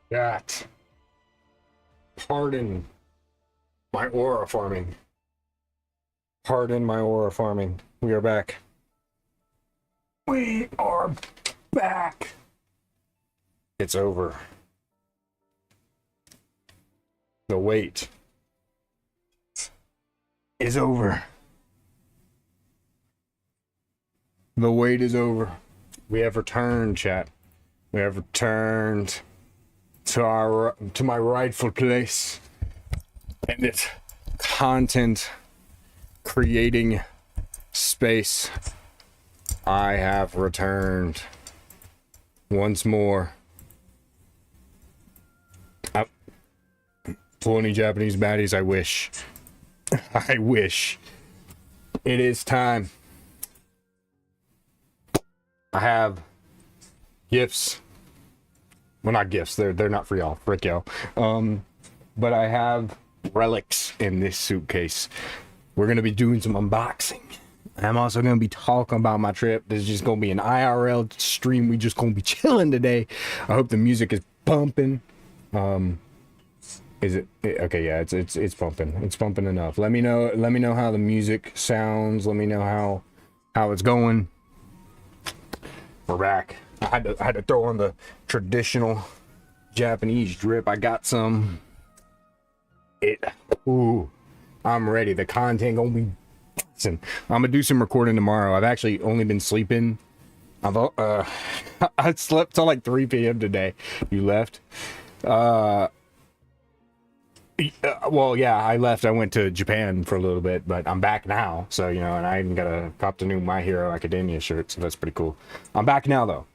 That. Pardon my aura farming. Pardon my aura farming. We are back. We are back. It's over. The wait is over. The wait is over. We have returned, chat. We have returned to my rightful place in this content creating space. I have returned once more. Pull any Japanese baddies, I wish. I wish. It is time. I have gifts. Well, not gifts. They're not for y'all. Frick y'all. But I have relics in this suitcase. We're gonna be doing some unboxing. I'm also gonna be talking about my trip. This is just gonna be an IRL stream. We just gonna be chilling today. I hope the music is bumping. Is it okay? Yeah, it's pumping. It's pumping enough. Let me know how the music sounds. Let me know how it's going. We're back. I had to throw on the traditional Japanese drip. I got some. Ooh, I'm ready. The content gonna be busting. I'm gonna do some recording tomorrow. I've actually only been sleeping. I slept till like 3 p.m. today. You left. Well, yeah, I left. I went to Japan for a little bit, but I'm back now. So, you know, and I even got a cop the new My Hero Academia shirt, so that's pretty cool. I'm back now, though.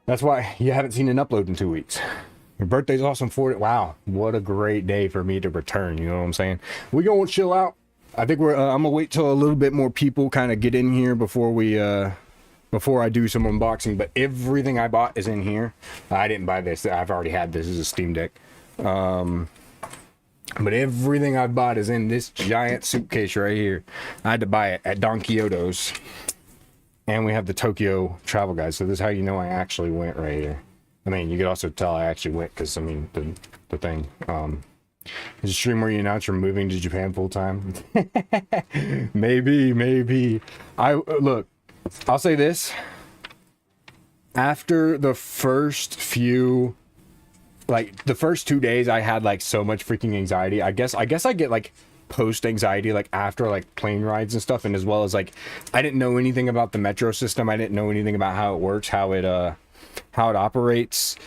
That's why you haven't seen an upload in 2 weeks. Your birthday's awesome for it. Wow, what a great day for me to return. You know what I'm saying? We gonna chill out. I think I'm gonna wait till a little bit more people kind of get in here before I do some unboxing. But everything I bought is in here. I didn't buy this. I've already had this. This is a Steam Deck. But everything I bought is in this giant suitcase right here. I had to buy it at Don Quixote's. And we have the Tokyo travel guide. So this is how you know I actually went right here. I mean, you could also tell I actually went because, I mean, the thing. Is a stream where you announce you're moving to Japan full time? Maybe. Look, I'll say this. After the first few... Like the first 2 days I had like so much freaking anxiety. I guess I get like post anxiety like after like plane rides and stuff, and as well as like I didn't know anything about the metro system. I didn't know anything about how it works, how it operates,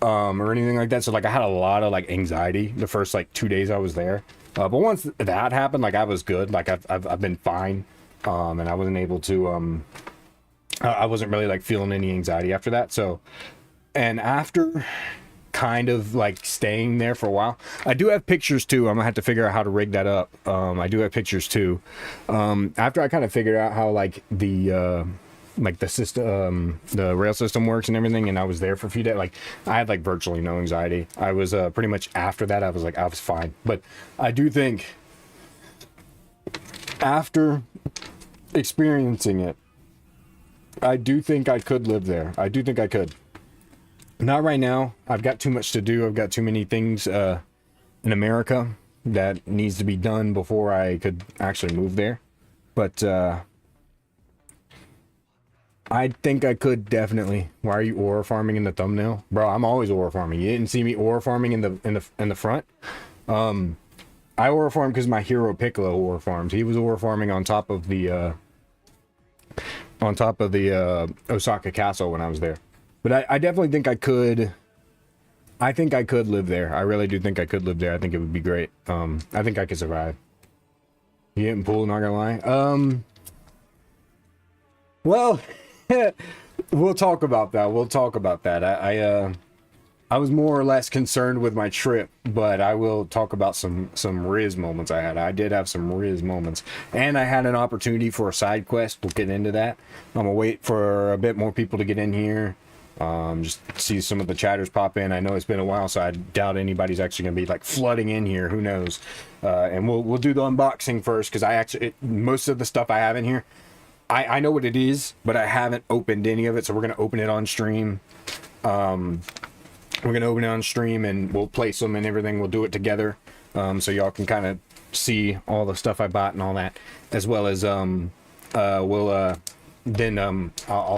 or anything like that. So like I had a lot of like anxiety the first like 2 days I was there. But once that happened, like I was good. Like I've been fine. And I wasn't able to I wasn't really like feeling any anxiety after that. So, and after kind of like staying there for a while, I do have pictures too. I'm gonna have to figure out how to rig that up. I do have pictures too. After I kind of figured out how like the system, the rail system works and everything, and I was there for a few days, like I had like virtually no anxiety. I was pretty much after that I was fine. But I do think after experiencing it, I do think I could live there. I do think I could. Not right now. I've got too much to do. I've got too many things in America that needs to be done before I could actually move there. But I think I could definitely. Why are you aura farming in the thumbnail, bro? I'm always aura farming. You didn't see me aura farming in the front. I aura farm because my hero Piccolo aura farms. He was aura farming on top of the Osaka Castle when I was there. But I definitely think I could. I think I could live there. I really do think I could live there. I think it would be great. I think I could survive. You didn't pull, not gonna lie. Well, we'll talk about that. We'll talk about that. I was more or less concerned with my trip, but I will talk about some Riz moments I had. I did have some Riz moments, and I had an opportunity for a side quest. We'll get into that. I'm gonna wait for a bit more people to get in here. Just see some of the chatters pop in. I know it's been a while, so I doubt anybody's actually gonna be like flooding in here. Who knows? And we'll do the unboxing first, because most of the stuff I have in here, I know what it is, but I haven't opened any of it, so we're gonna open it on stream. we're gonna open it on stream and we'll place them and everything. We'll do it together, so y'all can kind of see all the stuff I bought and all that, as well as I'll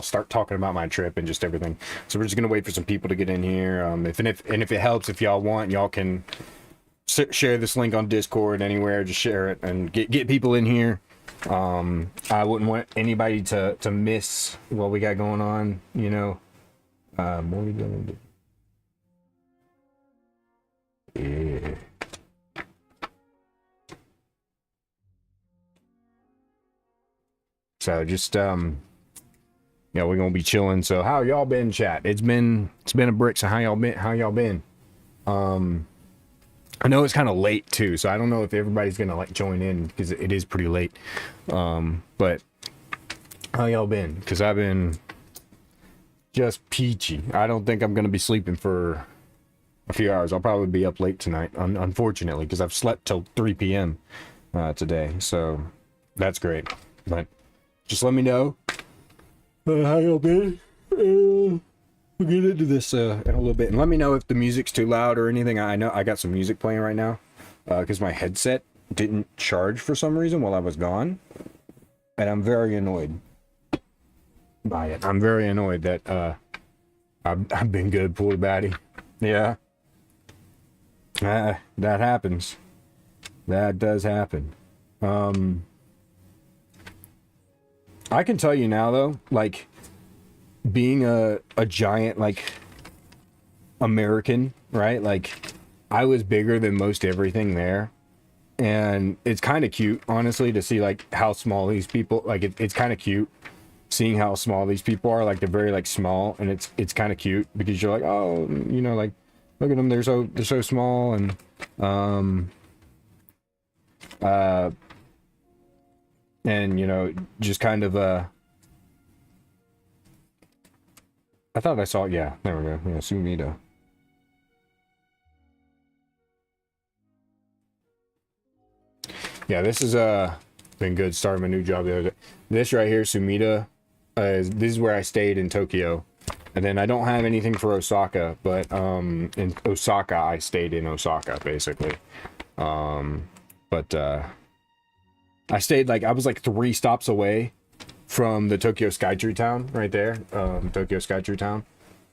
start talking about my trip and just everything. So we're just gonna wait for some people to get in here. If it helps, if y'all want, y'all can share this link on Discord anywhere. Just share it and get people in here. I wouldn't want anybody to miss what we got going on. You know, what are we gonna do? Yeah. So just we're gonna be chilling. So how y'all been, chat? It's been a brick. So how y'all been? I know it's kind of late too, so I don't know if everybody's gonna like join in because it is pretty late. But how y'all been? Because I've been just peachy. I don't think I'm gonna be sleeping for a few hours. I'll probably be up late tonight, unfortunately, because I've slept till 3 p.m. Today. So that's great. But just let me know how y'all been. We'll get into this in a little bit, and let me know if the music's too loud or anything. I know I got some music playing right now because my headset didn't charge for some reason while I was gone, and I'm very annoyed by it. I'm very annoyed that I've been good, poor baddie. Yeah, that happens. That does happen. I can tell you now though, like being a giant like American, right? Like I was bigger than most everything there, and it's kind of cute, honestly, to see like how small these people like. It's kind of cute seeing how small these people are. Like they're very like small, and it's kind of cute because you're like, oh, you know, like look at them, they're so small, and and you know, just kind of I thought I saw, yeah, there we go. Yeah, Sumida. Yeah, this has been good starting my new job the other day. This right here, Sumida, this is where I stayed in Tokyo. And then I don't have anything for Osaka, but in Osaka I stayed in Osaka basically. But I stayed like I was like 3 stops away from the Tokyo Skytree Town right there, Tokyo Skytree Town.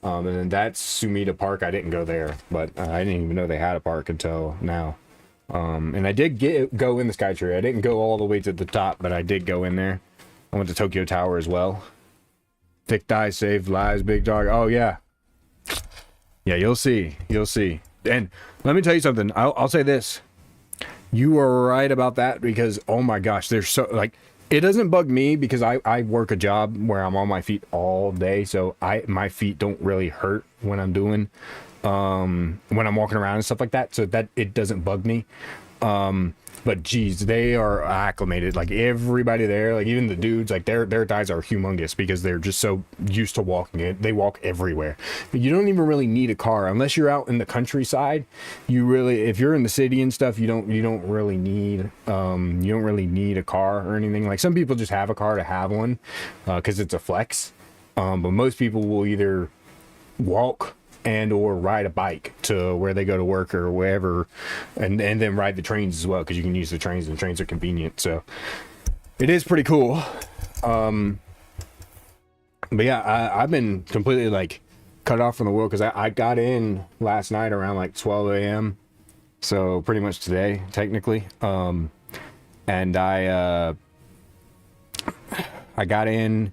And then that's Sumida Park. I didn't go there, but I didn't even know they had a park until now. And I did go in the Skytree. I didn't go all the way to the top, but I did go in there. I went to Tokyo Tower as well. Thick Thigh Saved Lives, Big Dog. Oh yeah. Yeah, you'll see. You'll see. And let me tell you something. I'll say this. You are right about that because, oh my gosh, there's so, like, it doesn't bug me because I work a job where I'm on my feet all day, so my feet don't really hurt when I'm doing when I'm walking around and stuff like that, so that it doesn't bug me. But geez, they are acclimated. Like everybody there, like even the dudes, like their thighs are humongous because they're just so used to walking it. They walk everywhere. You don't even really need a car unless you're out in the countryside. You really, if you're in the city and stuff, you don't really need a car or anything. Like some people just have a car to have one because it's a flex. But most people will either walk and or ride a bike to where they go to work or wherever, and then ride the trains as well because you can use the trains, and the trains are convenient, so it is pretty cool. But yeah, I've been completely like cut off from the world because I got in last night around like 12 a.m. so pretty much today technically, and I got in,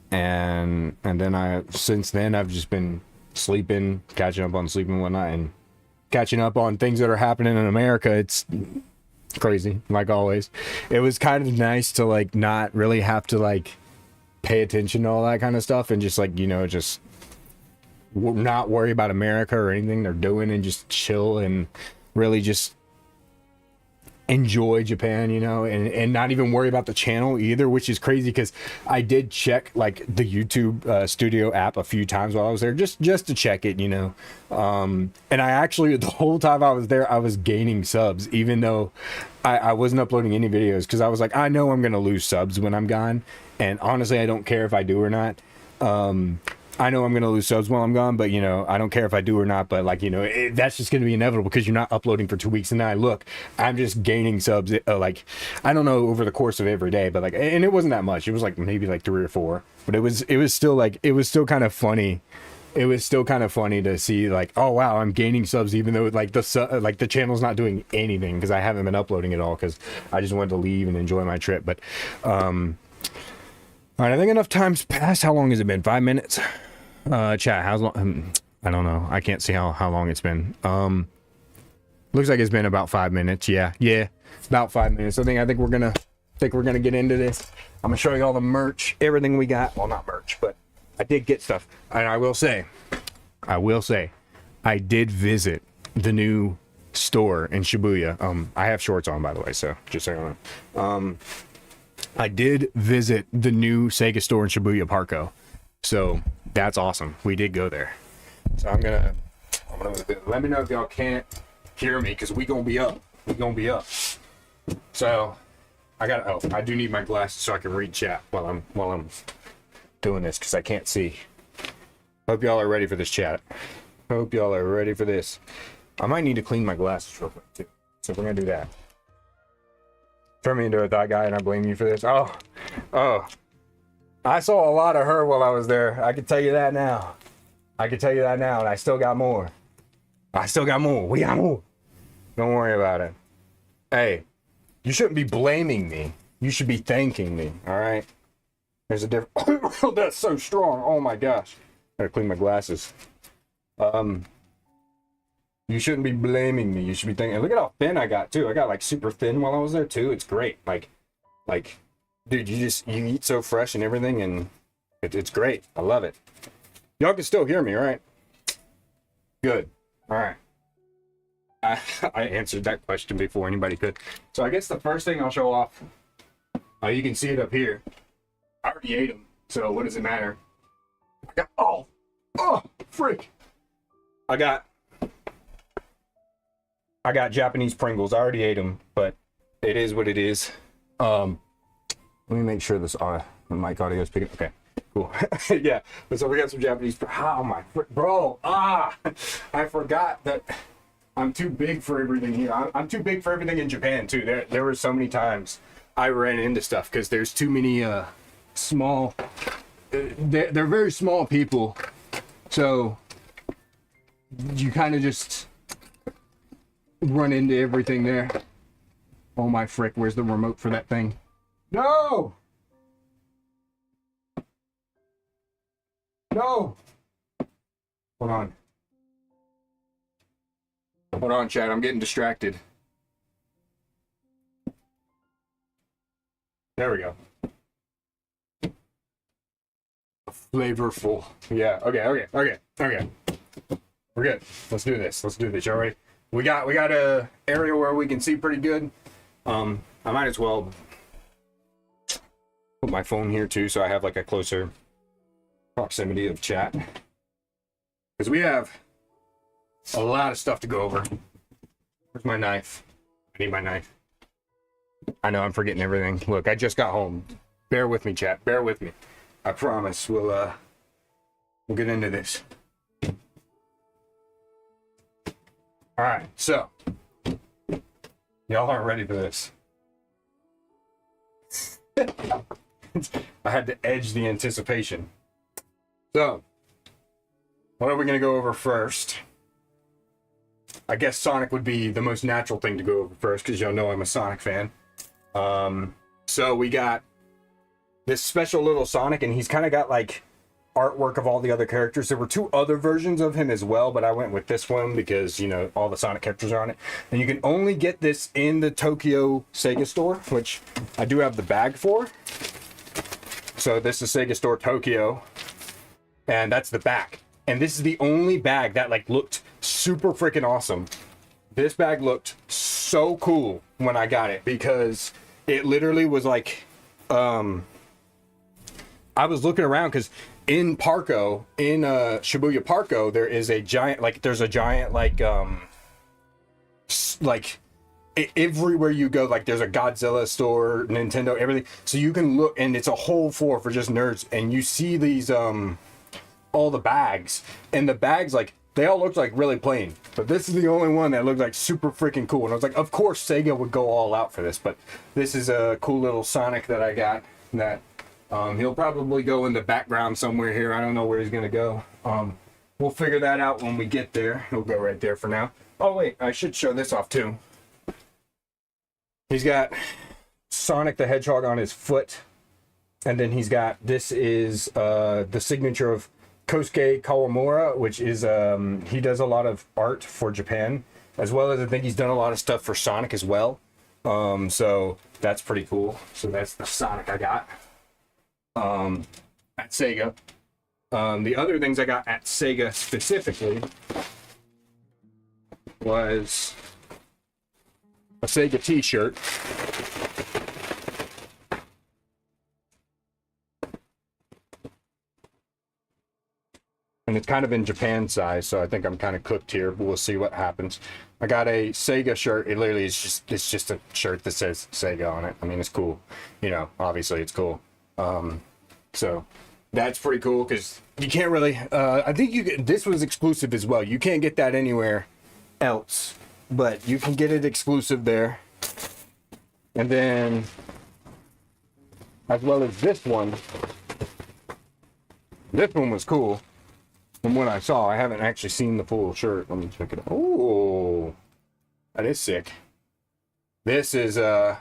and then since then I've just been sleeping, catching up on sleep and whatnot, and catching up on things that are happening in America. It's crazy, like always. It was kind of nice to like not really have to like pay attention to all that kind of stuff and just like, you know, just not worry about America or anything they're doing and just chill and really just enjoy Japan, you know, and not even worry about the channel either, which is crazy because I did check like the YouTube Studio app a few times while I was there just to check it, you know. And I actually, the whole time I was there, I was gaining subs even though I wasn't uploading any videos because I was like, I know I'm gonna lose subs when I'm gone, and honestly I don't care if I do or not. I know I'm gonna lose subs while I'm gone, but you know, I don't care if I do or not. But like, you know, that's just gonna be inevitable because you're not uploading for 2 weeks, and then I look, I'm just gaining subs. Like, I don't know, over the course of every day, but like, and it wasn't that much. It was like maybe like 3 or 4, but it was still like, it was still kind of funny. It was still kind of funny to see like, oh wow, I'm gaining subs even though like the channel's not doing anything because I haven't been uploading at all because I just wanted to leave and enjoy my trip. But all right, I think enough time's passed. How long has it been? 5 minutes? Chat, how's long? I don't know. I can't see how long it's been. Looks like it's been about 5 minutes. Yeah, about 5 minutes. I think we're gonna get into this. I'm gonna show you all the merch, everything we got. Well, not merch, but I did get stuff, and I will say, I did visit the new store in Shibuya. I have shorts on, by the way, so just so you know. I did visit the new Sega store in Shibuya Parco, so that's awesome. We did go there. So I'm gonna let me know if y'all can't hear me because we gonna be up. So I do need my glasses so I can read chat while I'm doing this because I can't see. Hope y'all are ready for this chat. Hope y'all are ready for this. I might need to clean my glasses real quick too. So we're gonna do that. Turn me into a thought guy and I blame you for this. Oh. I saw a lot of her while I was there. I can tell you that now. And I still got more. We got more. Don't worry about it. Hey, you shouldn't be blaming me. You should be thanking me, all right? There's a difference. That's so strong. Oh my gosh. Gotta clean my glasses. You shouldn't be blaming me. You should be thinking, look at how thin I got too. I got like super thin while I was there too. It's great. Like, dude, you eat so fresh and everything, and it's great. I love it. Y'all can still hear me, right? Good. All right. I answered that question before anybody could. So I guess the first thing I'll show off, you can see it up here. I already ate them, so what does it matter? I got, oh, frick. I got Japanese Pringles. I already ate them, but it is what it is. Let me make sure this mic audio is picking. Okay, cool. Yeah, so we got some Japanese. Oh my, bro! I forgot that I'm too big for everything here. I'm too big for everything in Japan too. There were so many times I ran into stuff because there's too many small. They're very small people, so you kind of just run into everything there. Oh my frick, where's the remote for that thing? No! Hold on, chat, I'm getting distracted. There we go. Flavorful. Yeah, okay. We're good. Let's do this. Y'all ready? We got a area where we can see pretty good. I might as well put my phone here too, so I have like a closer proximity of chat. Because we have a lot of stuff to go over. Where's my knife? I need my knife. I know I'm forgetting everything. Look, I just got home. Bear with me, chat. Bear with me. I promise we'll get into this. All right, so y'all aren't ready for this. I had to edge the anticipation. So, what are we gonna go over first? I guess Sonic would be the most natural thing to go over first because y'all know I'm a Sonic fan. So we got this special little Sonic, and he's kind of got like artwork of all the other characters. There were 2 other versions of him as well, but I went with this one because, you know, all the Sonic characters are on it. And you can only get this in the Tokyo Sega store, which I do have the bag for. So this is Sega Store Tokyo, and that's the back. And this is the only bag that like looked super freaking awesome. This bag looked so cool when I got it because it literally was like, I was looking around because in Parco, in Shibuya Parco, there is a giant, like, there's a giant, like everywhere you go, like, there's a Godzilla store, Nintendo, everything. So you can look, and it's a whole floor for just nerds, and you see these all the bags, and the bags, like, they all looked like really plain, but this is the only one that looked like super freaking cool. And I was like, of course Sega would go all out for this, but this is a cool little Sonic that I got that he'll probably go in the background somewhere here. I don't know where he's gonna go. We'll figure that out when we get there. He'll go right there for now. Oh wait, I should show this off too. He's got Sonic the Hedgehog on his foot, and then he's got, this is the signature of Kosuke Kawamura, which is he does a lot of art for Japan, as well as I think he's done a lot of stuff for Sonic as well. So that's pretty cool. So that's the Sonic I got at Sega. The other things I got at Sega specifically was a Sega t-shirt. And it's kind of in Japan size, so I think I'm kind of cooked here, but we'll see what happens. I got a Sega shirt. It literally is just, it's just a shirt that says Sega on it. I mean, it's cool. You know, obviously it's cool. So that's pretty cool, because you can't really, I think you get, this was exclusive as well. You can't get that anywhere else, but you can get it exclusive there. And then, as well as this one was cool. From what I saw, I haven't actually seen the full shirt. Let me check it out. Oh, that is sick. This is the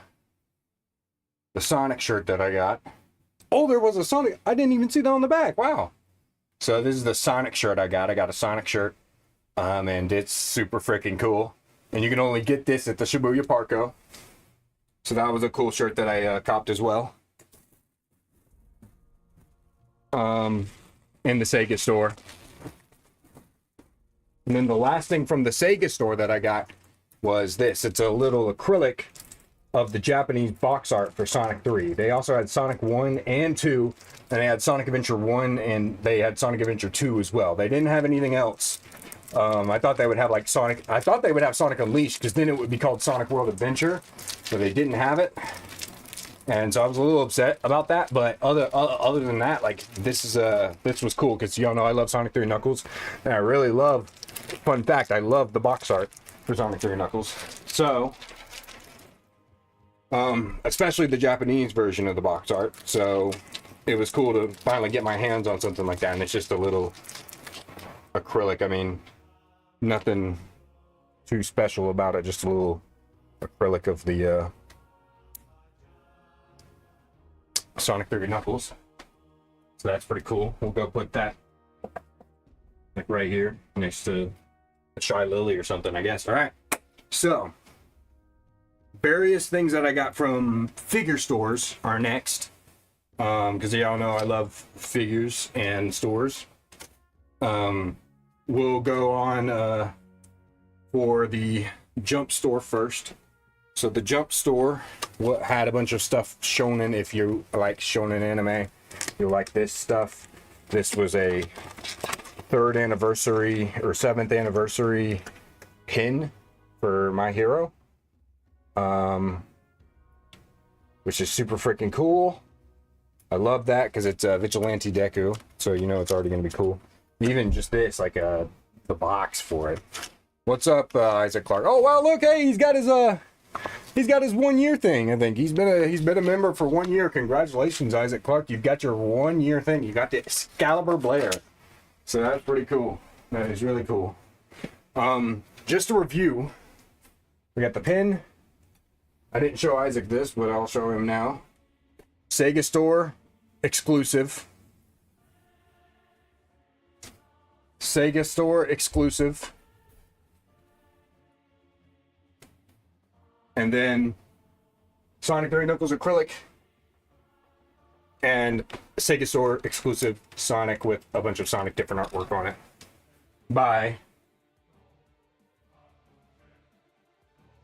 Sonic shirt that I got. Oh, there was a Sonic. I didn't even see that on the back. Wow. So this is the Sonic shirt I got. I got a Sonic shirt, and it's super freaking cool. And you can only get this at the Shibuya Parko. So that was a cool shirt that I copped as well. In the Sega store. And then the last thing from the Sega store that I got was this. It's a little acrylic of the Japanese box art for Sonic 3. They also had Sonic 1 and 2, and they had Sonic Adventure 1, and they had Sonic Adventure 2 as well. They didn't have anything else. I thought they would have like Sonic, I thought they would have Sonic Unleashed, because then it would be called Sonic World Adventure, but they didn't have it. And so I was a little upset about that, but other than that, like, this was cool, because y'all know I love Sonic 3 Knuckles, and I really love, fun fact, I love the box art for Sonic 3 Knuckles. So, especially the Japanese version of the box art, so it was cool to finally get my hands on something like that, and it's just a little acrylic. I mean, nothing too special about it, just a little acrylic of the Sonic 3 Knuckles. So that's pretty cool. We'll go put that like right here next to a Shy Lily or something, I guess. All right. So various things that I got from figure stores are next. Because y'all know I love figures and stores. We'll go on for the Jump store first. So the Jump store had a bunch of stuff shonen. If you like shonen anime, you like this stuff. This was a 3rd anniversary or 7th anniversary pin for My Hero, which is super freaking cool. I love that because it's a Vigilante Deku, so you know it's already going to be cool. Even just this, like the box for it. What's up, Isaac Clark? Oh wow, look, hey, he's got his 1 year thing. I think he's been a member for 1 year. Congratulations, Isaac Clark. You've got your 1 year thing. You got the Excalibur Blair. So that's pretty cool. That is really cool. Just a review. We got the pin. I didn't show Isaac this, but I'll show him now. Sega Store exclusive. Sega Store exclusive. And then Sonic 3 Knuckles acrylic. And Sega Store exclusive Sonic with a bunch of Sonic different artwork on it. By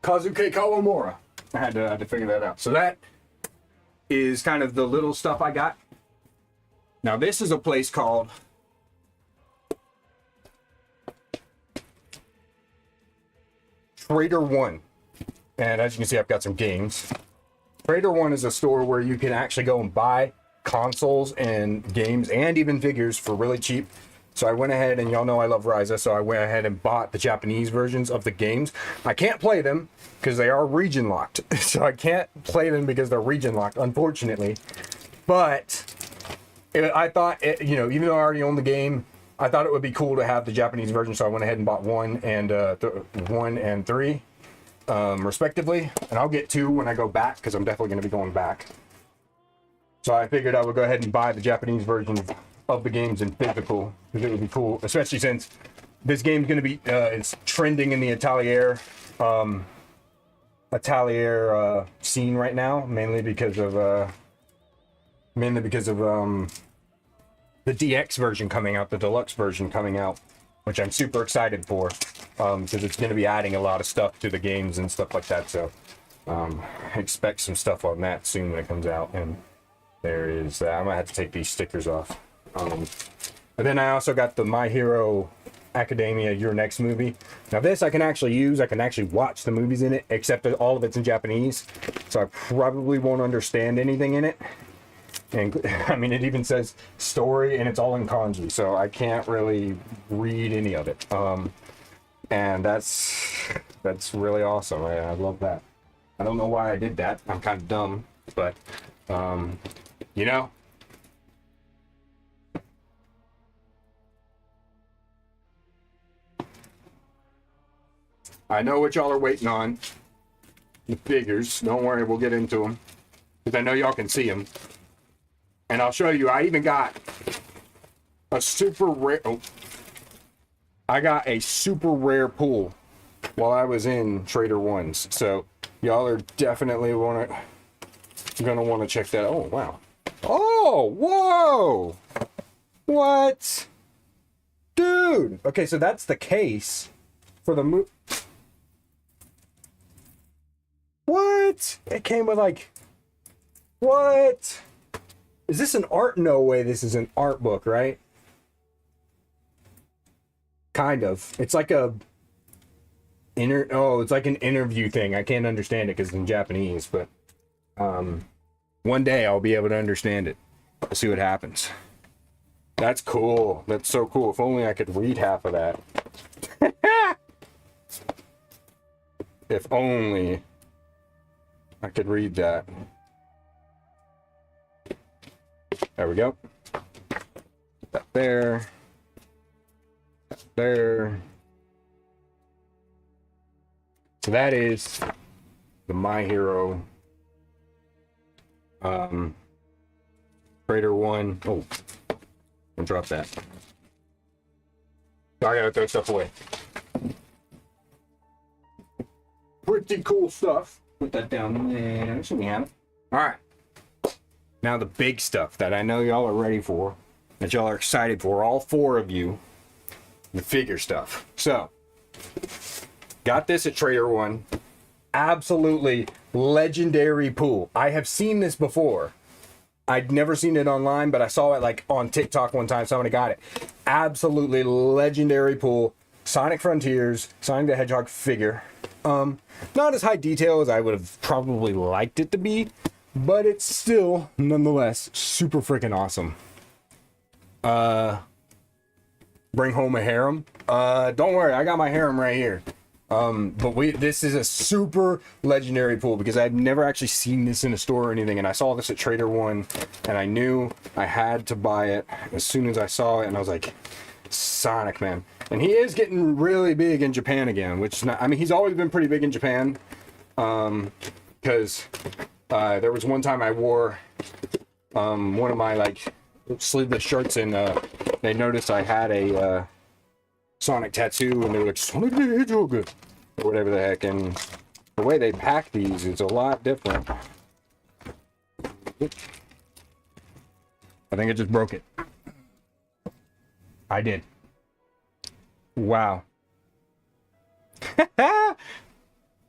Kazuke Kawamura. I had to figure that out. So that is kind of the little stuff I got. Now this is a place called Trader One. And as you can see, I've got some games. Trader One is a store where you can actually go and buy consoles and games and even figures for really cheap. So I went ahead, and y'all know I love Ryza, so I went ahead and bought the Japanese versions of the games. I can't play them because they are region locked. So I can't play them because they're region locked, unfortunately. But I thought, even though I already own the game, I thought it would be cool to have the Japanese version. So I went ahead and bought 1 and 3, respectively. And I'll get 2 when I go back, because I'm definitely going to be going back. So I figured I would go ahead and buy the Japanese version of the games in physical, because it would be cool, especially since this game's going to be it's trending in the Atelier scene right now, mainly because of the DX version coming out, the deluxe version coming out, which I'm super excited for, because it's going to be adding a lot of stuff to the games and stuff like that. So expect some stuff on that soon when it comes out. And there is I'm gonna have to take these stickers off. And then I also got the My Hero Academia Your Next Movie. Now this I can actually use. I can actually watch the movies in it, except that all of it's in Japanese, so I probably won't understand anything in it. And I mean, it even says story, and it's all in kanji, so I can't really read any of it. And that's really awesome. I love that. I don't know why I did that. I'm kind of dumb, but you know. I know what y'all are waiting on. The figures. Don't worry, we'll get into them, because I know y'all can see them. And I'll show you. I even got a super rare. Oh, I got a super rare pool while I was in Trader One's. So y'all are definitely gonna want to check that. Oh wow. Oh whoa. What? Dude. Okay, so that's the case for the What? It came with like. What? Is this an art? No way. This is an art book, right? Kind of. It's like it's like an interview thing. I can't understand it because it's in Japanese, but one day I'll be able to understand it. Let's see what happens. That's cool. That's so cool. If only I could read half of that. If only I could read that. There we go. That there. That there. So that is the My Hero Trader One. Oh, don't drop that. I gotta throw stuff away. Pretty cool stuff. Put that down there. So we have it. Alright. Now the big stuff that I know y'all are ready for, that y'all are excited for, all 4 of you, the figure stuff. So, got this at Trader One. Absolutely legendary pool. I have seen this before. I'd never seen it online, but I saw it like on TikTok one time. Somebody got it. Absolutely legendary pool. Sonic Frontiers, Sonic the Hedgehog figure. Not as high detail as I would have probably liked it to be, but it's still, nonetheless, super freaking awesome. Bring home a harem. Don't worry, I got my harem right here. But this is a super legendary pool because I've never actually seen this in a store or anything, and I saw this at Trader One, and I knew I had to buy it as soon as I saw it, and I was like, Sonic, man. And he is getting really big in Japan again, which is not, I mean, he's always been pretty big in Japan, because there was one time I wore one of my like sleeveless shirts, and they noticed I had a Sonic tattoo, and they were like, Sonic the Hedgehog, or whatever the heck. And the way they pack these is a lot different. I think I just broke it. I did. Wow.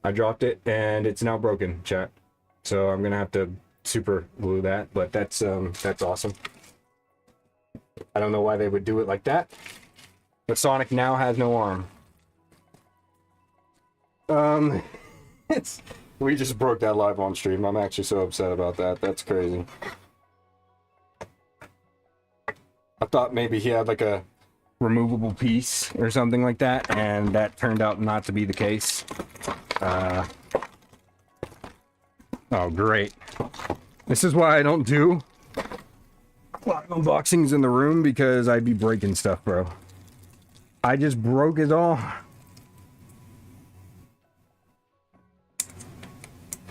I dropped it and it's now broken, chat. So I'm gonna have to super glue that, but that's awesome. I don't know why they would do it like that. But Sonic now has no arm. We just broke that live on stream. I'm actually so upset about that. That's crazy. I thought maybe he had like a removable piece or something like that, and that turned out not to be the case. Oh, great. This is why I don't do a lot of unboxings in the room, because I'd be breaking stuff, bro. I just broke his arm.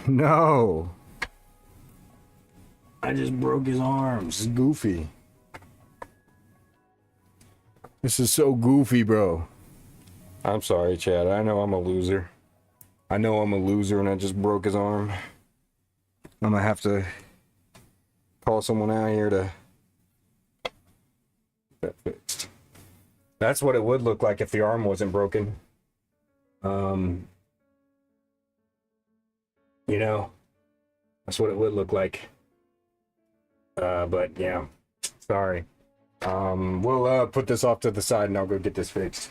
No. I just broke his arms. This is goofy. This is so goofy, bro. I'm sorry, Chad. I know I'm a loser. I know I'm a loser and I just broke his arm. I'm gonna have to call someone out here to get that fixed. That's what it would look like if the arm wasn't broken. You know, that's what it would look like. But yeah, sorry. We'll put this off to the side and I'll go get this fixed.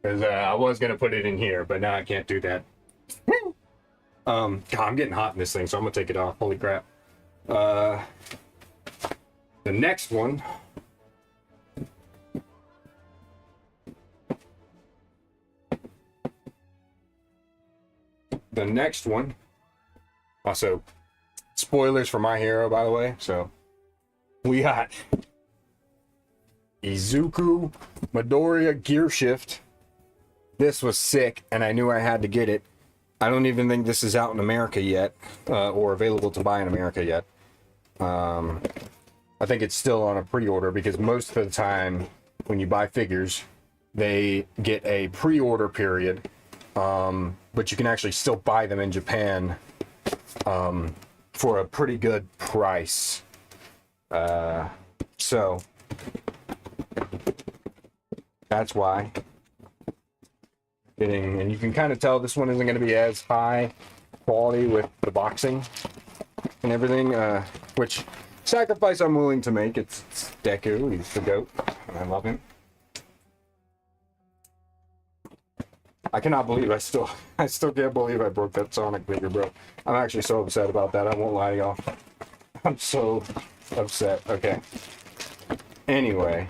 Because I was gonna put it in here, but now I can't do that. God, I'm getting hot in this thing, so I'm gonna take it off. Holy crap. The next one. Also, spoilers for My Hero, by the way. So, we got Izuku Midoriya Gear Shift. This was sick, and I knew I had to get it. I don't even think this is out in America yet, or available to buy in America yet. I think it's still on a pre-order, because most of the time when you buy figures, they get a pre-order period, but you can actually still buy them in Japan for a pretty good price. So that's why. And you can kind of tell this one isn't going to be as high quality with the boxing and everything, which sacrifice I'm willing to make. It's Deku, he's the GOAT, and I love him. I cannot believe I still can't believe I broke that Sonic figure, bro. I'm actually so upset about that, I won't lie to y'all. I'm so upset. Okay. Anyway.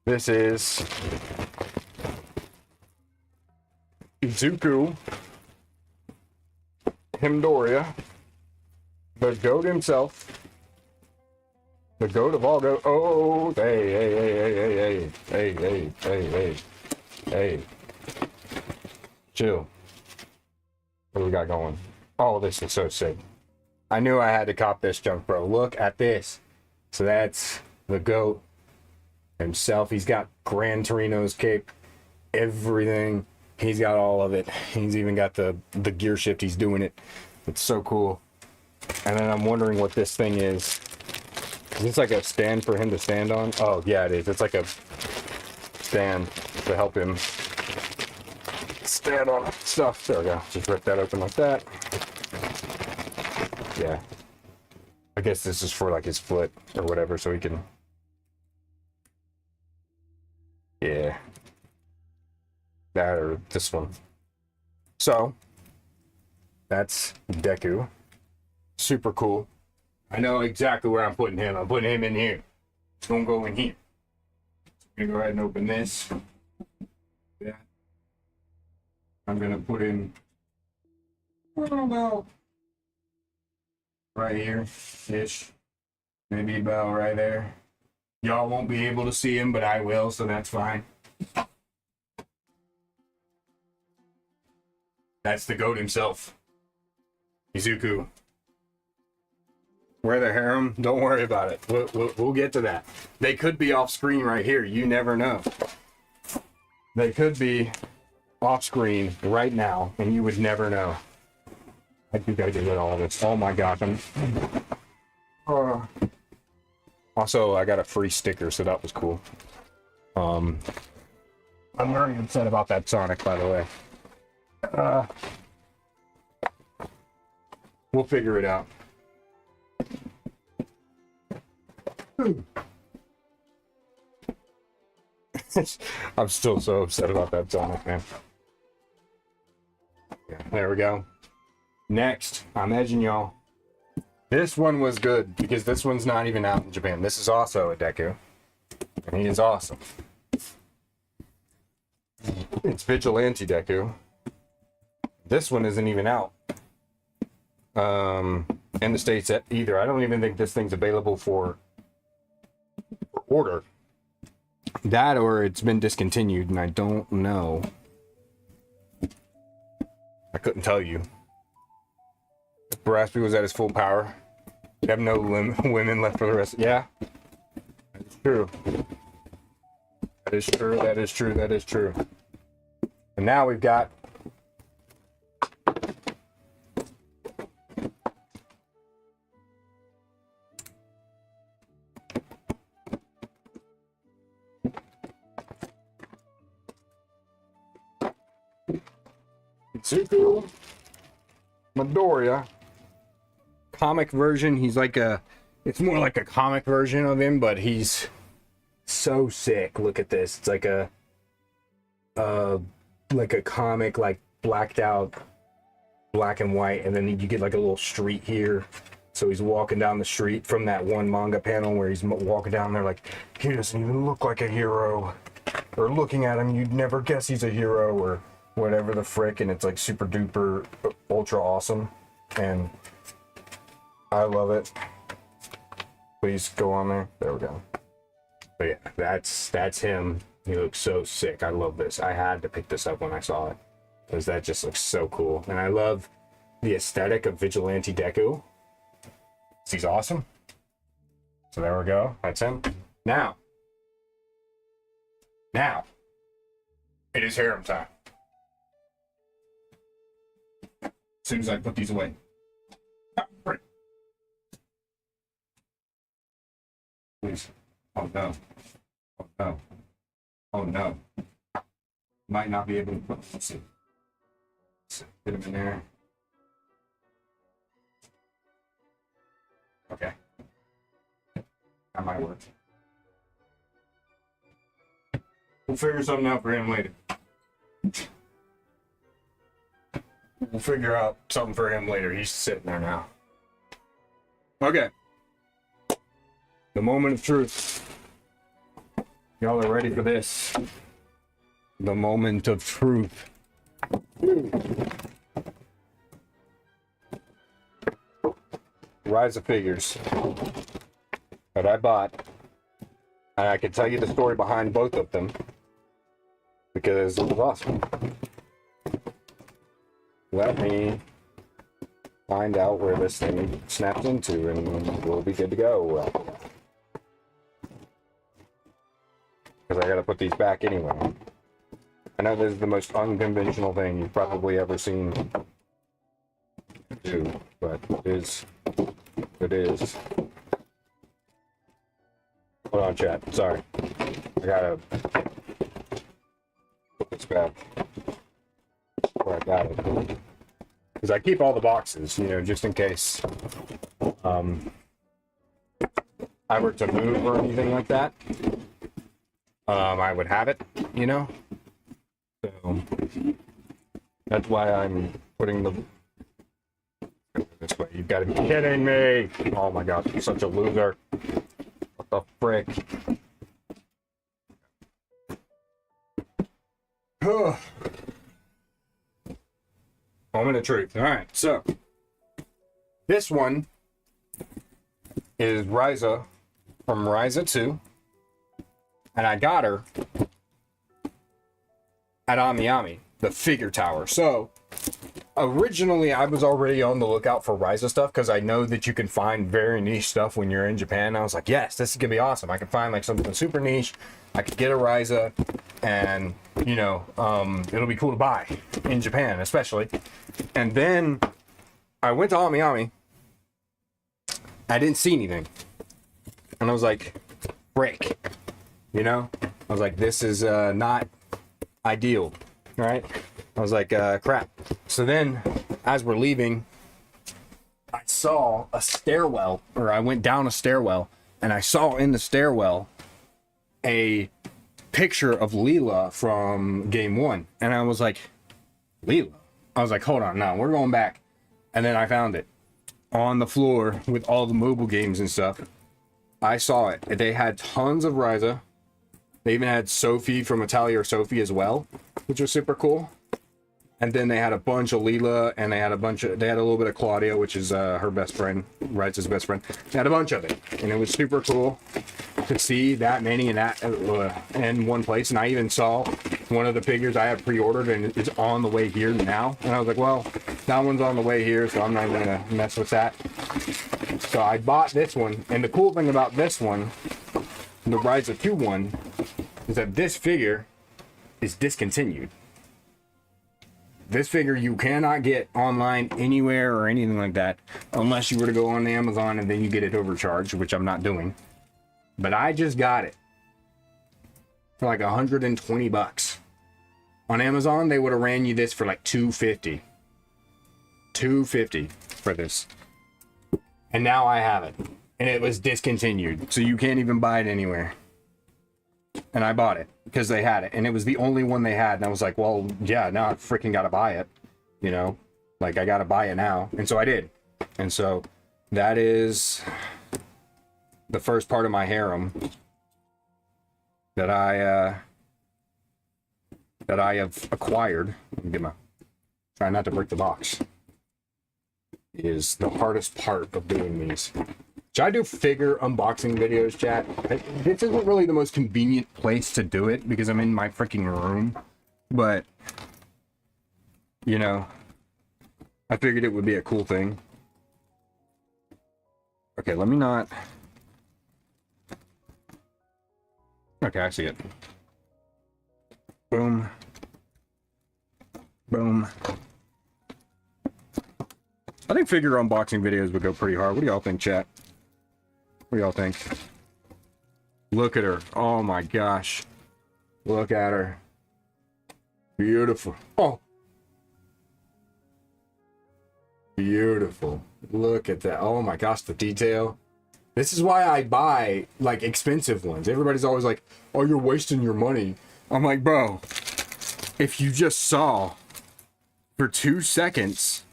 This is Izuku Midoriya, the GOAT himself, the GOAT of all GOAT. Oh, hey, chill. What do we got going? Oh, this is so sick. I knew I had to cop this junk, bro. Look at this. So that's the GOAT himself. He's got Gran Torino's cape, everything. He's got all of it. He's even got the gear shift. He's doing it. It's so cool. And then I'm wondering what this thing is. Is this like a stand for him to stand on? Oh, yeah, it is. It's like a stand to help him stand on stuff. There we go. Just rip that open like that. Yeah. I guess this is for like his foot or whatever, so he can... Yeah. That or this one. So, that's Deku. Super cool. I know exactly where I'm putting him. I'm putting him in here. It's gonna go in here. I'm gonna go ahead and open this. Yeah. I'm gonna put him, I don't know, right here ish. Maybe about right there. Y'all won't be able to see him, but I will, so that's fine. That's the GOAT himself. Izuku. Wear the harem? Don't worry about it. We'll get to that. They could be off screen right here. You never know. They could be off screen right now, and you would never know. I do gotta get rid of all this. Oh my gosh. Also, I got a free sticker, so that was cool. I'm very upset about that Sonic, by the way. We'll figure it out. I'm still so upset about that Sonic, man. Yeah, there we go. Next, I'm edging y'all. This one was good because this one's not even out in Japan. This is also a Deku, and he is awesome. It's Vigilante Deku. This one isn't even out in the States either. I don't even think this thing's available for order. That or it's been discontinued, and I don't know. I couldn't tell you. If Baraspi was at his full power, he'd have no women left for the rest. Yeah, that's true. That is true. That is true. That is true. And now we've got Itsuku Midoriya. Comic version. He's like it's more like a comic version of him, but he's so sick. Look at this. It's like a comic, like blacked out, black and white, and then you get like a little street here. So he's walking down the street from that one manga panel where he's walking down there like, he doesn't even look like a hero. Or looking at him, you'd never guess he's a hero, or whatever the frick, and it's like super duper ultra awesome. And I love it. Please go on there. There we go. But yeah, that's him. He looks so sick. I love this. I had to pick this up when I saw it, because that just looks so cool. And I love the aesthetic of Vigilante Deku. He's awesome. So there we go. That's him. Now, it is harem time. As soon as I put these away. Right. Please. Oh no. Oh no. Oh no. Might not be able to put. Let's see. Get him in there. Okay. That might work. We'll figure something out for him later. We'll figure out something for him later. He's sitting there now. Okay. The moment of truth. Y'all are ready for this. The moment of truth. Rise of figures that I bought. And I can tell you the story behind both of them, because it was awesome. Let me find out where this thing snaps into, and we'll be good to go. Because I gotta put these back anyway. I know this is the most unconventional thing you've probably ever seen do, but it is. Hold on, chat. Sorry. I gotta put this back where I got it. Because I keep all the boxes, you know, just in case I were to move or anything like that. I would have it, you know? So that's why I'm putting the this way. You've got to be kidding me! Oh my gosh, you're such a loser. What the frick? Moment of truth. Alright, so this one is Ryza from Ryza 2. And I got her at Ami, the figure tower. So originally I was already on the lookout for Ryza stuff, because I know that you can find very niche stuff when you're in Japan. I was like, yes, this is gonna be awesome. I can find like something super niche. I could get a Ryza, and you know, it'll be cool to buy in Japan, especially. And then I went to Ami. I didn't see anything, and I was like, break. You know, I was like, this is not ideal, right? I was like, crap. So then, as we're leaving, I saw a stairwell, or I went down a stairwell, and I saw in the stairwell a picture of Leela from Game 1. And I was like, Leela? I was like, hold on, no, we're going back. And then I found it. on the floor with all the mobile games and stuff. I saw it. They had tons of Ryza. They even had Sophie from Italia or Sophie as well, which was super cool. And then they had a bunch of Leela, and they had a little bit of Claudia, which is her best friend, Ryza's best friend. They had a bunch of it, and it was super cool to see that many in one place. And I even saw one of the figures I had pre-ordered, and it's on the way here now. And I was like, well, that one's on the way here, so I'm not gonna mess with that. So I bought this one, and the cool thing about this one, the Ryza 2 one, is that this figure is discontinued. This figure you cannot get online anywhere or anything like that unless you were to go on Amazon and then you get it overcharged, which I'm not doing. But I just got it for like 120 bucks. On Amazon, they would have ran you this for like 250. 250 for this. And now I have it. And it was discontinued. So you can't even buy it anywhere. And I bought it because they had it, and it was the only one they had, and I was like, well, yeah, now I freaking gotta buy it, you know, like I gotta buy it now. And so I did. And so that is the first part of my harem that I have acquired. Let me get my, try not to break the box, is the hardest part of doing these. Should I do figure unboxing videos, chat? This isn't really the most convenient place to do it because I'm in my freaking room. But, you know, I figured it would be a cool thing. Okay, let me not... Okay, I see it. Boom. Boom. I think figure unboxing videos would go pretty hard. What do y'all think, chat? What do y'all think? Look at her. Oh my gosh. Look at her. Beautiful. Oh. Beautiful. Look at that. Oh my gosh, the detail. This is why I buy, like, expensive ones. Everybody's always like, oh, you're wasting your money. I'm like, bro, if you just saw for 2 seconds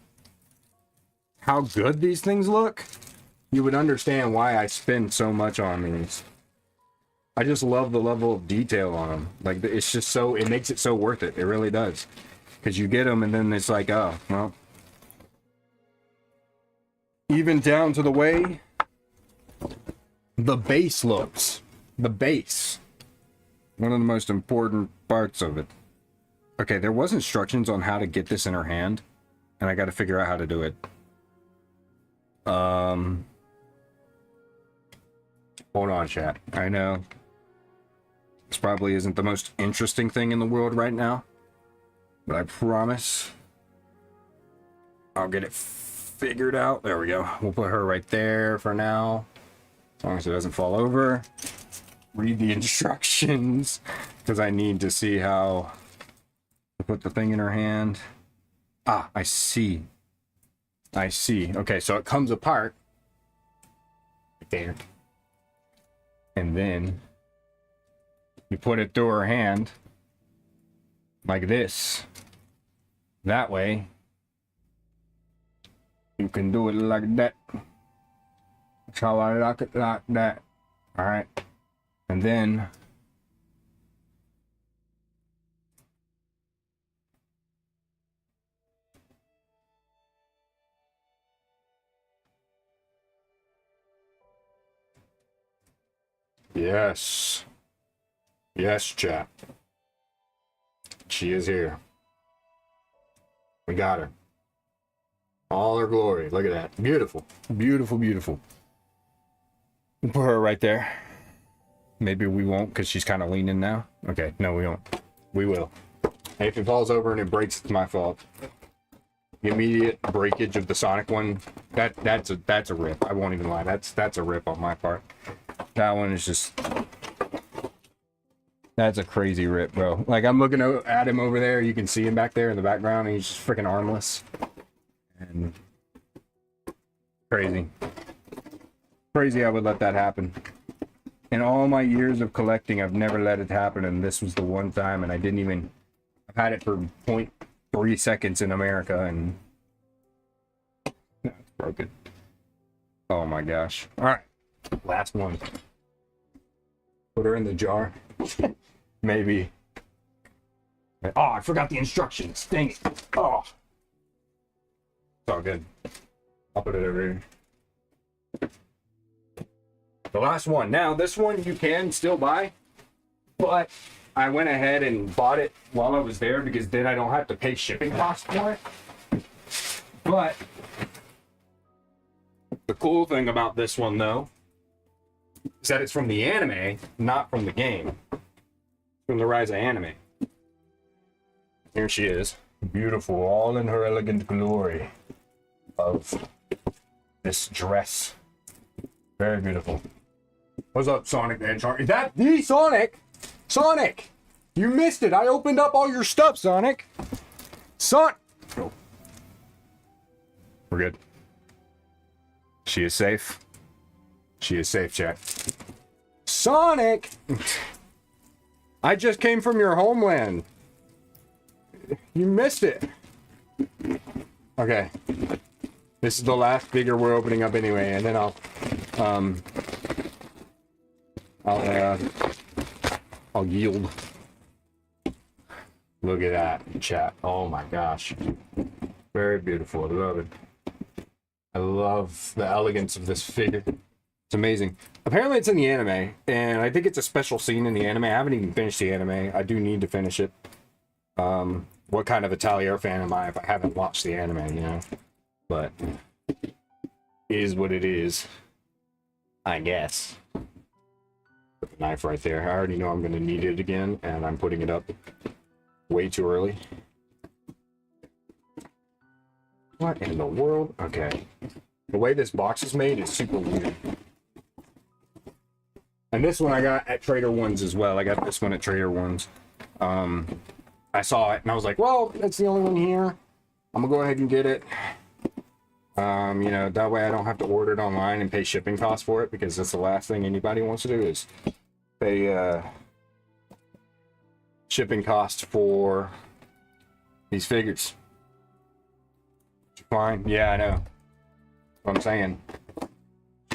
how good these things look, you would understand why I spend so much on these. I just love the level of detail on them. Like, it's just so, it makes it so worth it. It really does. Because you get them and then it's like, oh, well. Even down to the way the base looks. The base. One of the most important parts of it. Okay, there was instructions on how to get this in her hand. And I got to figure out how to do it. Hold on, chat. I know this probably isn't the most interesting thing in the world right now, but I promise I'll get it figured out. There we go. We'll put her right there for now, as long as it doesn't fall over. Read the instructions, because I need to see how to put the thing in her hand. Ah, I see. I see. Okay, so it comes apart right there. And then you put it through her hand like this. That way you can do it like that. That's how I like it, like that. Alright. And then yes. Yes, chat. She is here. We got her. All her glory. Look at that. Beautiful. Beautiful, beautiful. We'll put her right there. Maybe we won't because she's kind of leaning now. Okay, no, we won't. We will. Hey, if it falls over and it breaks, it's my fault. The immediate breakage of the Sonic one, that's a rip. I won't even lie. That's a rip on my part. That one is just... That's a crazy rip, bro. Like, I'm looking at him over there. You can see him back there in the background, and he's just freaking armless. And... Crazy. Crazy I would let that happen. In all my years of collecting, I've never let it happen, and this was the one time, and I didn't even... I've had it for 0.3 seconds in America, and... It's broken. Oh my gosh. All right. Last one. Put her in the jar. Maybe. Oh, I forgot the instructions. Dang it. Oh. It's all good. I'll put it over here. The last one. Now, this one you can still buy, but I went ahead and bought it while I was there because then I don't have to pay shipping costs for it. But the cool thing about this one, though, is that it's from the anime, not from the game. From the Rise of Anime. Here she is. Beautiful, all in her elegant glory of this dress. Very beautiful. What's up, Sonic the Hedgehog? Is that the Sonic? Sonic! You missed it. I opened up all your stuff, Sonic. Oh. We're good. She is safe. She is safe, chat. Sonic! I just came from your homeland. You missed it. Okay. This is the last figure we're opening up anyway, and then I'll yield. Look at that, chat. Oh my gosh. Very beautiful. I love it. I love the elegance of this figure. It's amazing. Apparently it's in the anime, and I think it's a special scene in the anime. I haven't even finished the anime. I do need to finish it. What kind of Atelier fan am I if I haven't watched the anime, you know? But it is what it is, I guess. Put the knife right there. I already know I'm going to need it again, and I'm putting it up way too early. What in the world? Okay. The way this box is made is super weird. And this one I got at Trader One's as well. I got this one at Trader One's. I saw it and I was like, well, that's the only one here. I'm gonna go ahead and get it. You know, that way I don't have to order it online and pay shipping costs for it, because that's the last thing anybody wants to do is pay shipping costs for these figures. Fine. Yeah, I know. What I'm saying.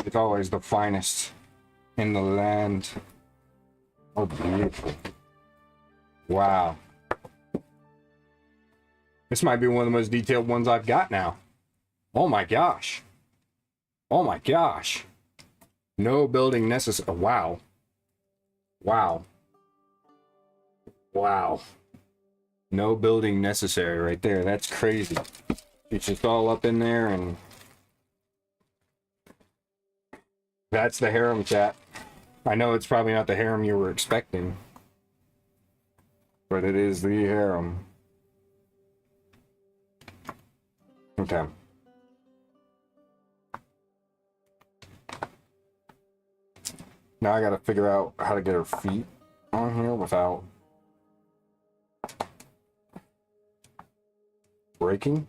It's always the finest in the land. Oh, beautiful. Wow. This might be one of the most detailed ones I've got now. Oh my gosh. Oh my gosh. No building necessary. Oh, wow. Wow. Wow. No building necessary right there. That's crazy. It's just all up in there, and that's the harem, chat. I know it's probably not the harem you were expecting, but it is the harem. Okay. Now I gotta figure out how to get her feet on here without breaking.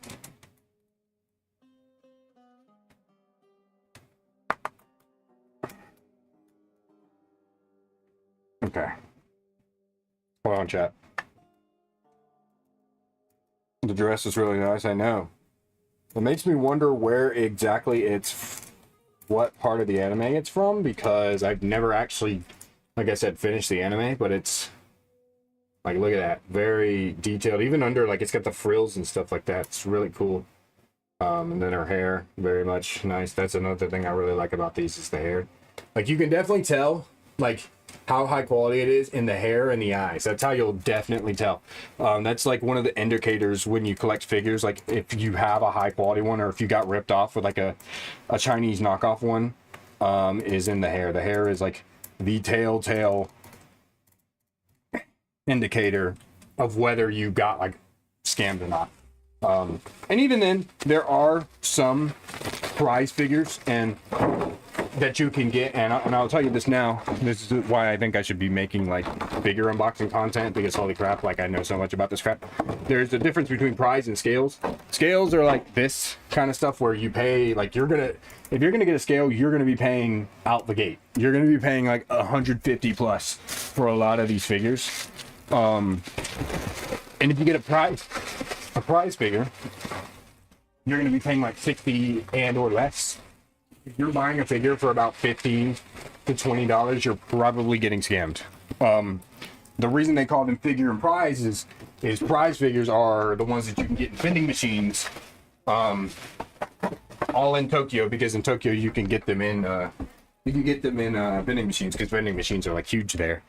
Okay. Hold on, chat. The dress is really nice, I know. It makes me wonder where exactly what part of the anime it's from, because I've never actually, like I said, finished the anime, but it's, like, look at that. Very detailed. Even under, like, it's got the frills and stuff like that. It's really cool. And then her hair, very much nice. That's another thing I really like about these, is the hair. Like, you can definitely tell, like, how high quality it is in the hair and the eyes. That's how you'll definitely tell. That's like one of the indicators when you collect figures, like if you have a high quality one, or if you got ripped off with like a Chinese knockoff one, is in the hair. The hair is like the telltale indicator of whether you got like scammed or not. And even then, there are some prize figures and that you can get, and I'll tell you this now. This is why I think I should be making like bigger unboxing content, because holy crap, like I know so much about this crap. There's a difference between prize and scales. Scales are like this kind of stuff where you pay, like if you're gonna get a scale, you're gonna be paying out the gate. You're gonna be paying like 150 plus for a lot of these figures. And if you get a prize figure, you're gonna be paying like 60 and or less. if you're buying a figure for about $15 to $20, you're probably getting scammed. The reason they call them figure and prize is prize figures are the ones that you can get in vending machines, all in Tokyo, because in Tokyo you can get them in vending machines, because vending machines are like huge there.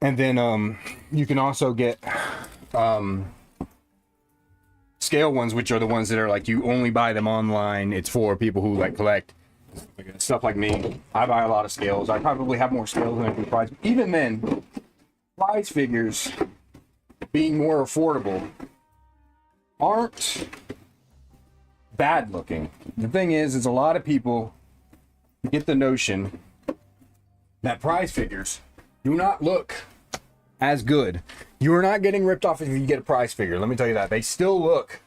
And then you can also get scale ones, which are the ones that are like you only buy them online. It's for people who like collect stuff like me. I buy a lot of scales. I probably have more scales than I do prize. Even then, prize figures being more affordable aren't bad looking. The thing is a lot of people get the notion that prize figures do not look as good. You are not getting ripped off if you get a prize figure. Let me tell you that. They still look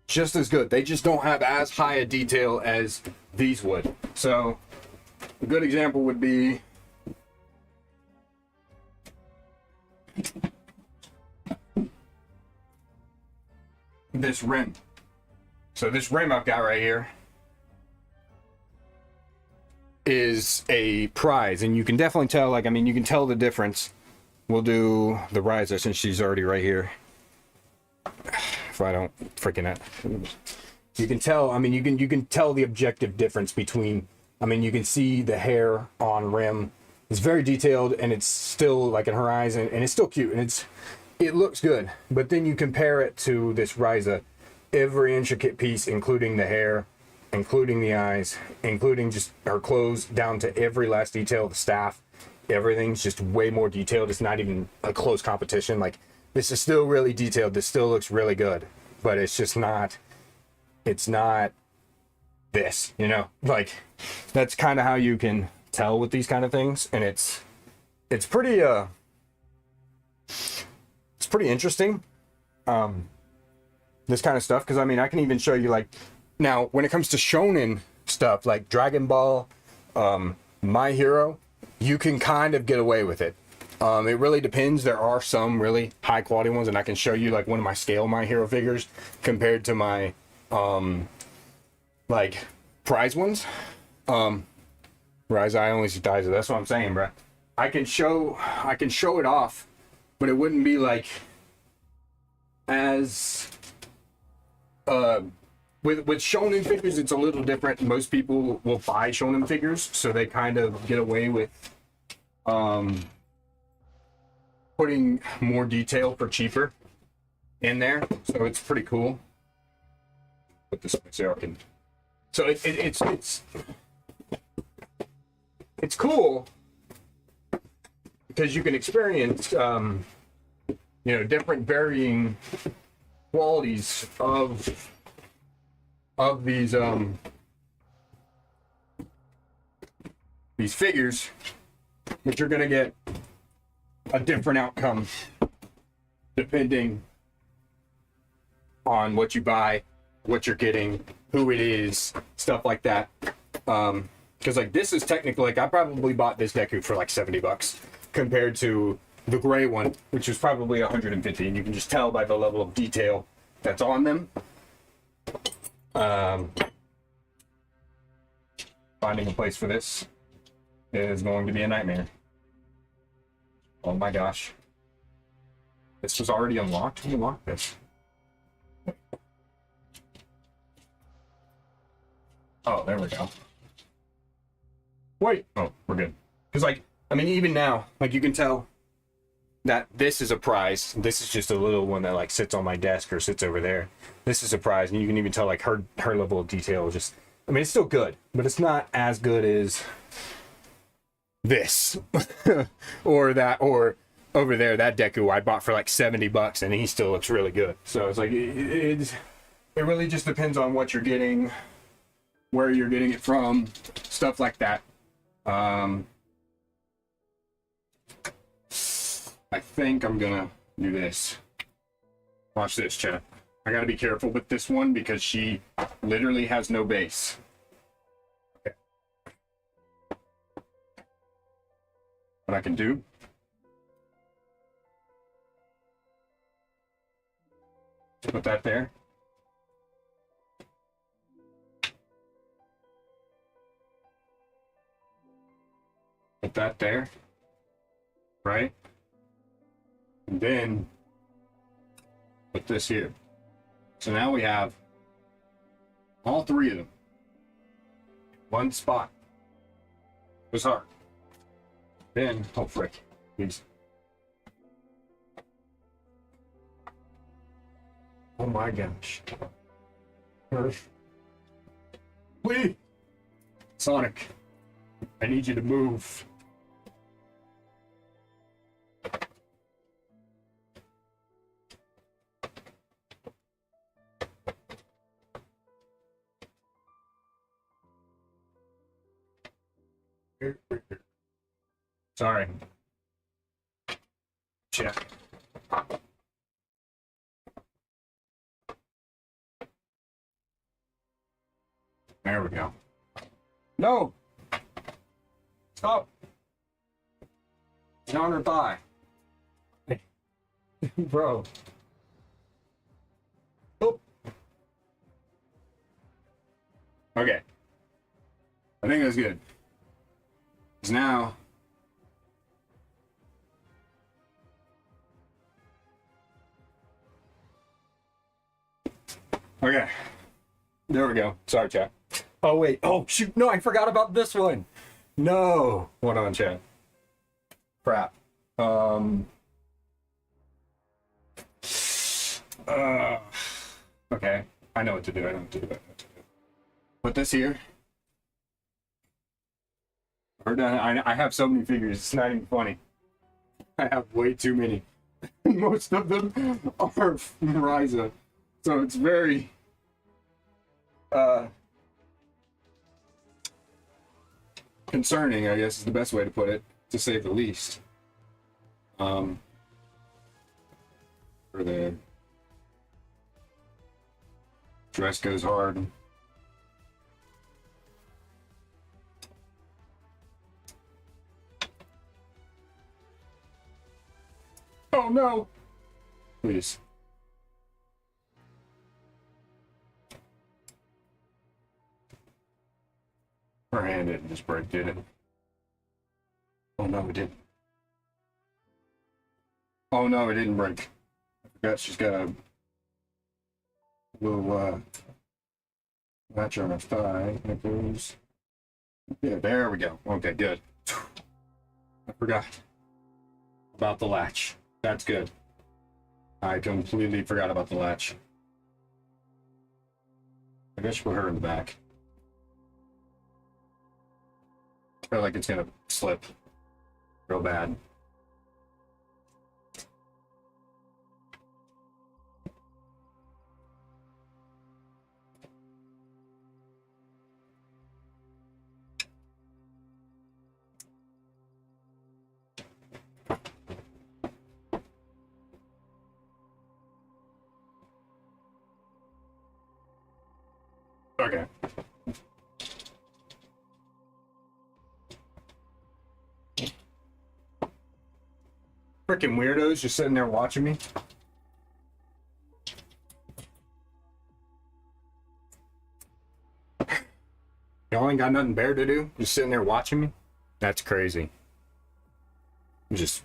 just as good. They just don't have as high a detail as these would. So a good example would be this rim. So this rim I've got right here is a prize, and you can definitely tell, like, I mean, you can tell the difference. We'll do the riser since she's already right here. If I don't freaking it. You can tell, I mean, you can tell the objective difference between, I mean, you can see the hair on rim. It's very detailed, and it's still like in her eyes, and it's still cute, and it looks good. But then you compare it to this Ryza, every intricate piece, including the hair, including the eyes, including just her clothes, down to every last detail of the staff. Everything's just way more detailed. It's not even a close competition. Like, this is still really detailed. This still looks really good, but it's just not, it's not this, you know? Like, that's kind of how you can tell with these kind of things. And it's pretty, it's pretty interesting. This kind of stuff. Cause I mean, I can even show you, like, now when it comes to shonen stuff like Dragon Ball, My Hero, you can kind of get away with it. It really depends. There are some really high quality ones, and I can show you like one of my scale My Hero figures compared to my like prize ones. Rise, I only see dies. That's what I'm saying, bro. I can show it off, but it wouldn't be like as with shonen figures. It's a little different. Most people will buy shonen figures, so they kind of get away with putting more detail for cheaper in there. So it's pretty cool. Put this so I can. So it's cool because you can experience you know, different varying qualities of these figures, but you're gonna get a different outcome depending on what you buy, what you're getting, who it is, stuff like that. Because like this is technically, like, I probably bought this Deku for like $70 compared to the gray one, which was probably 150, and you can just tell by the level of detail that's on them. Finding a place for this is going to be a nightmare. Oh my gosh. This was already unlocked? Who unlocked this? Oh, there we go. Wait. Oh, we're good. Because, like, I mean, even now, like, you can tell that this is a prize. This is just a little one that, like, sits on my desk or sits over there. This is a prize, and you can even tell, like, her level of detail is just... I mean, it's still good, but it's not as good as this. Or that, or over there, that Deku I bought for, like, $70, and he still looks really good. So it's like, it really just depends on what you're getting, where you're getting it from, stuff like that. I think I'm gonna do this. Watch this, chat. I gotta be careful with this one because she literally has no base. Okay. What I can do. Put that there. Put that there, right? And then put this here. So now we have all three of them. One spot. It was hard. Then, oh frick, please. Oh my gosh. Please, Sonic, I need you to move. Sorry. Check. There we go. No! Stop! It's on her thigh. Bro. Oh. Okay. I think that's good. Because now... Okay. There we go. Sorry, chat. Oh, wait. Oh, shoot. No, I forgot about this one. No. Hold on, chat. Crap. Okay. I know what to do. I know what to do. Put this here. We're done. I have so many figures. It's not even funny. I have way too many. Most of them are Ryza. So it's very... concerning, I guess is the best way to put it, to say the least. For the dress goes hard. Oh no! Please. Her hand didn't just break, did it? Oh no, it didn't. Oh no, it didn't break. I forgot she's got a little latch on her thigh. That goes. Yeah, there we go. Okay, good. I forgot about the latch. That's good. I completely forgot about the latch. I guess put her in the back. I feel like it's gonna slip real bad. Okay. Freaking weirdos just sitting there watching me. Y'all ain't got nothing better to do? Just sitting there watching me? That's crazy. Just...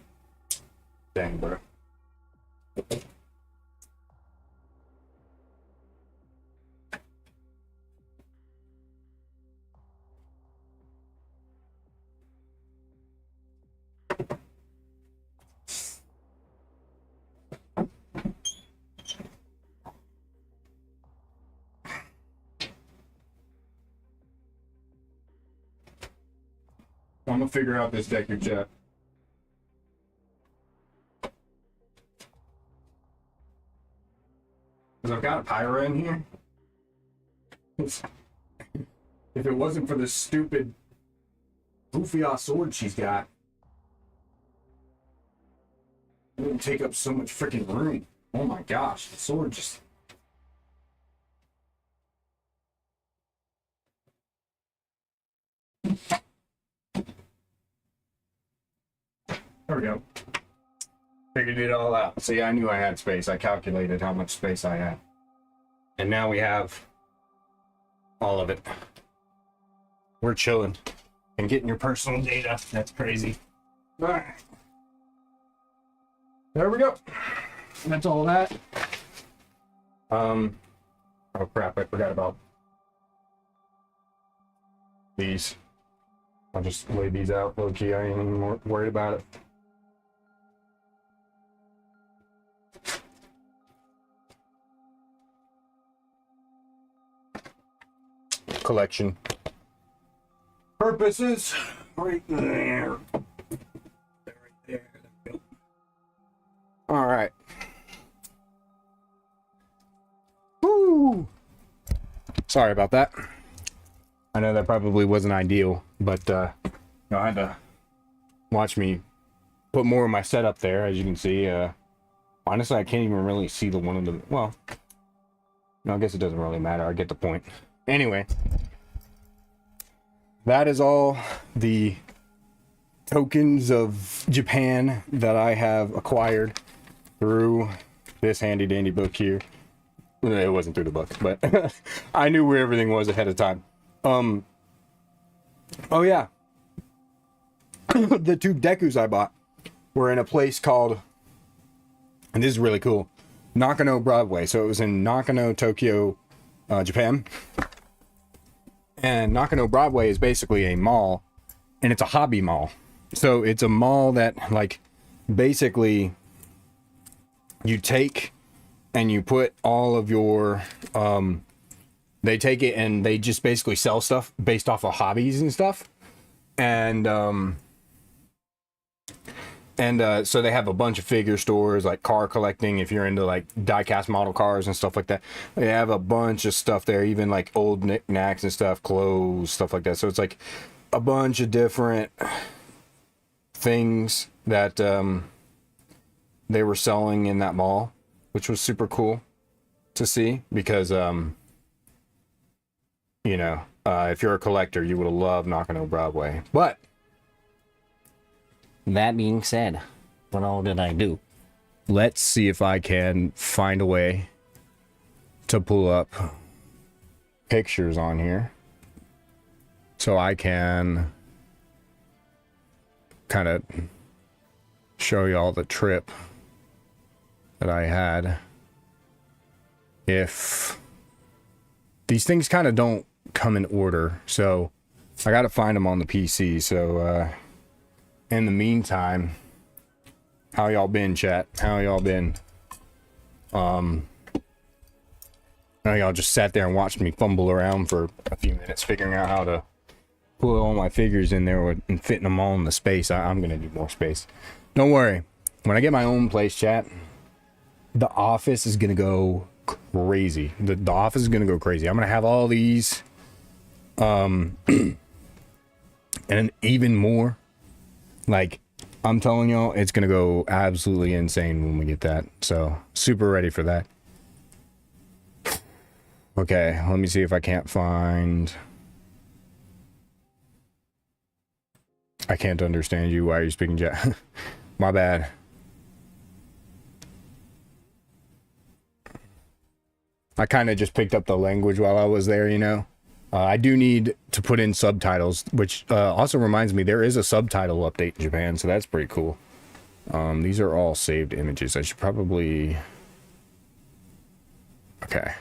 Dang, bro. I'm gonna figure out this deck, your chat. Because I've got a Pyra in here. If it wasn't for this stupid goofy ass sword she's got, it wouldn't take up so much freaking room. Oh my gosh, the sword just... There we go. Figured it all out. See, I knew I had space. I calculated how much space I had. And now we have all of it. We're chilling. and getting your personal data. That's crazy. All right. There we go. That's all that. Oh crap, I forgot about these. I'll just lay these out low key. I ain't even more worried about it. Collection purposes right there. Right there. All right. Woo! Sorry about that. I know that probably wasn't ideal, but I had to watch me put more of my setup there, as you can see. Honestly, I can't even really see the one of the, well, no, I guess it doesn't really matter. I get the point. Anyway, that is all the tokens of Japan that I have acquired through this handy dandy book here. It wasn't through the book, but I knew where everything was ahead of time. Oh yeah. The 2 dekus I bought were in a place called, and this is really cool, Nakano Broadway. So it was in Nakano, Tokyo, Japan. And Nakano Broadway is basically a mall, and it's a hobby mall. So it's a mall that, like, basically you take and you put all of your, they take it and they just basically sell stuff based off of hobbies and stuff. And so they have a bunch of figure stores, like car collecting, if you're into like die-cast model cars and stuff like that. They have a bunch of stuff there, even like old knickknacks and stuff, clothes, stuff like that. So it's like a bunch of different things that they were selling in that mall, which was super cool to see because, you know, if you're a collector, you would have loved Nakano Broadway. But that being said, what all did I do? let's see if I can find a way to pull up pictures on here so I can kind of show y'all the trip that I had. If these things kind of don't come in order, so I gotta find them on the PC. So in the meantime, how y'all been, chat? How y'all been? I know y'all just sat there and watched me fumble around for a few minutes figuring out how to put all my figures in there and fitting them all in the space. I'm gonna need more space. Don't worry. When I get my own place, chat, the office is gonna go crazy. The office is gonna go crazy. I'm gonna have all these, and even more. Like, I'm telling y'all, it's gonna go absolutely insane when we get that. So, super ready for that. Okay, let me see if I can't find... I can't understand you. Why are you speaking jet? My bad. I kind of just picked up the language while I was there, you know? I do need to put in subtitles, which also reminds me there is a subtitle update in Japan, so that's pretty cool. These are all saved images. I should probably... Okay.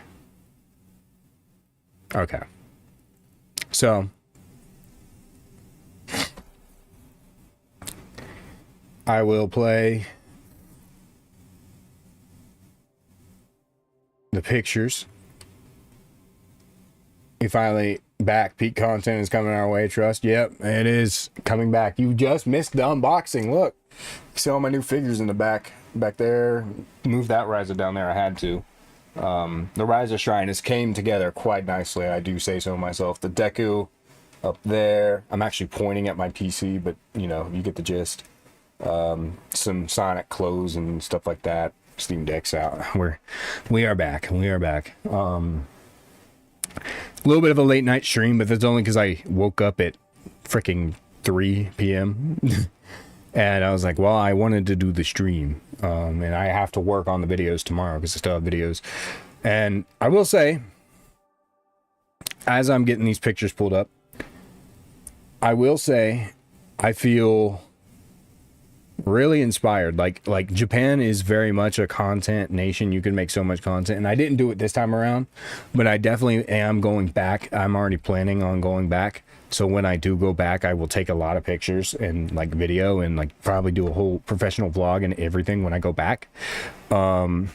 Okay. So... I will play the pictures. You finally back. Peak content is coming our way, trust. Yep, it is coming back. You just missed the unboxing. Look, you see all my new figures in the back there. Move that riser down there. I had to. The riser shrine has came together quite nicely. I do say so myself. The Deku up there. I'm actually pointing at my PC, but you know, you get the gist. Some Sonic clothes and stuff like that. Steam Deck's out. We are back. We are back. A little bit of a late night stream, but that's only because I woke up at freaking 3 p.m. And I was like, well, I wanted to do the stream. And I have to work on the videos tomorrow because I still have videos. And I will say, as I'm getting these pictures pulled up, I will say I feel really inspired. Like Japan is very much a content nation. You can make so much content, and I didn't do it this time around, but I definitely am going back. I'm already planning on going back. So when I do go back, I will take a lot of pictures and like video and like probably do a whole professional vlog and everything when I go back. But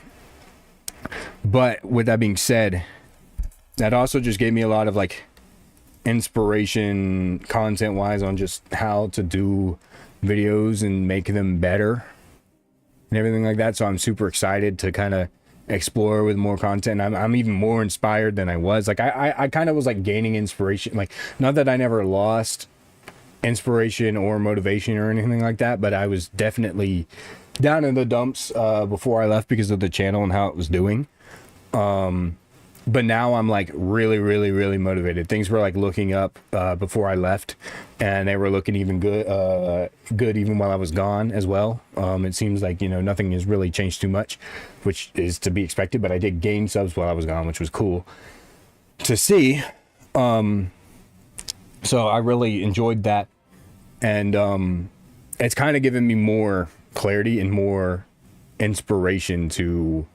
with that being said, that also just gave me a lot of like inspiration content wise on just how to do videos and make them better and everything like that. So I'm super excited to kind of explore with more content. I'm even more inspired than I was. Like I kind of was like gaining inspiration. Like, not that I never lost inspiration or motivation or anything like that, but I was definitely down in the dumps before I left because of the channel and how it was doing. But now I'm like really motivated. Things were like looking up before I left, and they were looking even good even while I was gone as well. It seems like, you know, nothing has really changed too much, which is to be expected, but I did gain subs while I was gone, which was cool to see. So I really enjoyed that, and it's kind of given me more clarity and more inspiration to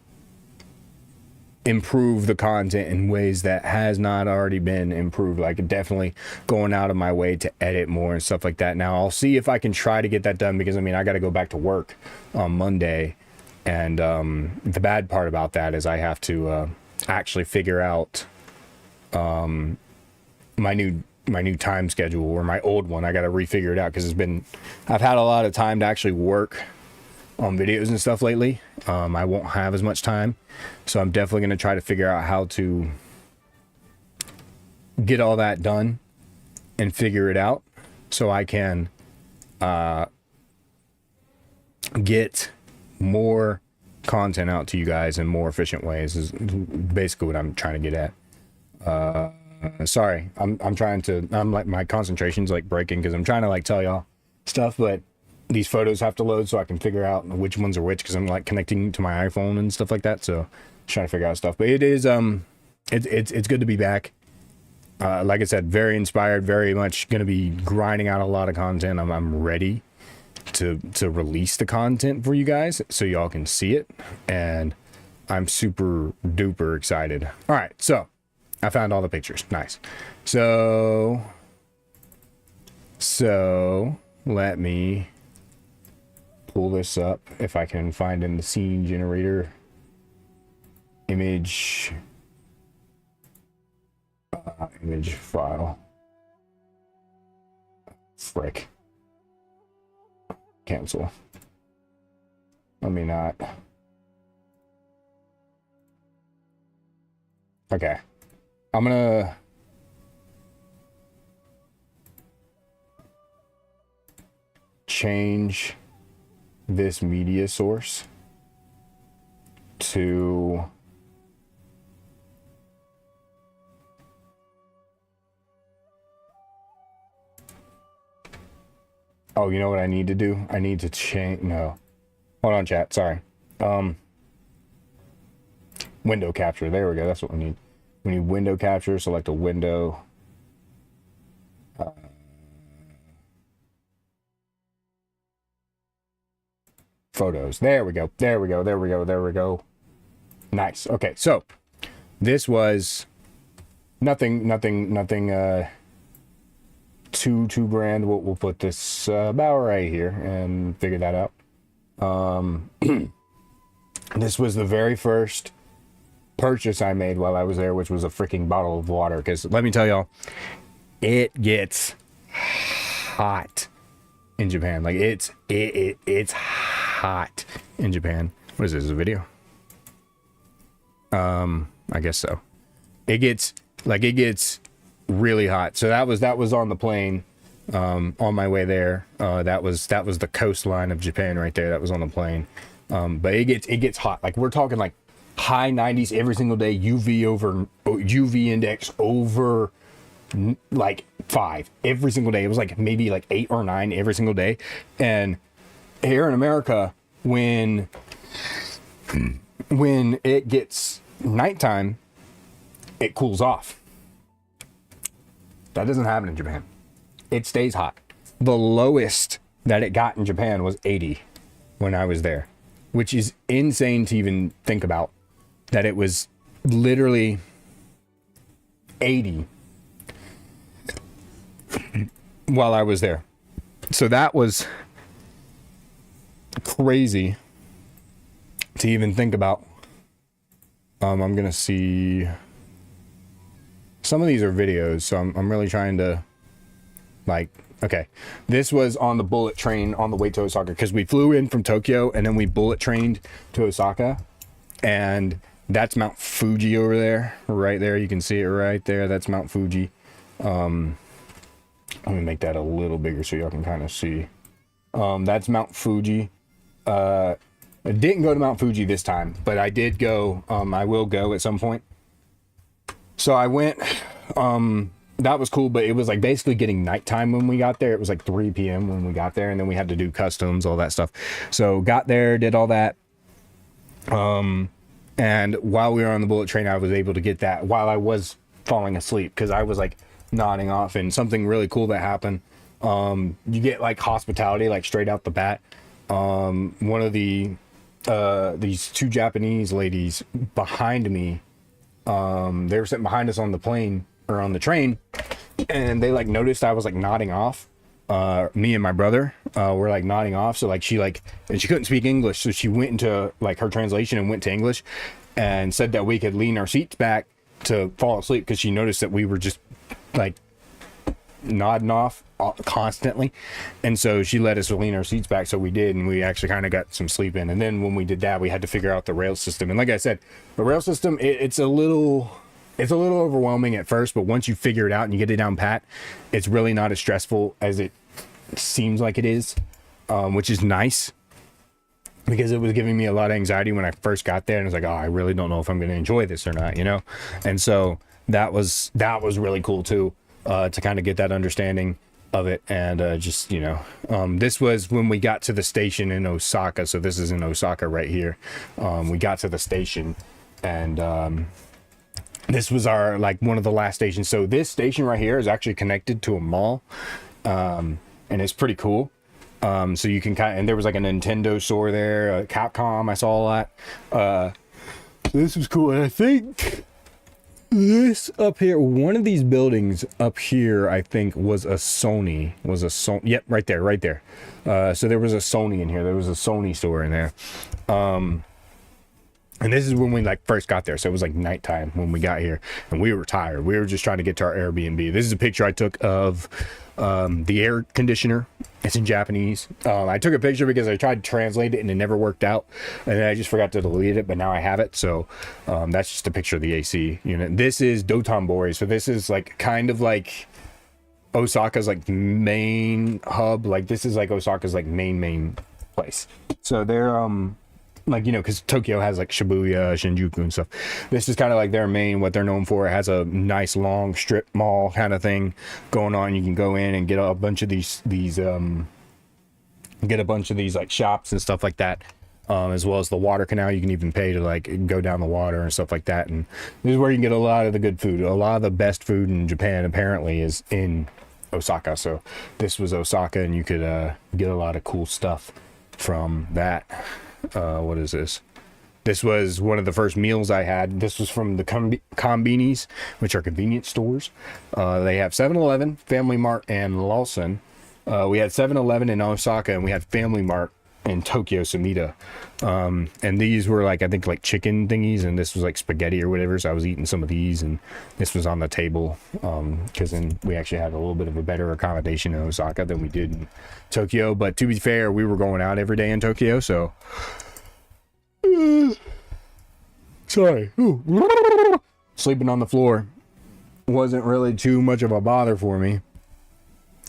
improve the content in ways that has not already been improved. Like definitely going out of my way to edit more and stuff like that. Now I'll see if I can try to get that done, because I mean, I got to go back to work on Monday, and the bad part about that is I have to actually figure out my new time schedule, or my old one. I got to refigure it out, because I've had a lot of time to actually work on videos and stuff lately. I won't have as much time, so I'm definitely going to try to figure out how to get all that done and figure it out so I can get more content out to you guys in more efficient ways, is basically what I'm trying to get at. Sorry, I'm like, my concentration's like breaking because I'm trying to like tell y'all stuff, but these photos have to load so I can figure out which ones are which, because I'm like connecting to my iPhone and stuff like that. So trying to figure out stuff, but it is it's good to be back. Like I said, very inspired, very much going to be grinding out a lot of content. I'm ready to release the content for you guys so y'all can see it, and I'm super duper excited. All right, so I found all the pictures. Nice. So let me pull this up if I can find in the scene generator image file. Frick. Cancel. Let me not. Okay. I'm gonna change this media source to oh, you know what I need to do? I need to change. No, hold on, chat. Sorry. Window capture. There we go. That's what we need. We need window capture. Select a window. Photos. There we go. There we go. There we go. There we go. Nice. Okay, so this was nothing too grand. We'll put this about right here and figure that out. This was the very first purchase I made while I was there, which was a freaking bottle of water, because let me tell y'all, it gets hot in Japan. Like it's hot in Japan. What is this, a video? I guess so. It gets really hot. So that was on the plane on my way there. That was the coastline of Japan right there. That was on the plane. But it gets hot. Like we're talking like high 90s every single day. UV index over like 5 every single day. It was like maybe like 8 or 9 every single day. And here in America, when it gets nighttime, it cools off. That doesn't happen in Japan. it stays hot. The lowest that it got in Japan was 80 when I was there, which is insane to even think about, that it was literally 80 while I was there. So that was crazy to even think about. I'm gonna see, some of these are videos, so I'm really trying to, like, okay, this was on the bullet train on the way to Osaka, because we flew in from Tokyo and then we bullet trained to Osaka, and that's Mount Fuji over there, right there. You can see it right there. That's Mount Fuji. Let me make that a little bigger so y'all can kind of see. That's Mount Fuji. I didn't go to Mount Fuji this time, but I did go. I will go at some point. So I went. That was cool, but it was like basically getting nighttime when we got there. It was like 3 p.m. when we got there, and then we had to do customs, all that stuff. So got there, did all that. And while we were on the bullet train, I was able to get that while I was falling asleep, because I was like nodding off. And something really cool that happened. You get like hospitality, like straight out the bat. One of these two Japanese ladies behind me, they were sitting behind us on the plane or on the train, and they like noticed I was like nodding off. Me and my brother were like nodding off. So like she couldn't speak English, so she went into like her translation and went to English and said that we could lean our seats back to fall asleep, because she noticed that we were just like nodding off constantly. And so she let us lean our seats back, so we did, and we actually kind of got some sleep in. And then when we did that, we had to figure out the rail system. And like I said, the rail system, it's a little overwhelming at first, but once you figure it out and you get it down pat, it's really not as stressful as it seems like it is, which is nice, because it was giving me a lot of anxiety when I first got there, and I was like, oh, I really don't know if I'm going to enjoy this or not, you know? And so that was really cool too, to kind of get that understanding of it. And just, you know, this was when we got to the station in Osaka. So this is in Osaka right here. We got to the station, and this was our, like, one of the last stations. So this station right here is actually connected to a mall, and it's pretty cool. So you can and there was like a Nintendo store there, Capcom, I saw a lot. So this was cool. And I think this up here, one of these buildings up here, I think was a Sony, yep, right there. So there was a Sony in here. There was a Sony store in there. And this is when we like first got there. So it was like nighttime when we got here, and we were tired. We were just trying to get to our Airbnb. This is a picture I took of the air conditioner. It's in Japanese. I took a picture because I tried to translate it and it never worked out. And then I just forgot to delete it, but now I have it. So that's just a picture of the AC unit. This is Dotonbori. So this is like kind of like Osaka's like main hub. Like this is like Osaka's like main place. So they're like, you know, because Tokyo has like Shibuya, Shinjuku and stuff. This is kind of like their main, what they're known for. It has a nice long strip mall kind of thing going on. You can go in and get a bunch of these like shops and stuff like that, as well as the water canal. You can even pay to like go down the water and stuff like that. And this is where you can get a lot of the good food. A lot of the best food in Japan apparently is in Osaka. So this was Osaka, and you could get a lot of cool stuff from that. What is this? This was one of the first meals I had. This was from the Konbinis, which are convenience stores. They have 7-Eleven, Family Mart, and Lawson. We had 7-Eleven in Osaka, and we had Family Mart in Tokyo, Sumida. And these were like, I think like chicken thingies, and this was like spaghetti or whatever. So I was eating some of these, and this was on the table, because then we actually had a little bit of a better accommodation in Osaka than we did in Tokyo. But to be fair, we were going out every day in Tokyo, so sorry. Sleeping on the floor wasn't really too much of a bother for me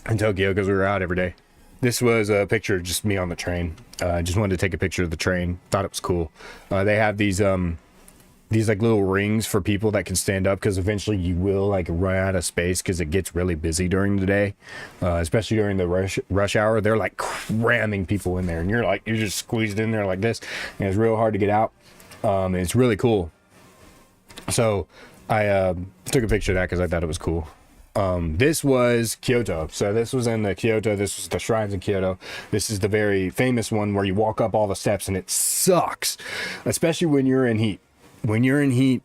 in Tokyo, because we were out every day. This was a picture of just me on the train. I just wanted to take a picture of the train. Thought it was cool. They have these like little rings for people that can stand up, because eventually you will like run out of space, because it gets really busy during the day, especially during the rush hour. They're like cramming people in there, and you're just squeezed in there like this, and it's real hard to get out. It's really cool. So I took a picture of that because I thought it was cool. This was Kyoto. So this was in the Kyoto. This was the shrines in Kyoto. This is the very famous one where you walk up all the steps and it sucks, especially when you're in heat. When you're in heat,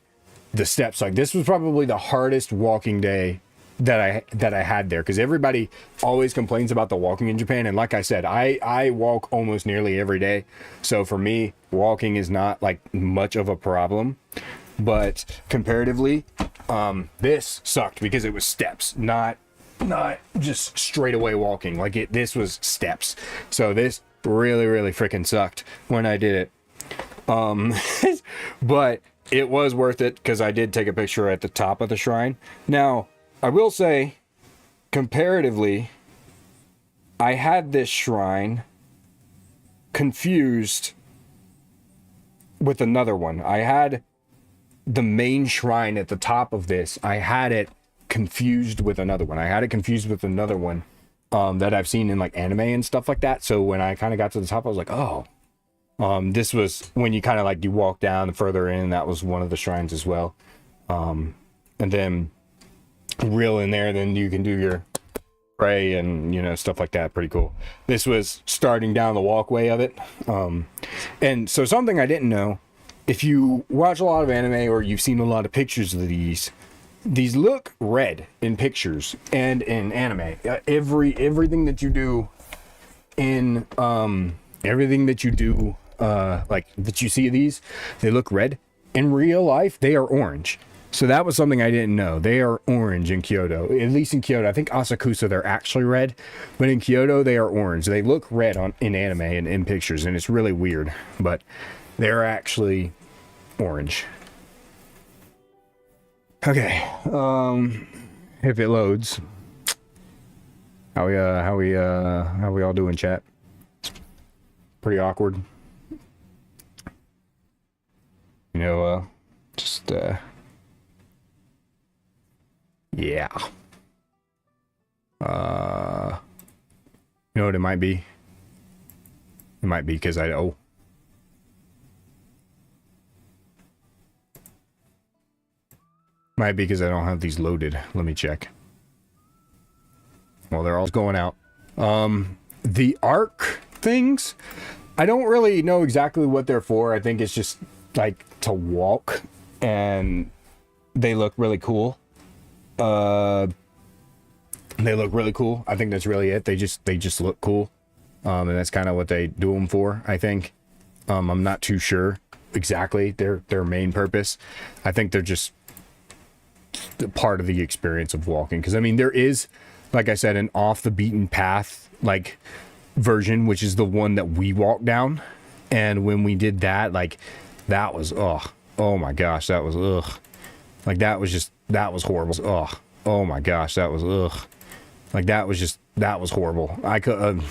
the steps, like, this was probably the hardest walking day that I had there, because everybody always complains about the walking in Japan, and like I said, I walk almost nearly every day, so for me walking is not like much of a problem. But comparatively, this sucked because it was steps, not just straight away walking. Like, this was steps, so this really freaking sucked when I did it. But it was worth it because I did take a picture at the top of the shrine. Now, I will say, comparatively, I had this shrine confused with another one. I had the main shrine at the top of this. I had it confused with another one. That I've seen in like anime and stuff like that. So when I kind of got to the top, I was like, oh. This was when you kind of like, you walk down further in, that was one of the shrines as well. And then real in there, then you can do your pray and, you know, stuff like that. Pretty cool. This was starting down the walkway of it. And so something I didn't know, if you watch a lot of anime or you've seen a lot of pictures of these look red in pictures and in anime. Everything that you do in, like that you see these, they look red. In real life, they are orange. So that was something I didn't know. They are orange in Kyoto. At least in Kyoto. I think Asakusa, they're actually red. But in Kyoto, they are orange. They look red in anime and in pictures. And it's really weird. But they're actually orange. Okay. If it loads. How we all doing, chat? Pretty awkward. You know, yeah. You know what it might be? It might be because might be because I don't have these loaded. Let me check. Well, they're all going out. The arc things, I don't really know exactly what they're for. I think it's just like to walk, and they look really cool. I think that's really it. They just look cool. And that's kind of what they do them for, I think. I'm not too sure exactly their main purpose. I think they're just part of the experience of walking. Because I mean, there is, like I said, an off the beaten path like version, which is the one that we walked down. And when we did that, like, that was oh my gosh, that was like, that was horrible. Oh my gosh, that was like, that was horrible. I could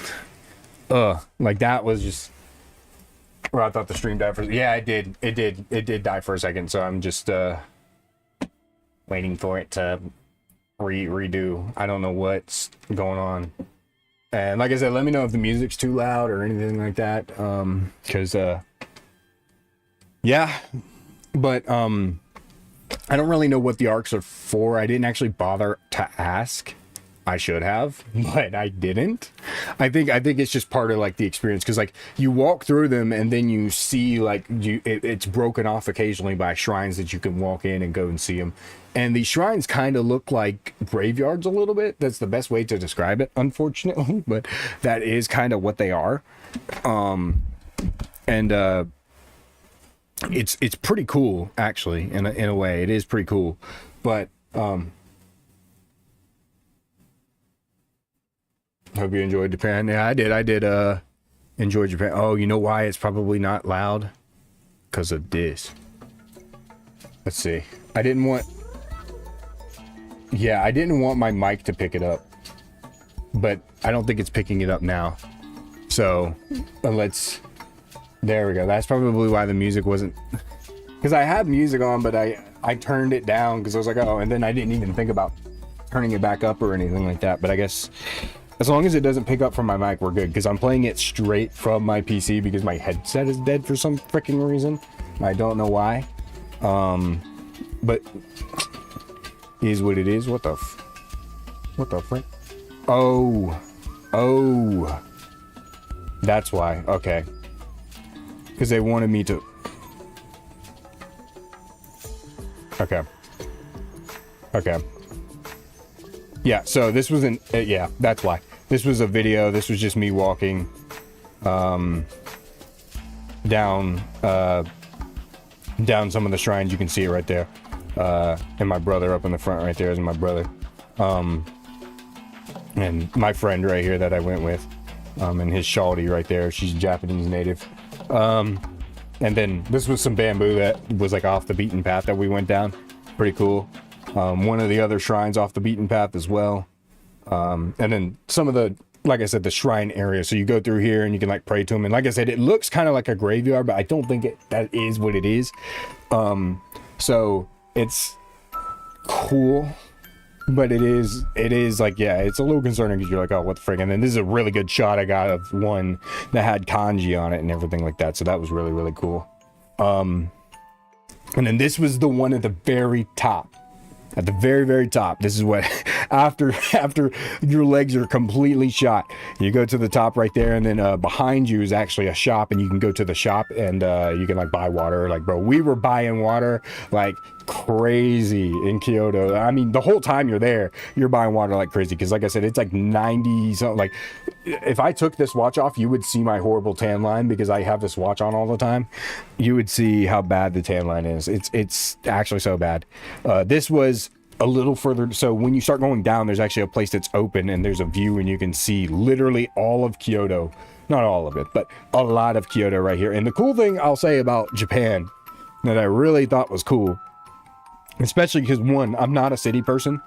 like, that was just, well, I thought the stream died for, yeah, it did die for a second, so I'm just waiting for it to redo. I don't know what's going on. And like I said, let me know if the music's too loud or anything like that. Because yeah, but I don't really know what the arcs are for. I didn't actually bother to ask. I should have, but I didn't. I think it's just part of like the experience, because like you walk through them and then you see like it's broken off occasionally by shrines that you can walk in and go and see them. And these shrines kind of look like graveyards a little bit. That's the best way to describe it, unfortunately, but that is kind of what they are. It's pretty cool, actually, in a way. It is pretty cool, but hope you enjoyed Japan. Yeah, I did enjoy Japan. Oh, you know why it's probably not loud? Because of this. Let's see. I didn't want my mic to pick it up, but I don't think it's picking it up now. So there we go. That's probably why the music wasn't, because I had music on, but I turned it down because I was like, oh, and then I didn't even think about turning it back up or anything like that. But I guess as long as it doesn't pick up from my mic, we're good, because I'm playing it straight from my PC because my headset is dead for some freaking reason. I don't know why. But is what it is. What the What the frick? Oh. That's why. Okay. Because they wanted me to... Okay. Yeah, so this was yeah, that's why. This was a video. This was just me walking down some of the shrines. You can see it right there. And my brother up in the front right there is my brother. And my friend right here that I went with. And his shawty right there. She's Japanese native. And then this was some bamboo that was like off the beaten path that we went down. Pretty cool. One of the other shrines off the beaten path as well. And then some of the, like I said, the shrine area. So you go through here and you can like pray to them. And like I said, it looks kind of like a graveyard, but I don't think that is what it is. So it's cool, but it is like, yeah, it's a little concerning because you're like, oh, what the frick? And then this is a really good shot I got of one that had kanji on it and everything like that. So that was really, really cool. And then this was the one at the very top. At the very, very top. This is what, after your legs are completely shot, you go to the top right there, and then behind you is actually a shop, and you can go to the shop and you can like buy water. Like, bro, we were buying water like crazy in Kyoto. I mean, the whole time you're there, you're buying water like crazy. Because like I said, it's like 90 something. Like, if I took this watch off, you would see my horrible tan line because I have this watch on all the time. You would see how bad the tan line is. It's actually so bad. This was a little further. So when you start going down, there's actually a place that's open and there's a view and you can see literally all of Kyoto. Not all of it, but a lot of Kyoto right here. And the cool thing I'll say about Japan that I really thought was cool, especially because one, I'm not a city person.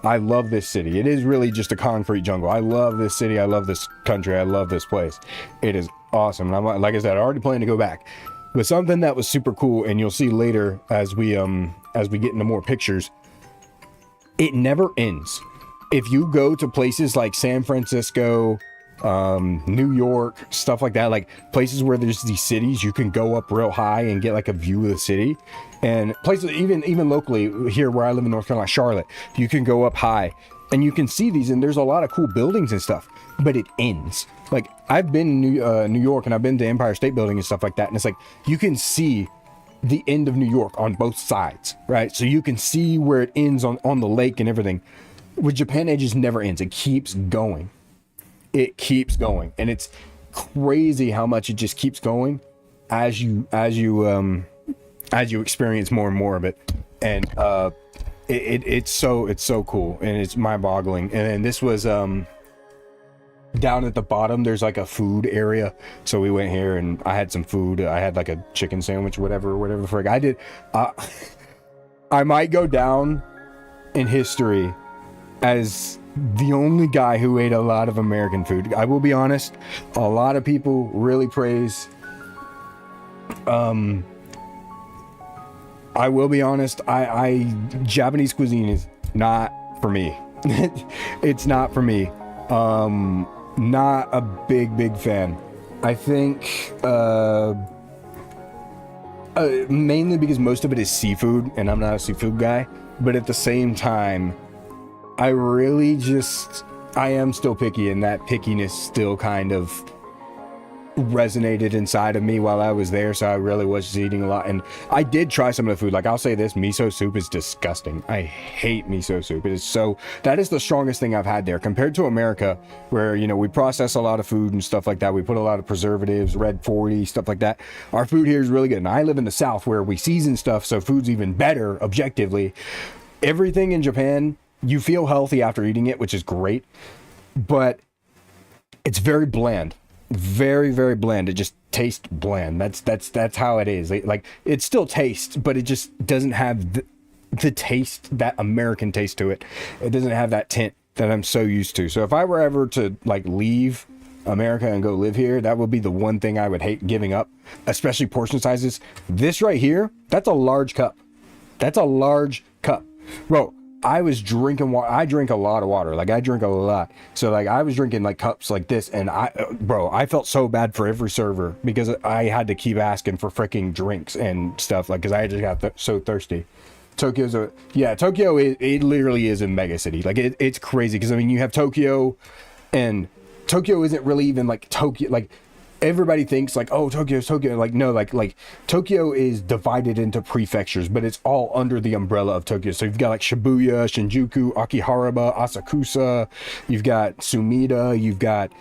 I love this city. It is really just a concrete jungle. I love this city. I love this country. I love this place. It is awesome. And I'm, like I said, I already plan to go back. But something that was super cool, and you'll see later as we get into more pictures, it never ends. If you go to places like San Francisco, New York, stuff like that, like places where there's these cities, you can go up real high and get like a view of the city. And places even locally here where I live in North Carolina, Charlotte, you can go up high and you can see these, and there's a lot of cool buildings and stuff, but it ends. Like, I've been in New York and I've been to Empire State Building and stuff like that, and it's like you can see the end of New York on both sides, right? So you can see where it ends on the lake and everything. With Japan, it just never ends. It keeps going. It keeps going, and it's crazy how much it just keeps going as you experience more and more of it. And it's so cool, and it's mind-boggling. And then this was down at the bottom, there's like a food area, so we went here and I had some food. I had like a chicken sandwich, whatever frick I did. I might go down in history as the only guy who ate a lot of American food. I will be honest, a lot of people really praise I will be honest, I Japanese cuisine is not for me. It's not for me. Not a big fan. I think mainly because most of it is seafood, and I'm not a seafood guy. But at the same time, I am still picky, and that pickiness still kind of resonated inside of me while I was there. So I really was just eating a lot, and I did try some of the food. Like, I'll say this, miso soup is disgusting. I hate miso soup. That is the strongest thing I've had there compared to America, where, you know, we process a lot of food and stuff like that. We put a lot of preservatives, red 40, stuff like that. Our food here is really good, and I live in the South where we season stuff, so food's even better objectively. Everything in Japan, you feel healthy after eating it, which is great, but it's very bland. Very, very bland. It just tastes bland. That's how it is. Like, it still tastes, but it just doesn't have the taste, that American taste to it. It doesn't have that tint that I'm so used to. So if I were ever to like leave America and go live here, that would be the one thing I would hate giving up, especially portion sizes. This right here, that's a large cup. That's a large cup. Bro, I was drinking water. I drink a lot of water. Like, I drink a lot. So like, I was drinking like cups like this, and I felt so bad for every server because I had to keep asking for freaking drinks and stuff, like, because I just got so thirsty. Tokyo's a yeah. Tokyo it literally is a mega city. Like it's crazy because I mean you have Tokyo, and Tokyo isn't really even like Tokyo. Like everybody thinks like oh Tokyo's Tokyo. Like no, like Tokyo is divided into prefectures, but it's all under the umbrella of Tokyo. So you've got like Shibuya, Shinjuku, Akihabara, Asakusa. You've got Sumida. You've got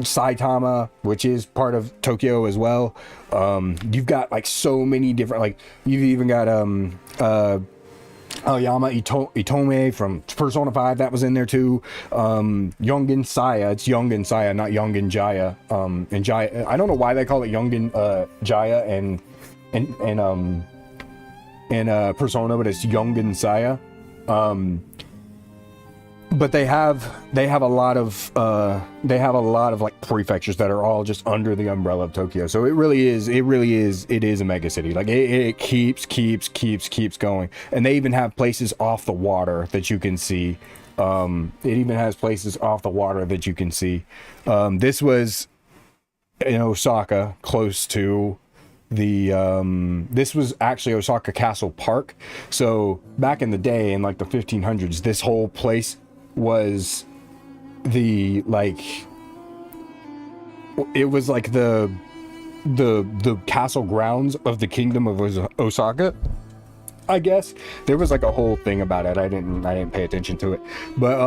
Saitama, which is part of Tokyo as well. You've got like so many different, like you've even got Aoyama Itome from Persona 5 that was in there too. Yongen Saya, it's Yongen Saya, not Yongen Jaya. And Jaya, I don't know why they call it Yongen Jaya and Persona, but it's Yongen Saya. But they have a lot of like prefectures that are all just under the umbrella of Tokyo. So it is a mega city. Like it keeps going. And they even have places off the water that you can see. It even has places off the water that you can see. This was in Osaka, close to the this was actually Osaka Castle Park. So back in the day in like the 1500s, this whole place was the like it was like the castle grounds of the kingdom of Osaka, I guess. There was like a whole thing about it. I didn't pay attention to it, but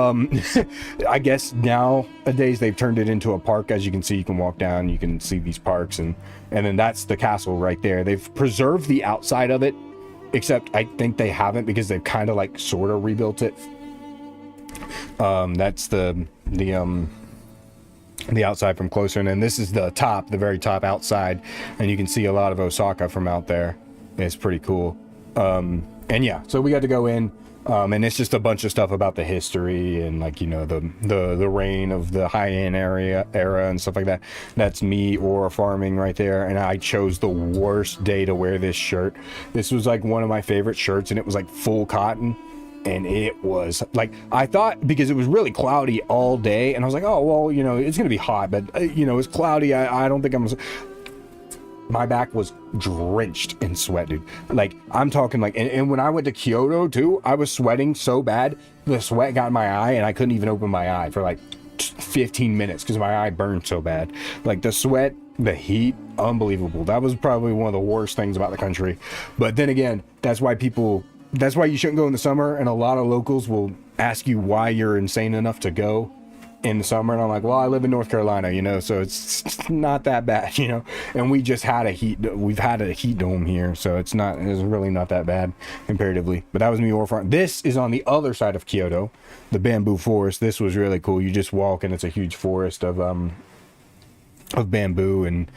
I guess nowadays they've turned it into a park. As you can see, you can walk down, you can see these parks, and then that's the castle right there. They've preserved the outside of it, except I think they haven't because they've kind of like sort of rebuilt it. That's the outside from closer, and then this is the very top outside, and you can see a lot of Osaka from out there. It's pretty cool. And yeah, so we got to go in, and it's just a bunch of stuff about the history and like the reign of the Heian era and stuff like that. That's me ore farming right there, and I chose the worst day to wear this shirt. This was like one of my favorite shirts, and it was like full cotton. And it was like, I thought because it was really cloudy all day, and I was like, oh, well, it's going to be hot, but it's cloudy. I don't think my back was drenched in sweat, dude. Like, I'm talking like, and when I went to Kyoto too, I was sweating so bad, the sweat got in my eye, and I couldn't even open my eye for like 15 minutes because my eye burned so bad. Like the sweat, the heat, unbelievable. That was probably one of the worst things about the country. But then again, that's why you shouldn't go in the summer, and a lot of locals will ask you why you're insane enough to go in the summer, and I'm like, well, I live in North Carolina, so it's not that bad, and we've had a heat dome here, so it's really not that bad comparatively. But that was me farm. This is on the other side of Kyoto, the bamboo forest. This was really cool. You just walk, and it's a huge forest of bamboo, and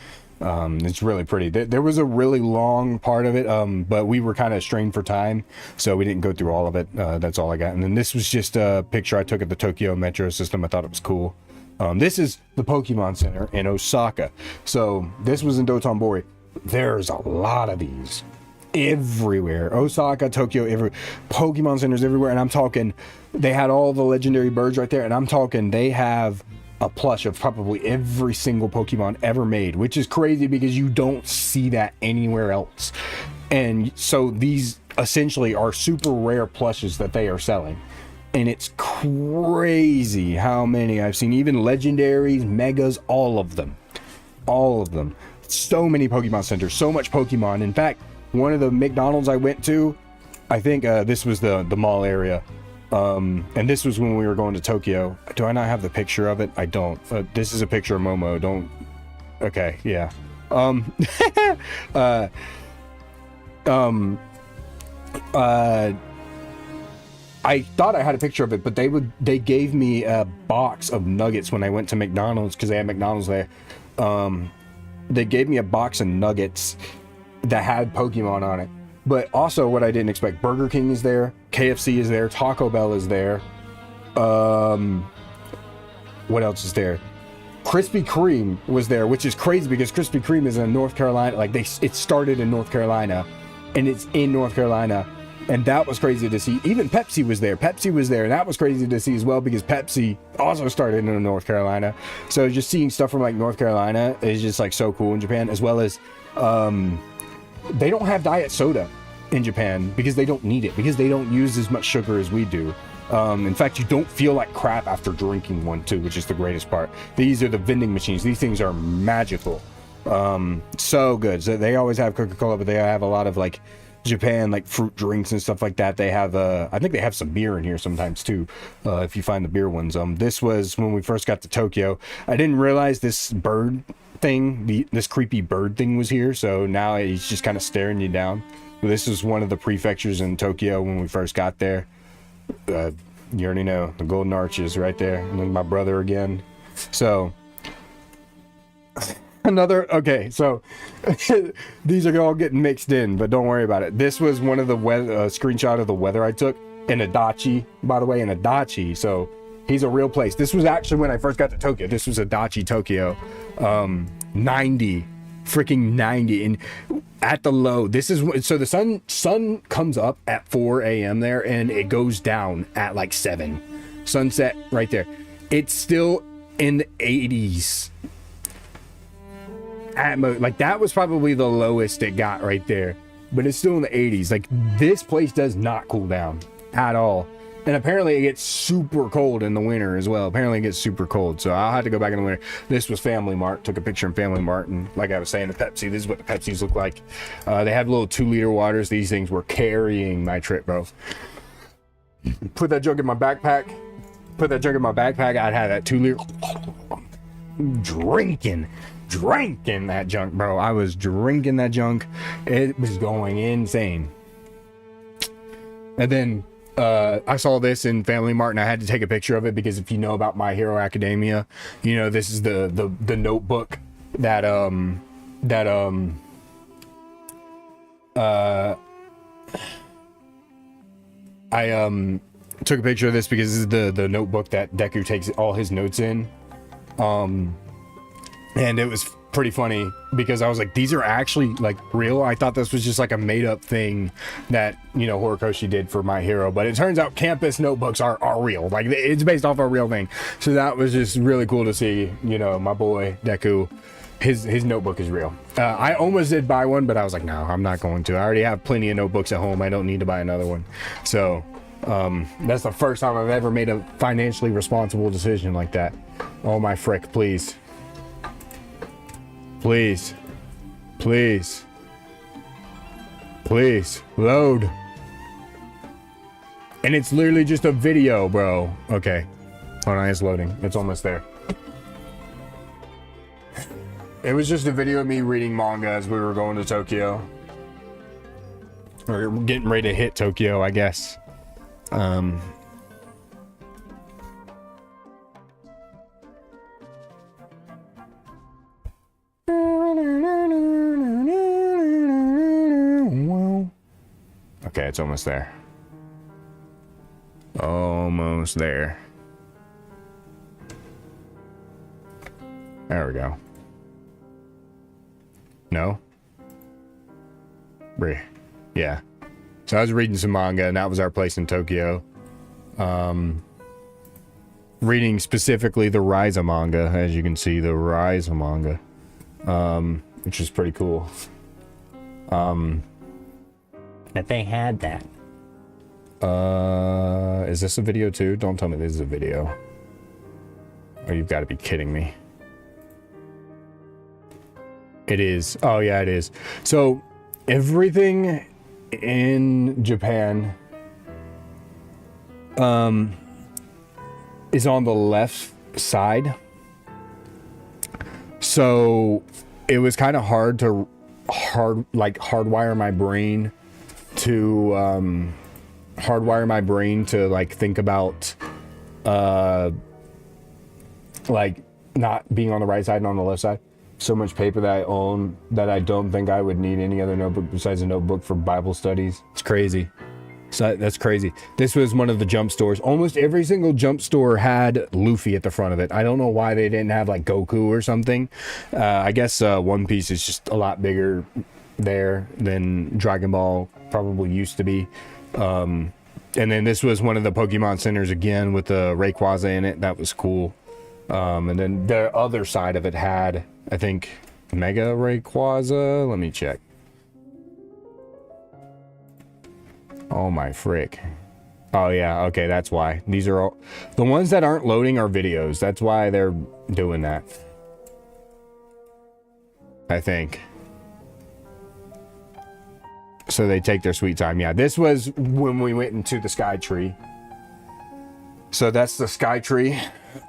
it's really pretty. There was a really long part of it, but we were kind of strained for time, so we didn't go through all of it. That's all I got. And then this was just a picture I took at the Tokyo Metro system. I thought it was cool. This is the Pokemon Center in Osaka. So this was in Dotonbori. There's a lot of these everywhere. Osaka, Tokyo, Pokemon centers everywhere. And I'm talking, they had all the legendary birds right there. And I'm talking, they have a plush of probably every single Pokemon ever made, which is crazy because you don't see that anywhere else. And so these essentially are super rare plushes that they are selling, and it's crazy how many I've seen, even legendaries, megas, all of them. So many Pokemon centers, so much Pokemon. In fact, one of the McDonald's I went to, I think this was the mall area. And this was when we were going to Tokyo. Do I not have the picture of it? I don't. This is a picture of Momo. Don't. Okay, yeah. I thought I had a picture of it, but they gave me a box of nuggets when I went to McDonald's because they had McDonald's there. They gave me a box of nuggets that had Pokemon on it. But also what I didn't expect, Burger King is there, KFC is there, Taco Bell is there. What else is there? Krispy Kreme was there, which is crazy because Krispy Kreme is in North Carolina. Like it started in North Carolina, and it's in North Carolina. And that was crazy to see. Even Pepsi was there. And that was crazy to see as well because Pepsi also started in North Carolina. So just seeing stuff from like North Carolina is just like so cool in Japan, as well as they don't have diet soda in Japan because they don't need it, because they don't use as much sugar as we do. In fact, you don't feel like crap after drinking one too, which is the greatest part. These are the vending machines. These things are magical. So good. So they always have Coca-Cola, but they have a lot of like Japan, like fruit drinks and stuff like that. They have I think they have some beer in here sometimes too, if you find the beer ones. This was when we first got to Tokyo. I didn't realize this bird thing, this creepy bird thing was here, so now he's just kind of staring you down. This is one of the prefectures in Tokyo when we first got there. You already know the Golden Arches right there, and then my brother again. So okay, so these are all getting mixed in, but don't worry about it. This was one of the screenshot of the weather I took in Adachi, by the way, in Adachi. So he's a real place. This was actually when I first got to Tokyo. This was Adachi, Tokyo. 90, freaking 90, and at the low, this is so the sun comes up at 4 a.m. there, and it goes down at like 7. Sunset right there. It's still in the 80s. Like that was probably the lowest it got right there, but it's still in the 80s. Like this place does not cool down at all. And apparently it gets super cold in the winter as well. Apparently it gets super cold. So I'll have to go back in the winter. This was Family Mart. Took a picture in Family Mart. And like I was saying, the Pepsi. This is what the Pepsis look like. They have little 2-liter waters. These things were carrying my trip, bro. Put that jug in my backpack. I'd have that 2-liter. Drinking that junk, bro. I was drinking that junk. It was going insane. And then I saw this in Family Mart, and I had to take a picture of it because if you know about My Hero Academia, you know this is the notebook that I took a picture of this because this is the notebook that Deku takes all his notes in. And it was pretty funny because I was like, these are actually like real. I thought this was just like a made up thing that, you know, Horikoshi did for My Hero, but it turns out campus notebooks are real. Like it's based off a real thing. So that was just really cool to see, you know, my boy Deku, his notebook is real. I almost did buy one, but I was like, no, I'm not going to. I already have plenty of notebooks at home. I don't need to buy another one. So that's the first time I've ever made a financially responsible decision like that. Oh my frick, please. Please load. And it's literally just a video, bro. Okay, hold on, it's loading. It's almost there. It was just a video of me reading manga as we were going to Tokyo, or getting ready to hit Tokyo, I guess. Okay, it's almost there. Almost there. There we go. No? Yeah. So I was reading some manga, and that was our place in Tokyo. Reading specifically the Ryza manga, as you can see, the Ryza manga. Which is pretty cool. That they had that. Is this a video too? Don't tell me this is a video. Oh, you've got to be kidding me. It is. Oh yeah, it is. So everything in Japan is on the left side. So it was kind of hard to hardwire my brain to like think about like not being on the right side and on the left side. So much paper that I own that I don't think I would need any other notebook besides a notebook for Bible studies. It's crazy. So that's crazy. This was one of the jump stores. Almost every single jump store had Luffy at the front of it. I don't know why they didn't have like Goku or something. I guess One Piece is just a lot bigger there than Dragon Ball probably used to be. And then this was one of the Pokemon centers again with the Rayquaza in it. That was cool. And then the other side of it had, I think, Mega Rayquaza. Let me check. Oh my frick. Oh yeah, okay, that's why. These are all the ones that aren't loading are videos. That's why they're doing that. I think. So they take their sweet time. Yeah, this was when we went into the Sky Tree. So that's the Sky Tree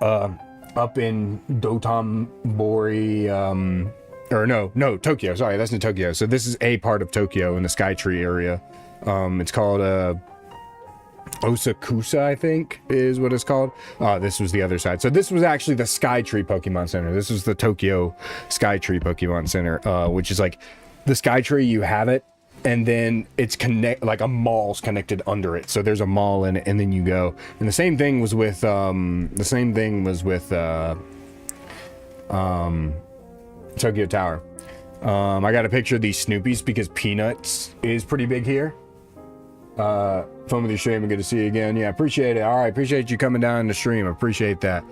up in Dotonbori, or no, Tokyo. Sorry, that's in Tokyo. So this is a part of Tokyo in the Sky Tree area. It's called Osakusa, I think, is what it's called. This was the other side. So this was actually the Sky Tree Pokemon Center. This was the Tokyo Sky Tree Pokemon Center, which is like the Sky Tree, you have it, and then it's like a mall's connected under it. So there's a mall in it, and then you go. And the same thing was with Tokyo Tower. I got a picture of these Snoopies because Peanuts is pretty big here. Fun with your stream and good to see you again. Yeah, appreciate it. All right, appreciate you coming down the stream. Appreciate that.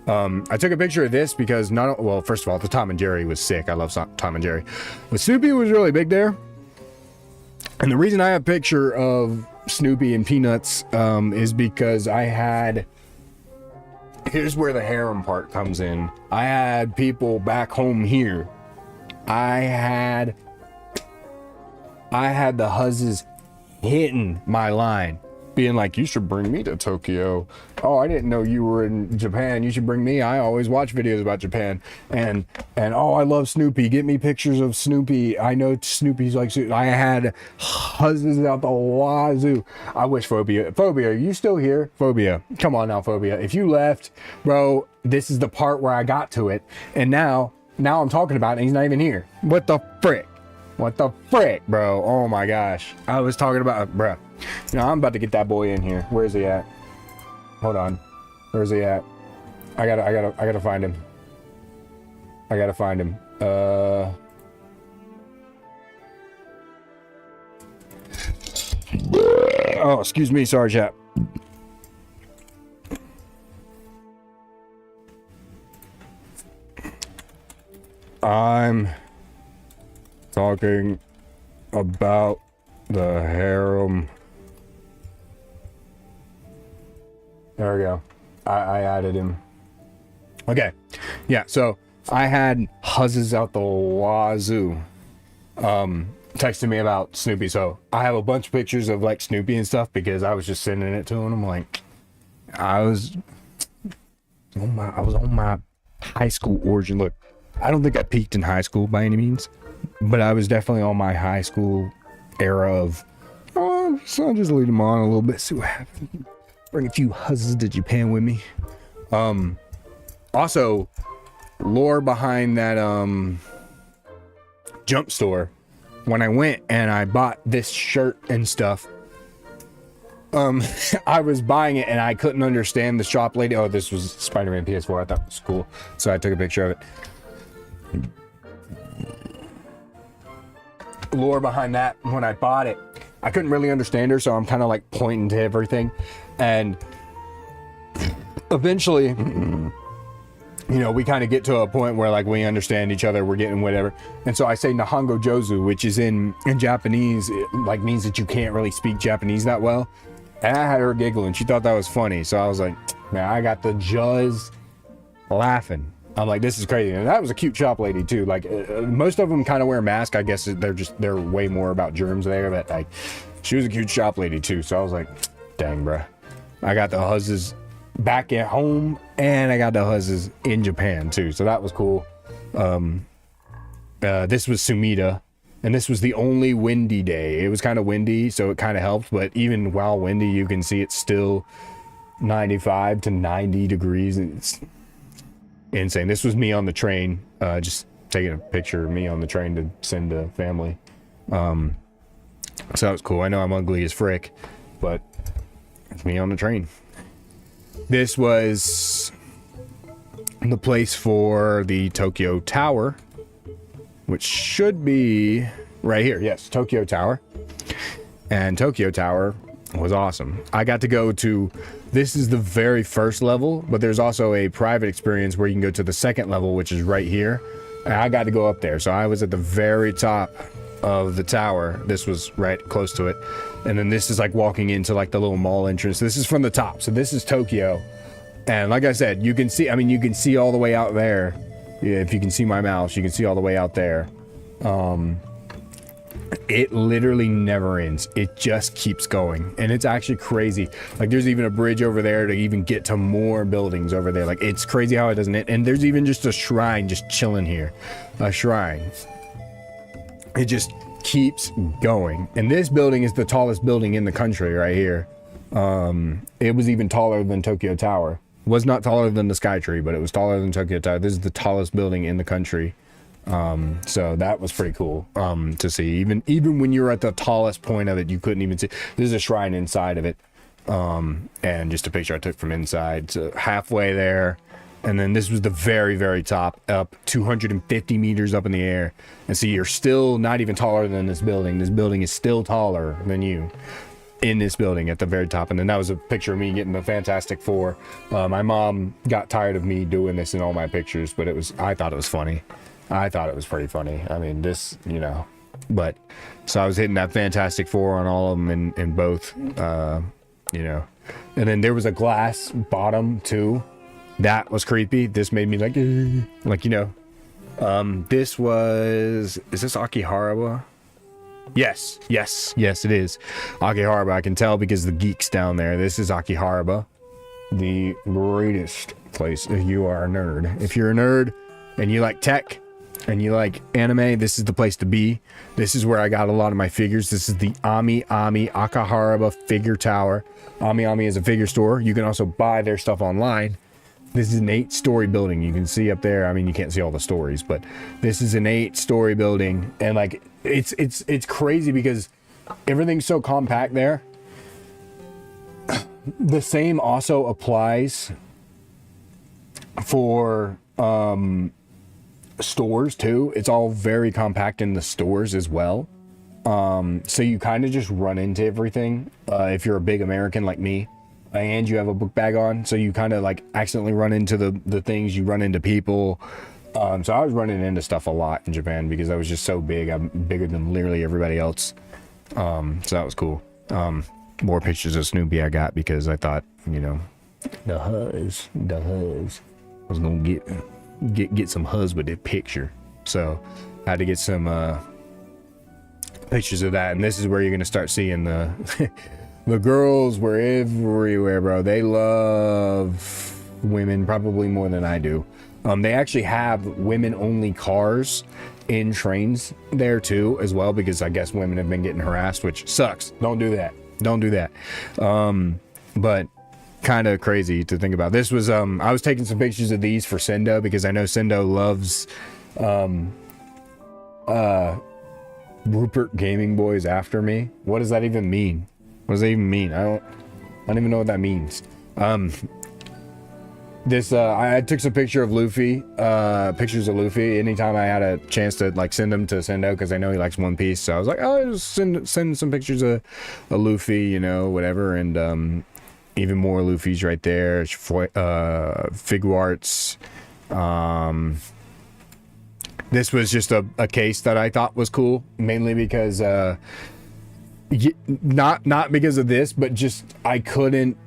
I took a picture of this because first of all, the Tom and Jerry was sick. I love Tom and Jerry, but Snoopy was really big there. And the reason I have a picture of Snoopy and Peanuts is because here's where the harem part comes in. I had people back home here. I had the huzzes hitting my line, being like, you should bring me to Tokyo. Oh, I didn't know you were in Japan. You should bring me. I always watch videos about Japan. And oh, I love Snoopy. Get me pictures of Snoopy. I know Snoopy's like, I had huzzes out the wazoo. I wish Phobia, are you still here? Phobia, come on now, Phobia. If you left, bro, this is the part where I got to it. And now I'm talking about it and he's not even here. What the frick? What the frick, bro? Oh my gosh. I was talking about, bro. I'm about to get that boy in here. Where is he at? Hold on. Where's he at? I gotta find him. I gotta find him. Oh, excuse me. Sorry, chat. I'm talking about the harem. There we go. I added him. Okay. Yeah, so I had huzzes out the wazoo texting me about Snoopy. So I have a bunch of pictures of like Snoopy and stuff because I was just sending it to him. I'm like, I was on my high school origin. Look, I don't think I peaked in high school by any means, but I was definitely on my high school era of, so I'll just lead them on a little bit, see what happens. Bring a few huzzes to Japan with me. Also, lore behind that jump store. When I went and I bought this shirt and stuff, I was buying it and I couldn't understand the shop lady. Oh, this was Spider-Man PS4. I thought it was cool, so I took a picture of it. Lore behind that, when I bought it, I couldn't really understand her, so I'm kind of like pointing to everything, and eventually, you know, we kind of get to a point where like we understand each other, we're getting whatever, and so I say Nihongo Jozu, which is in Japanese, it like means that you can't really speak Japanese that well, and I had her giggling. She thought that was funny, so I was like, man, I got the juzz laughing. I'm like, this is crazy. And that was a cute shop lady too. Like most of them kind of wear masks. I guess they're way more about germs there, but like she was a cute shop lady too. So I was like, dang, bruh. I got the huzzes back at home and I got the huzzes in Japan too. So that was cool. This was Sumida, and this was the only windy day. It was kind of windy, so it kind of helped, but even while windy, you can see it's still 95 to 90 degrees. And it's insane. This was me on the train, just taking a picture of me on the train to send to family. So that was cool. I know I'm ugly as frick, but it's me on the train. This was the place for the Tokyo Tower, which should be right here. Yes, Tokyo Tower. And Tokyo Tower was awesome. I got to go to, this is the very first level, but there's also a private experience where you can go to the second level, which is right here. And I got to go up there. So I was at the very top of the tower. This was right close to it. And then this is like walking into like the little mall entrance. This is from the top. So this is Tokyo. And like I said, you can see, I mean, you can see all the way out there. Yeah, if you can see my mouse, you can see all the way out there. It literally never ends. It just keeps going. And it's actually crazy. Like there's even a bridge over there to even get to more buildings over there. Like it's crazy how it doesn't end. And there's even just a shrine just chilling here. A shrine. It just keeps going. And this building is the tallest building in the country right here. It was even taller than Tokyo Tower. Was not taller than the Skytree, but it was taller than Tokyo Tower. This is the tallest building in the country. So that was pretty cool to see. Even when you were at the tallest point of it, you couldn't even see. There's a shrine inside of it. And just a picture I took from inside. So halfway there. And then this was the very, very top, up 250 meters up in the air. And so you're still not even taller than this building. This building is still taller than you in this building at the very top. And then that was a picture of me getting the Fantastic Four. My mom got tired of me doing this in all my pictures, but I thought it was funny. I thought it was pretty funny. I mean, this, you know, but so I was hitting that Fantastic Four on all of them in both, you know, and then there was a glass bottom too. That was creepy. This made me like, you know, this was, is this Akihabara? Yes, it is Akihabara. I can tell because the geeks down there. This is Akihabara, the greatest place if you are a nerd. If you're a nerd and you like tech and you like anime, this is the place to be. This is where I got a lot of my figures. This is the Ami Akihabara figure tower. Ami is a figure store. You can also buy their stuff online. This is an 8-story building. You can see up there. I mean, you can't see all the stories, but this is an 8-story building, and like it's crazy because everything's so compact there. The same also applies for stores too. It's all very compact in the stores as well. So you kind of just run into everything if you're a big American like me. And you have a book bag on, so you kind of like accidentally run into the things, you run into people. So I was running into stuff a lot in Japan because I was just so big. I'm bigger than literally everybody else. So that was cool. More pictures of Snoopy I got because I thought, you know, the huzz. I was gonna get some huzz with that picture. So I had to get some pictures of that, and this is where you're gonna start seeing the the girls were everywhere, bro. They love women probably more than I do. They actually have women-only cars in trains there too, as well, because I guess women have been getting harassed, which sucks. Don't do that. But kind of crazy to think about. This was I was taking some pictures of these for Sendo because I know Sendo loves Rupert Gaming Boys after me. What does that even mean? What does that even mean? I don't even know what that means. I took some pictures of Luffy. Anytime I had a chance to like send them to Sendo because I know he likes One Piece. So I was like, oh, just send some pictures of Luffy, you know, whatever. And even more Luffy's right there. Figuarts. This was just a case that I thought was cool, mainly because not because of this, but just I couldn't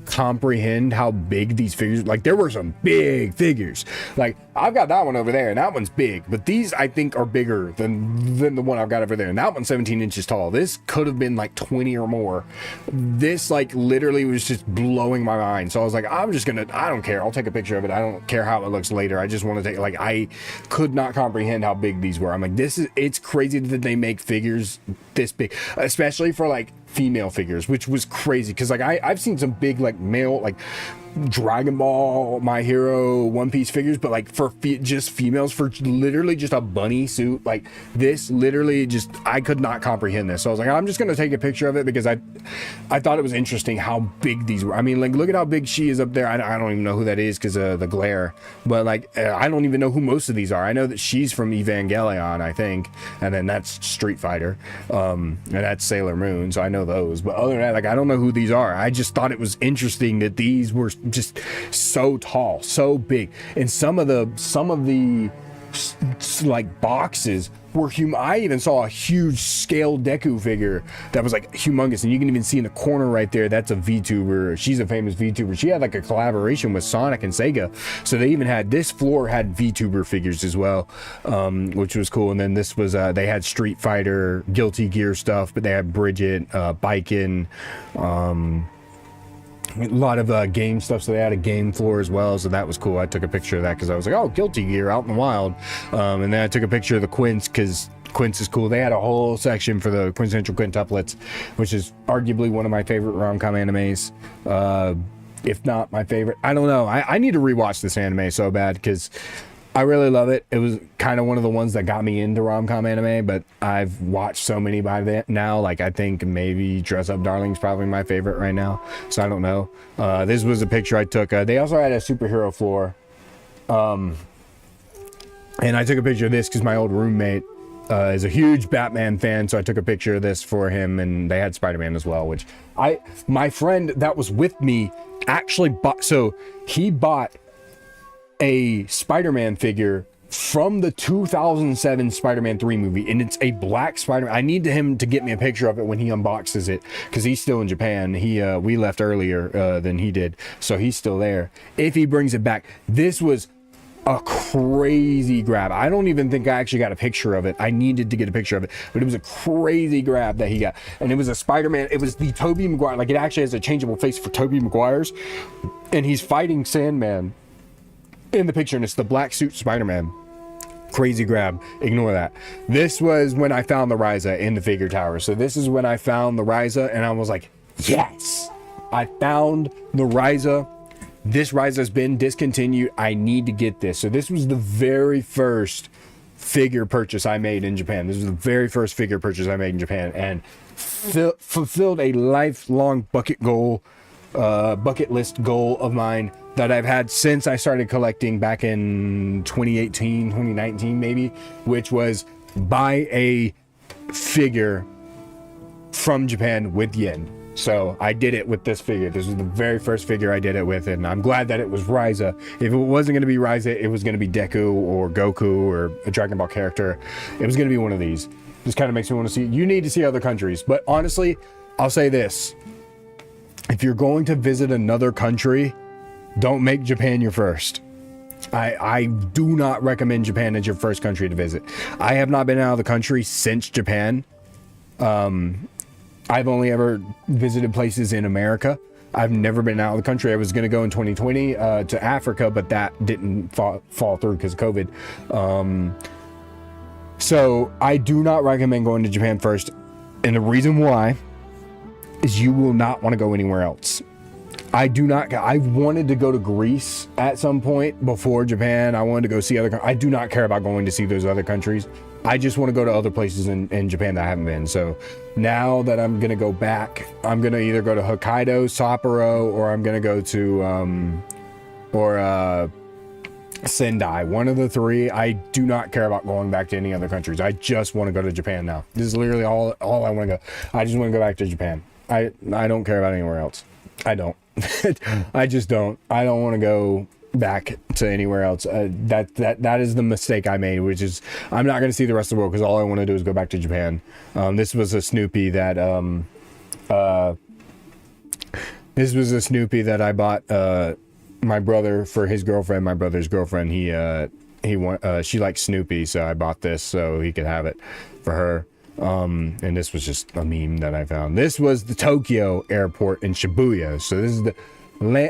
comprehend how big these figures, like there were some big figures. Like I've got that one over there and that one's big, but these I think are bigger than the one I've got over there, and that one's 17 inches tall. This could have been like 20 or more. This like literally was just blowing my mind. So I was like, I don't care, I'll take a picture of it. I don't care how it looks later. I just want to take, like, I could not comprehend how big these were. I'm like, it's crazy that they make figures this big, especially for like female figures, which was crazy because like I've seen some big like male like Dragon Ball, My Hero, One Piece figures, but like for just females, for literally just a bunny suit, like this literally just, I could not comprehend this. So I was like, I'm just gonna take a picture of it because I thought it was interesting how big these were. I mean, like, look at how big she is up there. I don't even know who that is because of the glare, but like I don't even know who most of these are. I know that she's from Evangelion, I think, and then that's Street Fighter, and that's Sailor Moon, so I know those. But other than that, like, I don't know who these are. I just thought it was interesting that these were just so tall, so big, and some of the like boxes were I even saw a huge scale Deku figure that was like humongous, and you can even see in the corner right there, that's a VTuber. She's a famous VTuber. She had like a collaboration with Sonic and Sega, so they even had, this floor had VTuber figures as well, which was cool. And then this was they had Street Fighter, Guilty Gear stuff, but they had Bridget, Biken, a lot of game stuff, so they had a game floor as well, so that was cool. I took a picture of that because I was like, oh, Guilty Gear out in the wild. And then I took a picture of the Quints because Quints is cool. They had a whole section for the quintessential quintuplets, which is arguably one of my favorite rom-com animes, if not my favorite. I don't know, I need to rewatch this anime so bad because I really love it. It was kind of one of the ones that got me into rom-com anime, but I've watched so many by that now. Like, I think maybe Dress Up Darling's probably my favorite right now, so I don't know. This was a picture I took. They also had a superhero floor, and I took a picture of this because my old roommate is a huge Batman fan, so I took a picture of this for him, and they had Spider-Man as well, which my friend that was with me actually bought. So he bought a Spider-Man figure from the 2007 Spider-Man 3 movie, and it's a black Spider-Man. I need him to get me a picture of it when he unboxes it, because he's still in Japan. We left earlier than he did, so he's still there. If he brings it back, this was a crazy grab. I don't even think I actually got a picture of it. I needed to get a picture of it, but it was a crazy grab that he got, and it was a Spider-Man. It was the Tobey Maguire, like, it actually has a changeable face for Tobey Maguire's, and he's fighting Sandman in the picture, and it's the black suit Spider-Man. Crazy grab. Ignore that. This was when I found the Ryza in the figure tower. So this is when I found the Ryza, and I was like, yes, I found the Ryza. This Ryza's been discontinued. I need to get this. So this was the very first figure purchase I made in Japan. This was the very first figure purchase I made in Japan, and fulfilled a lifelong bucket list goal of mine that I've had since I started collecting back in 2018, 2019 maybe, which was buy a figure from Japan with yen. So I did it with this figure. This was the very first figure I did it with, and I'm glad that it was Ryza. If it wasn't going to be Ryza, it was going to be Deku or Goku or a Dragon Ball character. It was going to be one of these. This kind of makes me want to see, you need to see other countries. But honestly, I'll say this. If you're going to visit another country, don't make Japan your first. I do not recommend Japan as your first country to visit. I have not been out of the country since Japan. I've only ever visited places in America. I've never been out of the country. I was going to go in 2020 to Africa, but that didn't fall through because of COVID. So I do not recommend going to Japan first. And the reason why is you will not want to go anywhere else. I wanted to go to Greece at some point before Japan. I wanted to go see other countries. I do not care about going to see those other countries. I just want to go to other places in Japan that I haven't been. So now that I'm going to go back, I'm going to either go to Hokkaido, Sapporo, or I'm going to go to Sendai. One of the three. I do not care about going back to any other countries. I just want to go to Japan now. This is literally all I want to go. I just want to go back to Japan. I don't care about anywhere else. I don't. I just don't. I don't want to go back to anywhere else. That is the mistake I made, which is I'm not going to see the rest of the world because all I want to do is go back to Japan. This was a Snoopy that I bought my brother for his girlfriend. My brother's girlfriend. She likes Snoopy, so I bought this so he could have it for her. And this was just a meme that I found. This was the Tokyo airport in Shibuya. So this is the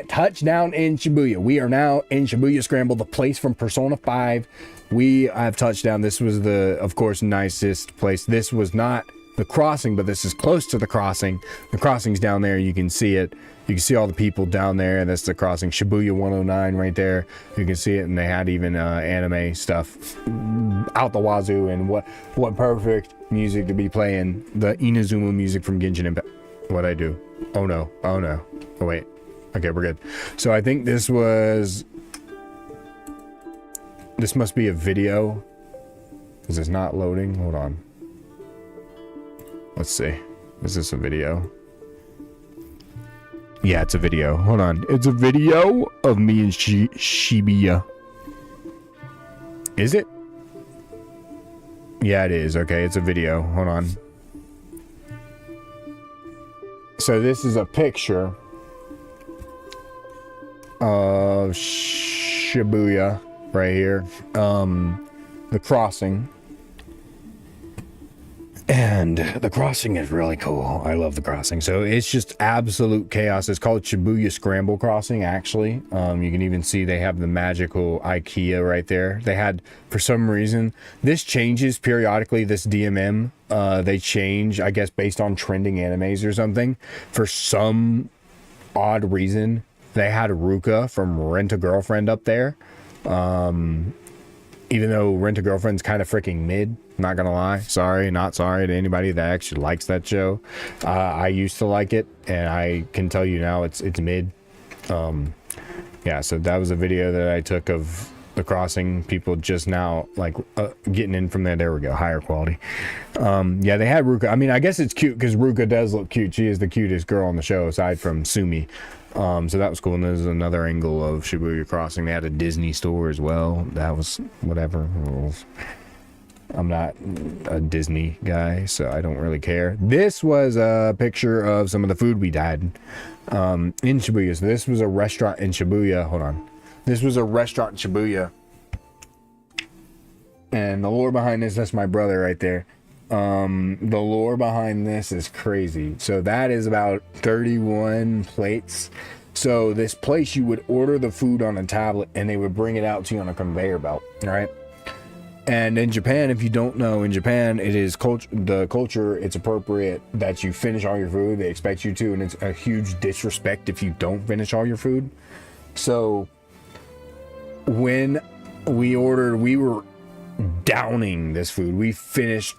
touchdown in Shibuya. We are now in Shibuya Scramble, the place from Persona 5. We have touchdown. This was the, of course, nicest place. This was not the crossing, but this is close to the crossing. The crossing's down there. You can see it. You can see all the people down there. That's the crossing. Shibuya 109 right there. You can see it, and they had even anime stuff out the wazoo. And what perfect music to be playing. The Inazuma music from Genshin Impact. What'd I do? Oh no. Oh no. Oh wait. Okay, we're good. So I think this must be a video. Is this not loading? Hold on. Let's see. Is this a video? Yeah, it's a video. Hold on. It's a video of me in Shibuya. Is it? Yeah, it is. Okay, it's a video. Hold on. So this is a picture of Shibuya right here. The crossing. And the crossing is really cool. I love the crossing. So it's just absolute chaos. It's called Shibuya Scramble Crossing, actually. You can even see they have the magical IKEA right there. They had, for some reason, this changes periodically, this DMM. They change, I guess, based on trending animes or something. For some odd reason, they had Ruka from Rent-A-Girlfriend up there. Even though Rent-A-Girlfriend's kind of freaking mid, not gonna lie. Sorry, not sorry to anybody that actually likes that show. I used to like it, and I can tell you now it's mid. Yeah, so that was a video that I took of the crossing. People just now like getting in from there. There we go, higher quality. Yeah, they had Ruka. I mean, I guess it's cute because Ruka does look cute. She is the cutest girl on the show aside from Sumi. So that was cool. And there's another angle of Shibuya Crossing. They had a Disney store as well. That was whatever. I'm not a Disney guy, so I don't really care. This was a picture of some of the food we had in Shibuya. So this was a restaurant in Shibuya. Hold on. This was a restaurant in Shibuya. And the lore behind this, that's my brother right there. The lore behind this is crazy. So that is about 31 plates. So this place, you would order the food on a tablet and they would bring it out to you on a conveyor belt, all right? And in Japan, if you don't know, in Japan, it is the culture, it's appropriate that you finish all your food. They expect you to, and it's a huge disrespect if you don't finish all your food. So when we ordered, we were downing this food. We finished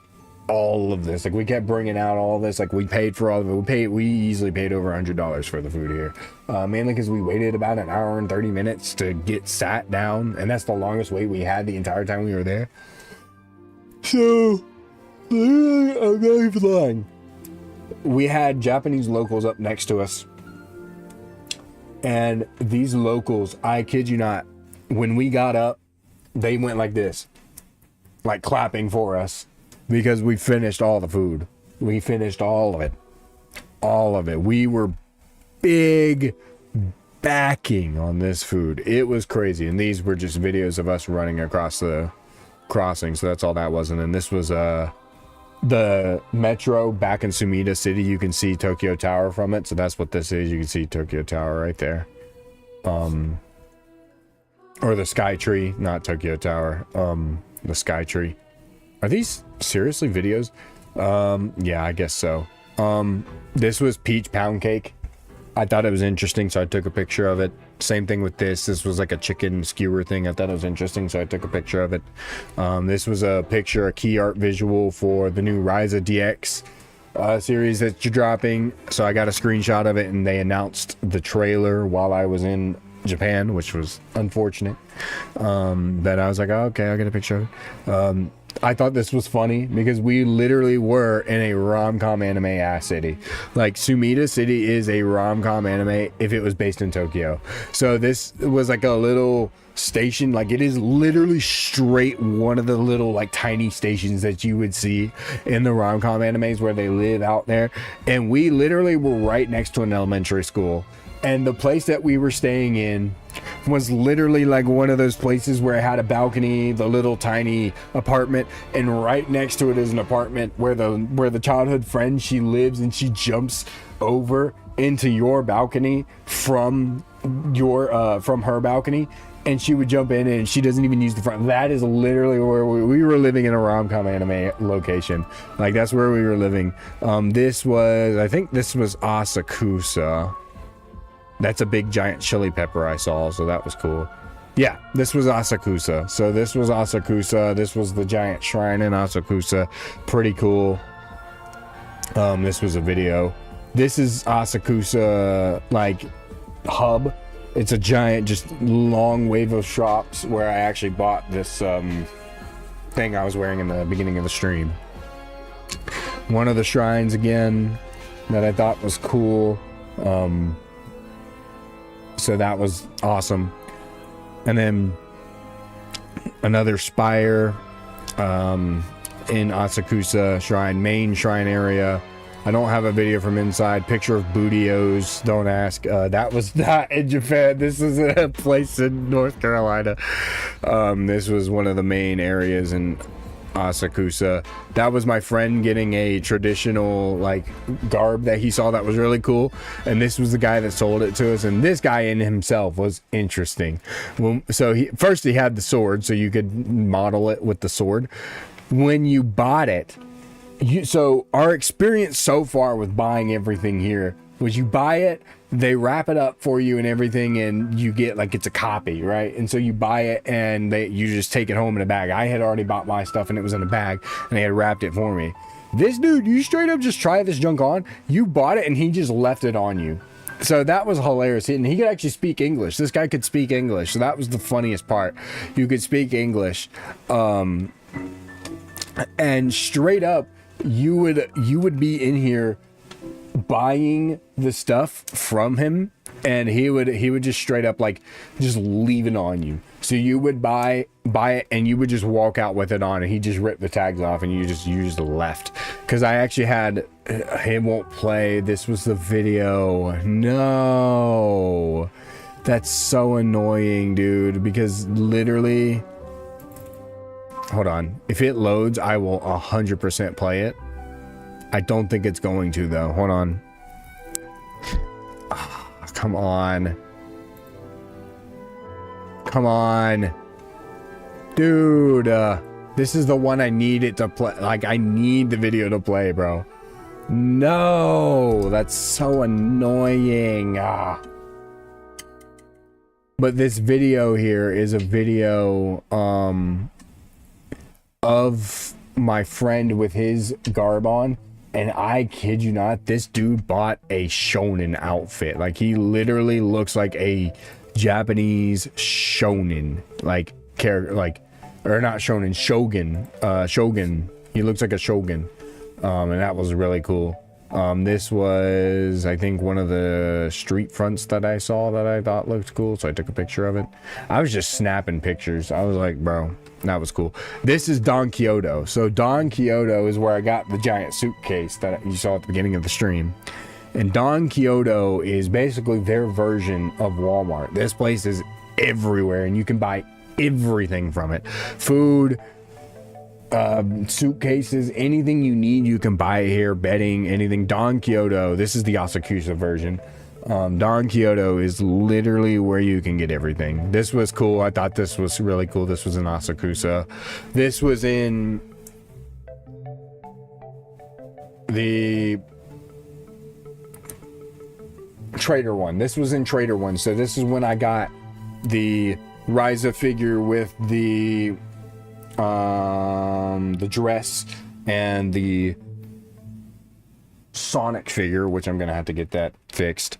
all of this. Like, we kept bringing out all this. Like, we paid for all of it. We easily paid over $100 for the food here. Mainly because we waited about an hour and 30 minutes to get sat down. And that's the longest wait we had the entire time we were there. So, I'm not even lying. We had Japanese locals up next to us. And these locals, I kid you not, when we got up, they went like this. Like clapping for us. Because we finished all the food. We finished all of it. All of it. We were big backing on this food. It was crazy. And these were just videos of us running across the crossing. So that's all that was. And then this was the metro back in Sumida City. You can see Tokyo Tower from it. So that's what this is. You can see Tokyo Tower right there. Or the Sky Tree. Not Tokyo Tower. The Sky Tree. Are these seriously videos? Yeah, I guess so. This was peach pound cake. I thought it was interesting, so I took a picture of it. Same thing with this. This was like a chicken skewer thing. I thought it was interesting, so I took a picture of it. This was a picture, a key art visual for the new Ryza DX series that you're dropping. So I got a screenshot of it, and they announced the trailer while I was in Japan, which was unfortunate. But I was like, oh, okay, I'll get a picture of it. I thought this was funny because we literally were in a rom-com anime ass city. Like, Sumida City is a rom-com anime if it was based in Tokyo. So this was like a little station. Like, it is literally straight one of the little like tiny stations that you would see in the rom-com animes where they live out there. And we literally were right next to an elementary school. And the place that we were staying in was literally like one of those places where it had a balcony, the little tiny apartment, and right next to it is an apartment where the childhood friend, she lives, and she jumps over into your balcony from her balcony, and she would jump in and she doesn't even use the front. That is literally where we were living, in a rom-com anime location. Like, that's where we were living. I think this was Asakusa. That's a big giant chili pepper I saw, so that was cool. Yeah, this was Asakusa. So this was Asakusa. This was the giant shrine in Asakusa. Pretty cool. This was a video. This is Asakusa, like, hub. It's a giant, just long wave of shops where I actually bought this thing I was wearing in the beginning of the stream. One of the shrines, again, that I thought was cool. So that was awesome. And then another spire. in Asakusa Shrine, main shrine area. I don't have a video from inside. Picture of Bootios. Don't ask. That was not in Japan. This is a place in North Carolina. This was one of the main areas in Asakusa. That was my friend getting a traditional like garb that he saw that was really cool, and this was the guy that sold it to us. And this guy in himself was interesting. So he had the sword, so you could model it with the sword. When you bought it, so our experience so far with buying everything here was you buy it, they wrap it up for you and everything, and you get like it's a copy, right? And so you buy it and you just take it home in a bag. I had already bought my stuff and it was in a bag and they had wrapped it for me. This dude, you straight up just try this junk on. You bought it and he just left it on you. So that was hilarious. And he could actually speak English. This guy could speak English. So that was the funniest part. You could speak English. And straight up, you would be in here buying the stuff from him, and he would just straight up like just leave it on you. So you would buy it and you would just walk out with it on, and he just ripped the tags off and you just left. Because I actually had it won't play. This was the video. No, that's so annoying, dude, because literally, hold on, if it loads I will 100% play it. I don't think it's going to though. Hold on. Oh, come on. Come on. Dude. This is the one I need it to play. Like, I need the video to play, bro. No. That's so annoying. But this video here is a video of my friend with his garb on. And I kid you not, this dude bought a shonen outfit. Like, he literally looks like a Japanese shonen, like character, like, or not shonen, shogun. Shogun. He looks like a shogun. And that was really cool. This was, I think, one of the street fronts that I saw that I thought looked cool, so I took a picture of it. I was just snapping pictures. I was like, bro, that was cool. This is Don Kyoto. So Don Kyoto is where I got the giant suitcase that you saw at the beginning of the stream. And Don Kyoto is basically their version of Walmart. This place is everywhere, and you can buy everything from it. Food, suitcases, anything you need you can buy here. Bedding, anything. Don Kyoto, this is the Asakusa version. Don Kyoto is literally where you can get everything. This was cool. I thought this was really cool. This was in Asakusa. This was in the Trader One. This was in Trader One. So this is when I got the Ryza figure with the dress and the Sonic figure, which I'm gonna have to get that fixed.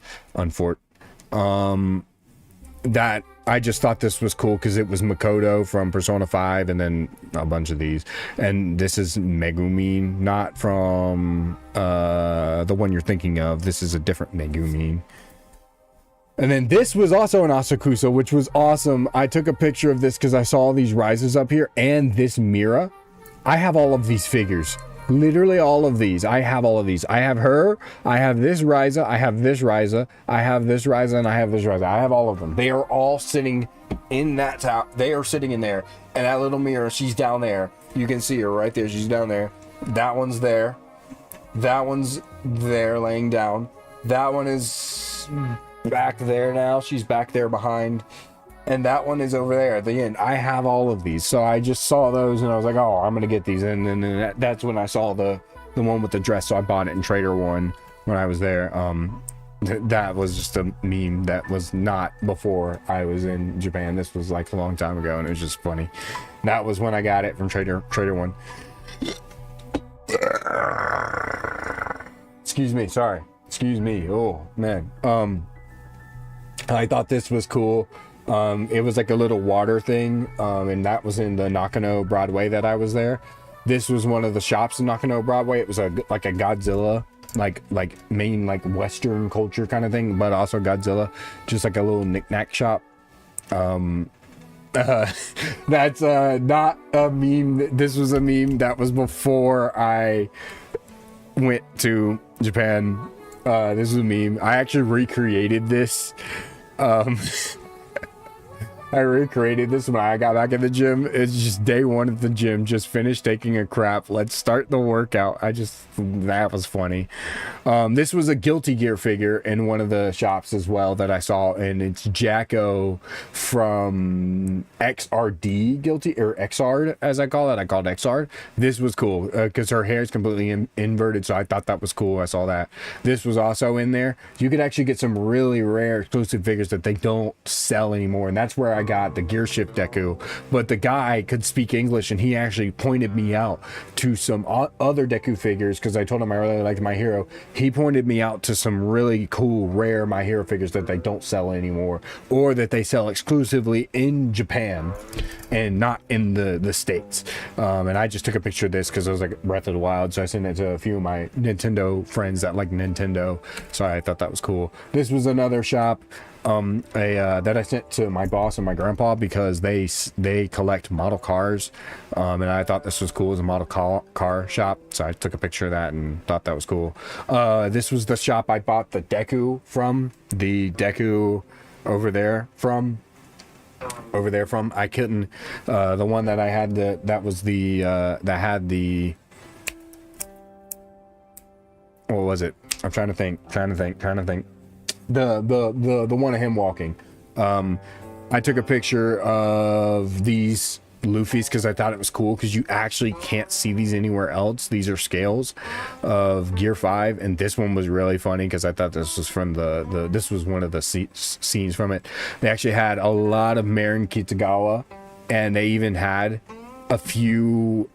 That I just thought this was cool because it was Makoto from Persona 5, and then a bunch of these. And this is Megumin, not from the one you're thinking of. This is a different Megumin. And then this was also an Asakusa, which was awesome. I took a picture of this because I saw these rises up here and this Mira. I have all of these figures. Literally all of these. I have all of these. I have her. I have this Ryza. I have this Ryza. I have this Ryza, and I have this Ryza. I have all of them. They are all sitting in that tower. They are sitting in there. And that little Mira, she's down there. You can see her right there. She's down there. That one's there. That one's there laying down. That one is back there now. She's back there behind. And that one is over there at the end. I have all of these. So I just saw those and I was like, oh, I'm going to get these. And then that's when I saw the one with the dress. So I bought it in Trader One when I was there. That was just a meme that was not before I was in Japan. This was like a long time ago, and it was just funny. That was when I got it from Trader One. Excuse me. Sorry. Excuse me. Oh, man. I thought this was cool. It was like a little water thing, and that was in the Nakano Broadway that I was there. This was one of the shops in Nakano Broadway. It was like a Godzilla, like main like Western culture kind of thing, but also Godzilla, just like a little knick-knack shop. That's not a meme. This was a meme that was before I went to Japan. This is a meme. I actually recreated this. I recreated this when I got back in the gym. It's just day one at the gym, just finished taking a crap. Let's start the workout. That was funny. This was a Guilty Gear figure in one of the shops as well that I saw, and it's Jacko from XRD Guilty, or XRD as I call it. I called it XRD. This was cool because her hair is completely inverted, so I thought that was cool. I saw that. This was also in there. You could actually get some really rare exclusive figures that they don't sell anymore, and that's where I got the Gearshift Deku. But the guy could speak English, and he actually pointed me out to some other Deku figures because I told him I really liked My Hero. He pointed me out to some really cool rare My Hero figures that they don't sell anymore, or that they sell exclusively in Japan and not in the States. And I just took a picture of this because it was like Breath of the Wild, so I sent it to a few of my Nintendo friends that like Nintendo, so I thought that was cool. This was another shop that I sent to my boss and my grandpa because they collect model cars, and I thought this was cool as a model car shop, so I took a picture of that and thought that was cool. This was the shop I bought the Deku from, the Deku over there from. I couldn't, the one that I had, that was the that had the, what was it? I'm trying to think. The one of him walking. I took a picture of these Luffy's because I thought it was cool because you actually can't see these anywhere else. These are scales of Gear 5, and this one was really funny because I thought this was from this was one of the scenes from it. They actually had a lot of Marin Kitagawa, and they even had a few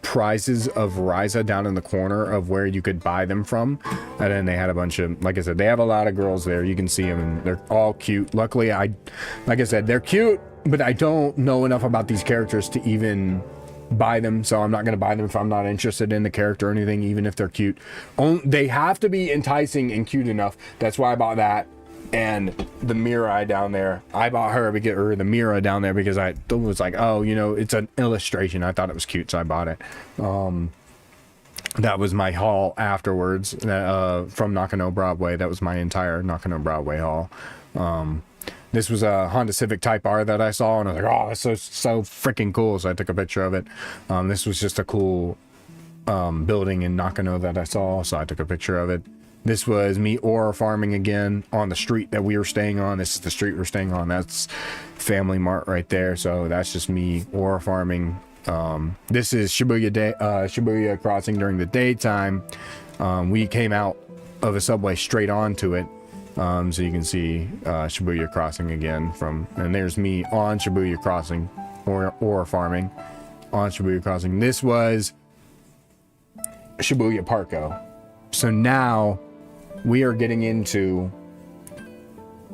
prizes of Ryza down in the corner of where you could buy them from. And then they had a bunch of, like I said, they have a lot of girls there. You can see them and they're all cute. Luckily, like I said, they're cute, but I don't know enough about these characters to even buy them, so I'm not going to buy them if I'm not interested in the character or anything, even if they're cute. They have to be enticing and cute enough. That's why I bought that. And the Mirai down there, I bought her because, or the Mira down there because I was like, oh, you know, it's an illustration. I thought it was cute, so I bought it. That was my haul afterwards from Nakano Broadway. That was my entire Nakano Broadway haul. This was a Honda Civic Type R that I saw, and I was like, oh, that's so freaking cool. So I took a picture of it. This was just a cool building in Nakano that I saw, so I took a picture of it. This was me ore farming again on the street that we were staying on. This is the street we're staying on. That's Family Mart right there. So that's just me ore farming. This is Shibuya Crossing during the daytime. We came out of a subway straight onto it. So you can see Shibuya Crossing again and there's me on Shibuya Crossing, ore farming on Shibuya Crossing. This was Shibuya Parko. So now we are getting into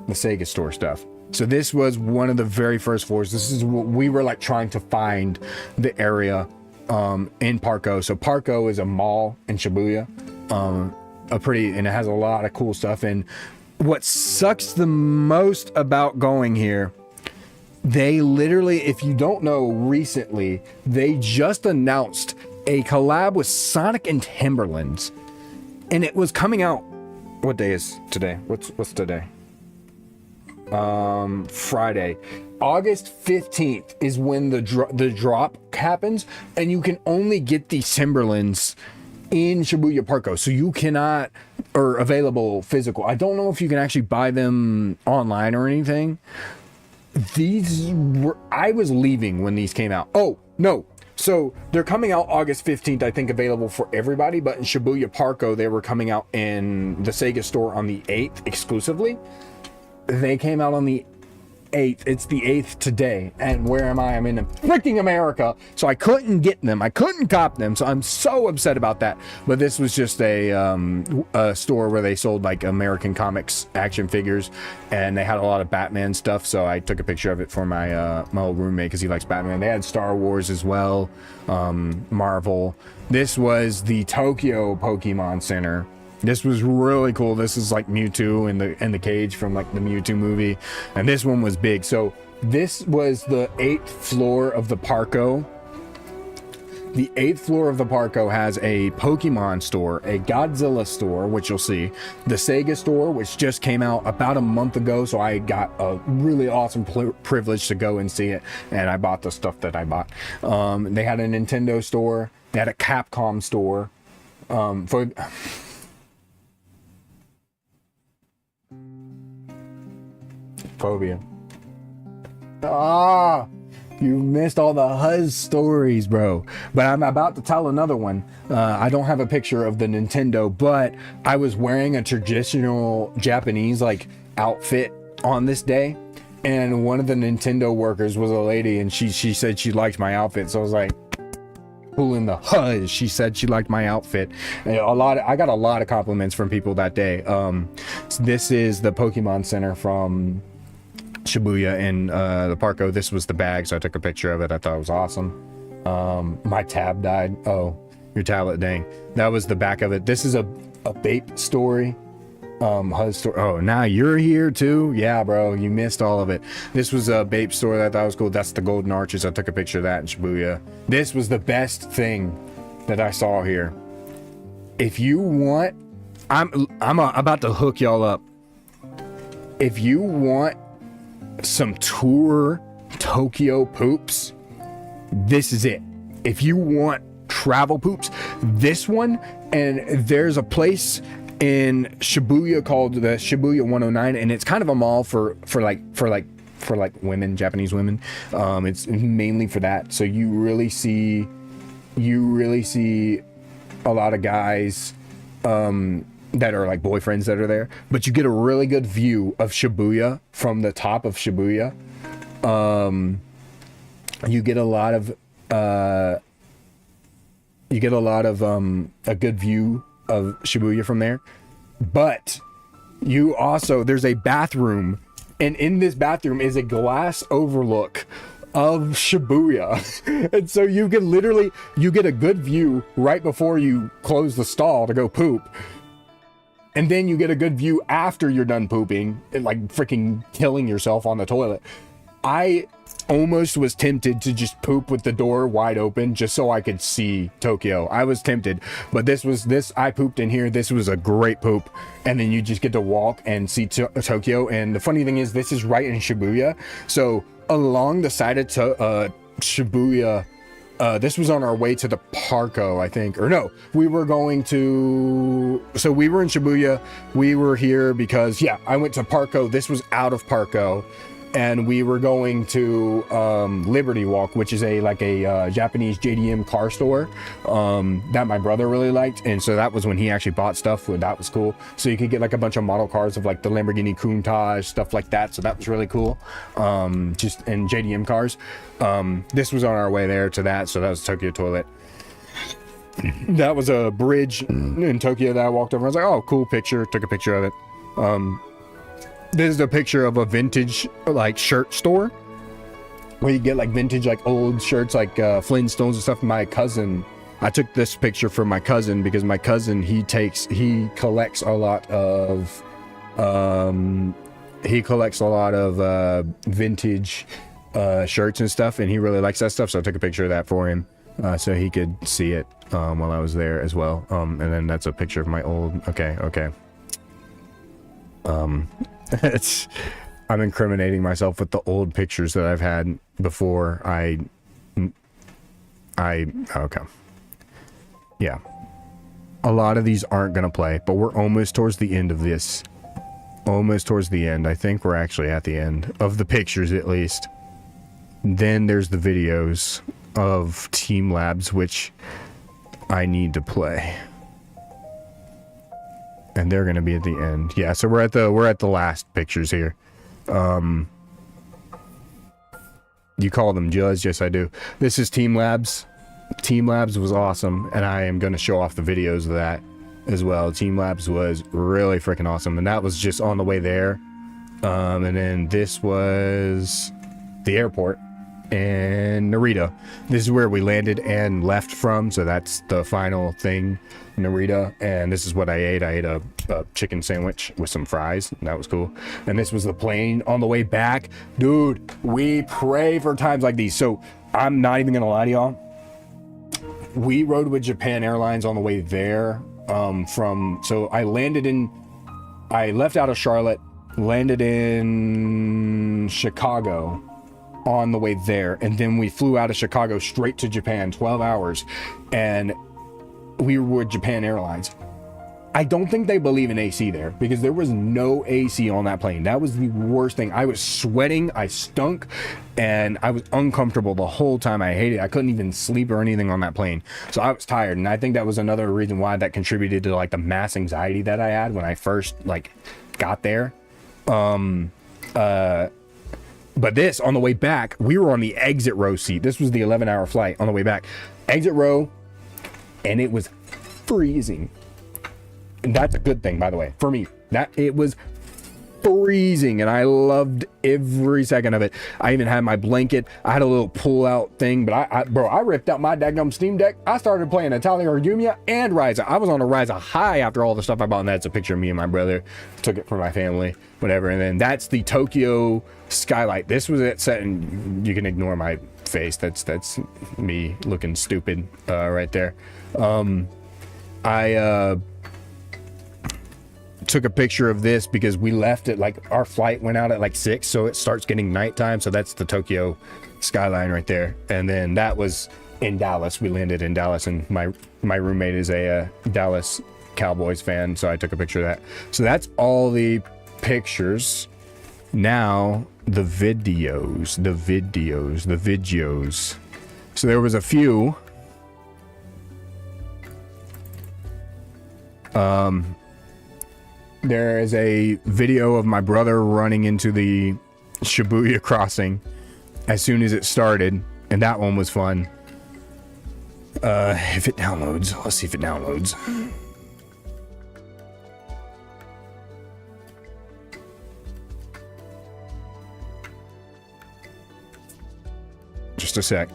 the Sega store stuff. So this was one of the very first floors. This is what we were like trying to find the area in Parko. So Parko is a mall in Shibuya, and it has a lot of cool stuff. And what sucks the most about going here, they literally, if you don't know, recently they just announced a collab with Sonic and Timberlands. And it was coming out. What day is today? What's today? Friday. August 15th is when the drop happens, and you can only get the Timberlands in Shibuya Parko. So you cannot, or available physical. I don't know if you can actually buy them online or anything. I was leaving when these came out. Oh, no. So they're coming out August 15th, I think, available for everybody, but in Shibuya Parko, they were coming out in the Sega store on the 8th exclusively. They came out on the 8th. It's the 8th today. And where am I? I'm in freaking America. So I couldn't get them. I couldn't cop them. So I'm so upset about that. But this was just a store where they sold like American comics action figures, and they had a lot of Batman stuff. So I took a picture of it for my old roommate because he likes Batman. They had Star Wars as well, Marvel. This was the Tokyo Pokemon Center. This was really cool. This is like Mewtwo in the cage from like the Mewtwo movie, and this one was big. So this was the 8th floor of the Parco. The 8th floor of the Parco has a Pokemon store, a Godzilla store, which you'll see, the Sega store, which just came out about a month ago, so I got a really awesome privilege to go and see it, and I bought the stuff that I bought. They had a Nintendo store, they had a Capcom store. Phobia. You missed all the Huz stories, bro. But I'm about to tell another one. I don't have a picture of the Nintendo, but I was wearing a traditional Japanese like outfit on this day, and one of the Nintendo workers was a lady, and she said she liked my outfit. So I was like, pulling the Huz. She said she liked my outfit. And I got a lot of compliments from people that day. This is the Pokemon Center from Shibuya in the Parco. This was the bag, so I took a picture of it. I thought it was awesome. My tab died. Oh, your tablet, dang. That was the back of it. This is a vape story. Huz store. Oh, now you're here too? Yeah, bro, you missed all of it. This was a vape store that I thought was cool. That's the Golden Arches. I took a picture of that in Shibuya. This was the best thing that I saw here. If you want, I'm about to hook y'all up. If you want some tour Tokyo poops, this is it. If you want travel poops, this one. And there's a place in Shibuya called the Shibuya 109, and it's kind of a mall for women, Japanese women. It's mainly for that. So you really see a lot of guys that are like boyfriends that are there, but you get a really good view of Shibuya from the top of Shibuya. You get a lot of a good view of Shibuya from there. But you also, there's a bathroom, and in this bathroom is a glass overlook of Shibuya. And so you get a good view right before you close the stall to go poop. And then you get a good view after you're done pooping, and like freaking killing yourself on the toilet. I almost was tempted to just poop with the door wide open just so I could see Tokyo. I was tempted, but I pooped in here. This was a great poop. And then you just get to walk and see Tokyo. And the funny thing is, this is right in Shibuya. So along the side of Shibuya, this was on our way to the Parco, I think, or no, we were in Shibuya. We were here because, yeah, I went to Parco. This was out of Parco. And we were going to Liberty Walk, which is a Japanese JDM car store that my brother really liked. And so that was when he actually bought stuff. That was cool. So you could get like a bunch of model cars of like the Lamborghini Countach, stuff like that. So that was really cool. Just in JDM cars. This was on our way there to that. So that was Tokyo Toilet. That was a bridge in Tokyo that I walked over. I was like, oh, cool picture. Took a picture of it. This is a picture of a vintage like shirt store where you get like vintage like old shirts like Flintstones and stuff. My cousin, I took this picture for my cousin because my cousin he collects a lot of vintage shirts and stuff, and he really likes that stuff. So I took a picture of that for him so he could see it while I was there as well. And then that's a picture of my old. Okay. I'm incriminating myself with the old pictures that I've had before. Okay. Yeah. A lot of these aren't going to play, but we're almost towards the end of this. Almost towards the end. I think we're actually at the end of the pictures, at least. Then there's the videos of Team Labs, which I need to play. And they're gonna be at the end. Yeah, so we're at the last pictures here. You call them Juzz? Yes, I do. This is Team Labs. Team Labs was awesome, and I am gonna show off the videos of that as well. Team Labs was really freaking awesome, and that was just on the way there. And then this was the airport. in Narita. This is where we landed and left from, so that's the final thing, Narita. And this is what I ate. I ate a chicken sandwich with some fries. That was cool. And this was the plane on the way back. Dude, we pray for times like these. So I'm not even gonna lie to y'all. We rode with Japan Airlines on the way there. So I left out of Charlotte, landed in Chicago on the way there, and then we flew out of Chicago straight to Japan, 12 hours, and we were with Japan Airlines. I don't think they believe in AC there, because there was no AC on that plane. That was the worst thing. I was sweating, I stunk, and I was uncomfortable the whole time. I hated it. I couldn't even sleep or anything on that plane. So I was tired, and I think that was another reason why that contributed to like the mass anxiety that I had when I first like got there. But this, on the way back, we were on the exit row seat. This was the 11-hour flight on the way back. Exit row, and it was freezing. And that's a good thing, by the way, for me. That it was freezing, and I loved every second of it. I even had my blanket. I had a little pull-out thing, but I ripped out my daggum Steam Deck. I started playing Italia Argumia and Ryza. I was on a Ryza high after all the stuff I bought, and that's a picture of me and my brother. Took it for my family, whatever. And then that's the Tokyo skylight. This was it set, and you can ignore my face. That's me looking stupid right there. I took a picture of this because we left it like our flight went out at like 6, so it starts getting nighttime. So that's the Tokyo skyline right there. And then that was in Dallas. We landed in Dallas, and my roommate is a Dallas Cowboys fan, so I took a picture of that. So that's all the pictures. Now the videos. So there was a few. There is a video of my brother running into the Shibuya crossing as soon as it started, and that one was fun. If it downloads, let's see if it downloads. Just a sec.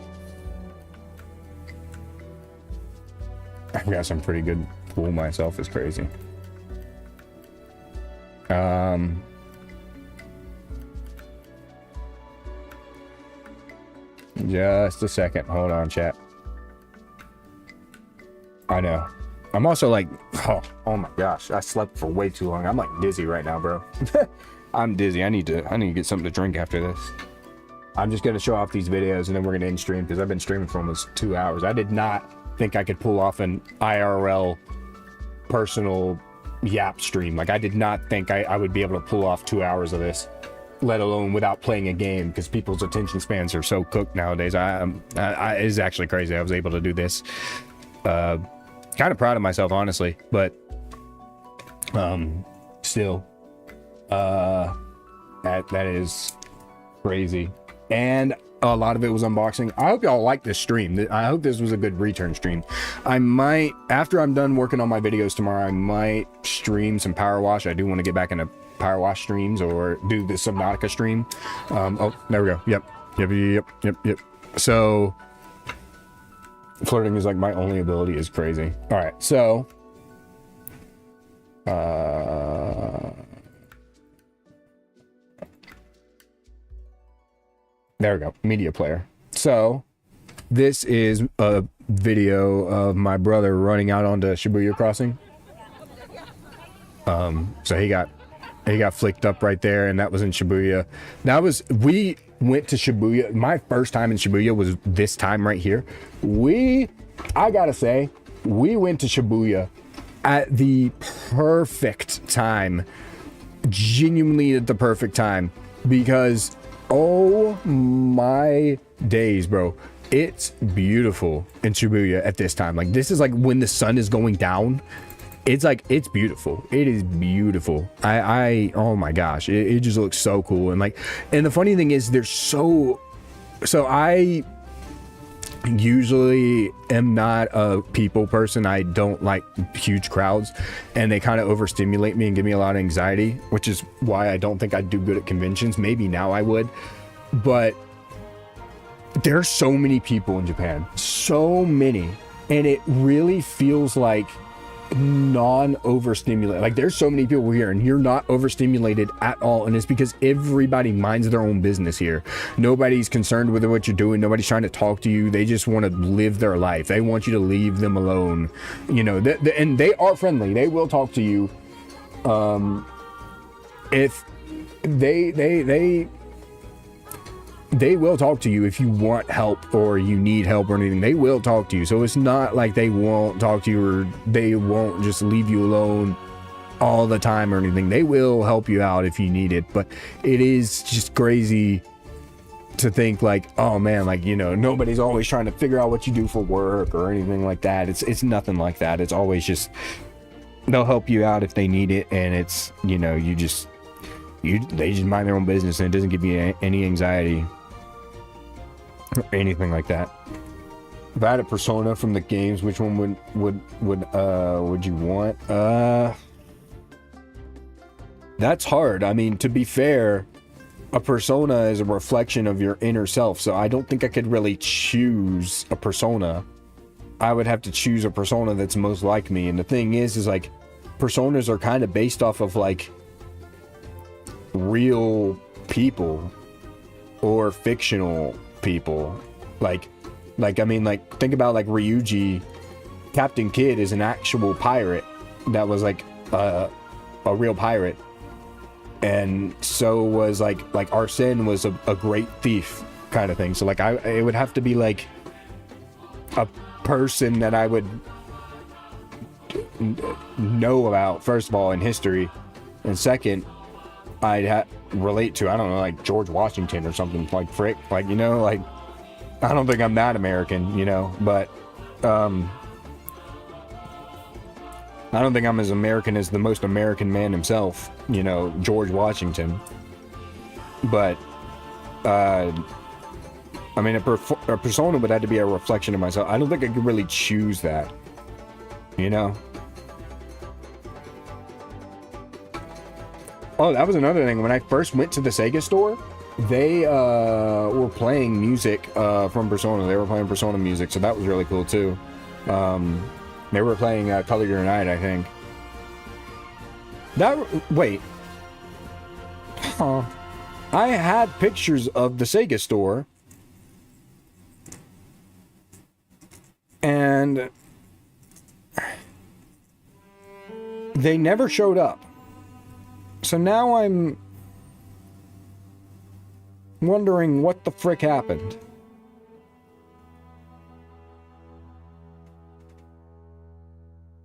I've got some pretty good fool myself is crazy. Just a second. Hold on, chat. I know. I'm also like, oh my gosh, I slept for way too long. I'm like dizzy right now, bro. I'm dizzy. I need to get something to drink after this. I'm just gonna show off these videos, and then we're gonna end stream because I've been streaming for almost 2 hours. I did not think I could pull off an IRL personal Yap stream. Like, I did not think I would be able to pull off 2 hours of this, let alone without playing a game, because people's attention spans are so cooked nowadays. It's actually crazy I was able to do this. Kind of proud of myself, honestly, but still, that is crazy. And a lot of it was unboxing. I hope y'all like this stream. I hope this was a good return stream. I might, after I'm done working on my videos tomorrow, I might stream some Power Wash. I do want to get back into Power Wash streams, or do the Subnautica stream. Oh, there we go. Yep. So flirting is like my only ability. Is crazy. All right, so there we go, media player. So this is a video of my brother running out onto Shibuya Crossing. So he got flicked up right there, and that was in Shibuya. We went to Shibuya. My first time in Shibuya was this time right here. I gotta say, we went to Shibuya at the perfect time. Genuinely at the perfect time, because oh my days, bro. It's beautiful in Shibuya at this time. Like, this is like when the sun is going down. It's like, it's beautiful. It is beautiful. Oh my gosh. It just looks so cool. And like, and the funny thing is so I usually am not a people person. I don't like huge crowds, and they kind of overstimulate me and give me a lot of anxiety, which is why I don't think I'd do good at conventions. Maybe now I would, but there's so many people in Japan, so many, and it really feels like non-overstimulated. Like there's so many people here and you're not overstimulated at all, and it's because everybody minds their own business here. Nobody's concerned with what you're doing. Nobody's trying to talk to you. They just want to live their life. They want you to leave them alone, you know. And they are friendly. They will talk to you. If they will talk to you if you want help or you need help or anything. They will talk to you. So it's not like they won't talk to you or they won't just leave you alone all the time or anything. They will help you out if you need it. But it is just crazy to think like, oh man, like, you know, nobody's always trying to figure out what you do for work or anything like that. It's nothing like that. It's always just, they'll help you out if they need it. And it's, you know, they just mind their own business, and it doesn't give you any anxiety or anything like that. If I had a persona from the games, which one would you want? That's hard. I mean, to be fair, a persona is a reflection of your inner self, so I don't think I could really choose a persona. I would have to choose a persona that's most like me. And the thing is like, personas are kind of based off of like real people or fictional people. Like I mean, like, think about like Ryuji. Captain Kidd is an actual pirate that was like a real pirate, and so was like Arsene was a great thief kind of thing. So like it would have to be like a person that I would know about, first of all, in history, and second, I'd relate to, I don't know, like George Washington or something, like frick, like, you know, like, I don't think I'm that American, you know, but I don't think I'm as American as the most American man himself, you know, George Washington. But I mean, a persona would have to be a reflection of myself. I don't think I could really choose that, you know. Oh, that was another thing. When I first went to the Sega store, they were playing music from Persona. They were playing Persona music, so that was really cool too. They were playing Color Your Night, I think. Wait. Huh. I had pictures of the Sega store, and they never showed up. So now I'm wondering what the frick happened.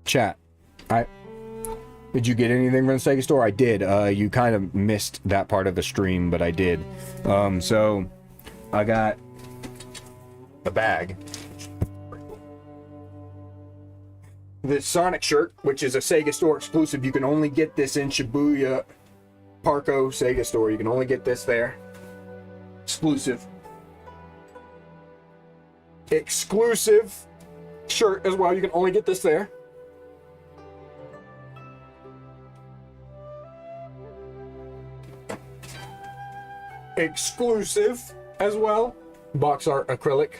Chat, did you get anything from the Sega store? I did. You kind of missed that part of the stream, but I did. So I got a bag. This Sonic shirt, which is a Sega store exclusive. You can only get this in Shibuya Parco Sega store. You can only get this there. Exclusive shirt as well. You can only get this there. Exclusive as well. Box art acrylic.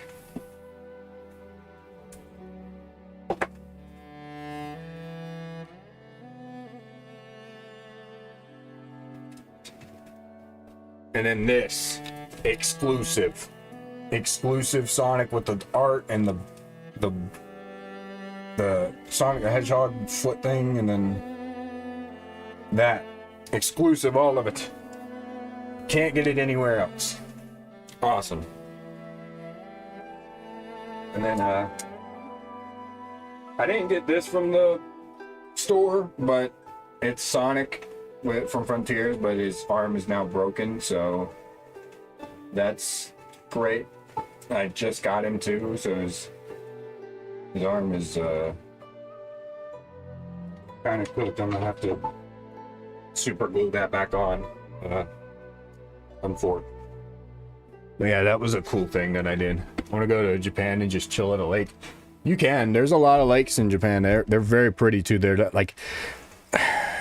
And then this exclusive Sonic with the art and the Sonic the Hedgehog foot thing, and then that exclusive, all of it. Can't get it anywhere else. Awesome. And then I didn't get this from the store, but it's Sonic from Frontiers, but his arm is now broken, so that's great. I just got him too, so his arm is kind of cooked. I'm gonna have to super glue that back on. But yeah, that was a cool thing that I did. I want to go to Japan and just chill at a lake. You can. There's a lot of lakes in Japan. They're very pretty too. They're like,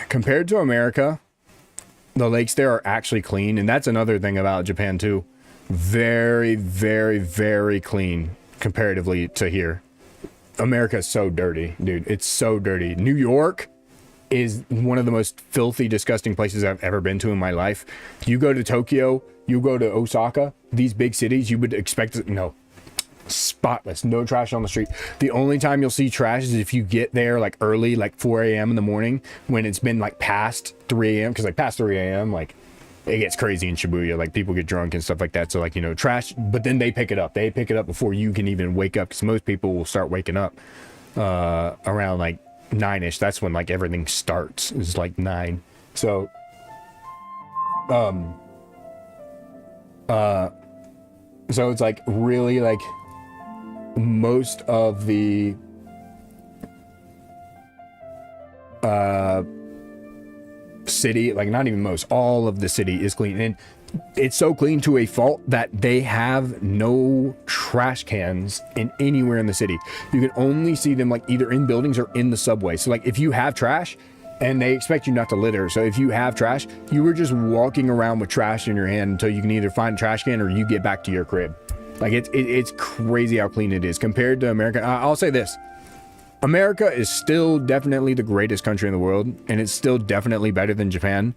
compared to America, the lakes there are actually clean, and that's another thing about Japan too. very, very, very clean comparatively to here. America is so dirty, dude. It's so dirty. New York is one of the most filthy, disgusting places I've ever been to in my life. You go to Tokyo, you go to Osaka, these big cities, you would expect it. No, spotless, no trash on the street. The only time you'll see trash is if you get there like early, like 4 a.m. in the morning, when it's been like past 3 a.m. because like past 3 a.m. like it gets crazy in Shibuya, like people get drunk and stuff like that. So like, you know, trash, but then they pick it up before you can even wake up, because most people will start waking up around like 9ish. That's when like everything starts, is like 9. So so it's like really like most of the city, like not even most, all of the city is clean, and it's so clean to a fault that they have no trash cans in anywhere in the city. You can only see them like either in buildings or in the subway. So like if you have trash, and they expect you not to litter, so if you have trash, you were just walking around with trash in your hand until you can either find a trash can or you get back to your crib. Like it's crazy how clean it is compared to America. I'll say this: America is still definitely the greatest country in the world, and it's still definitely better than Japan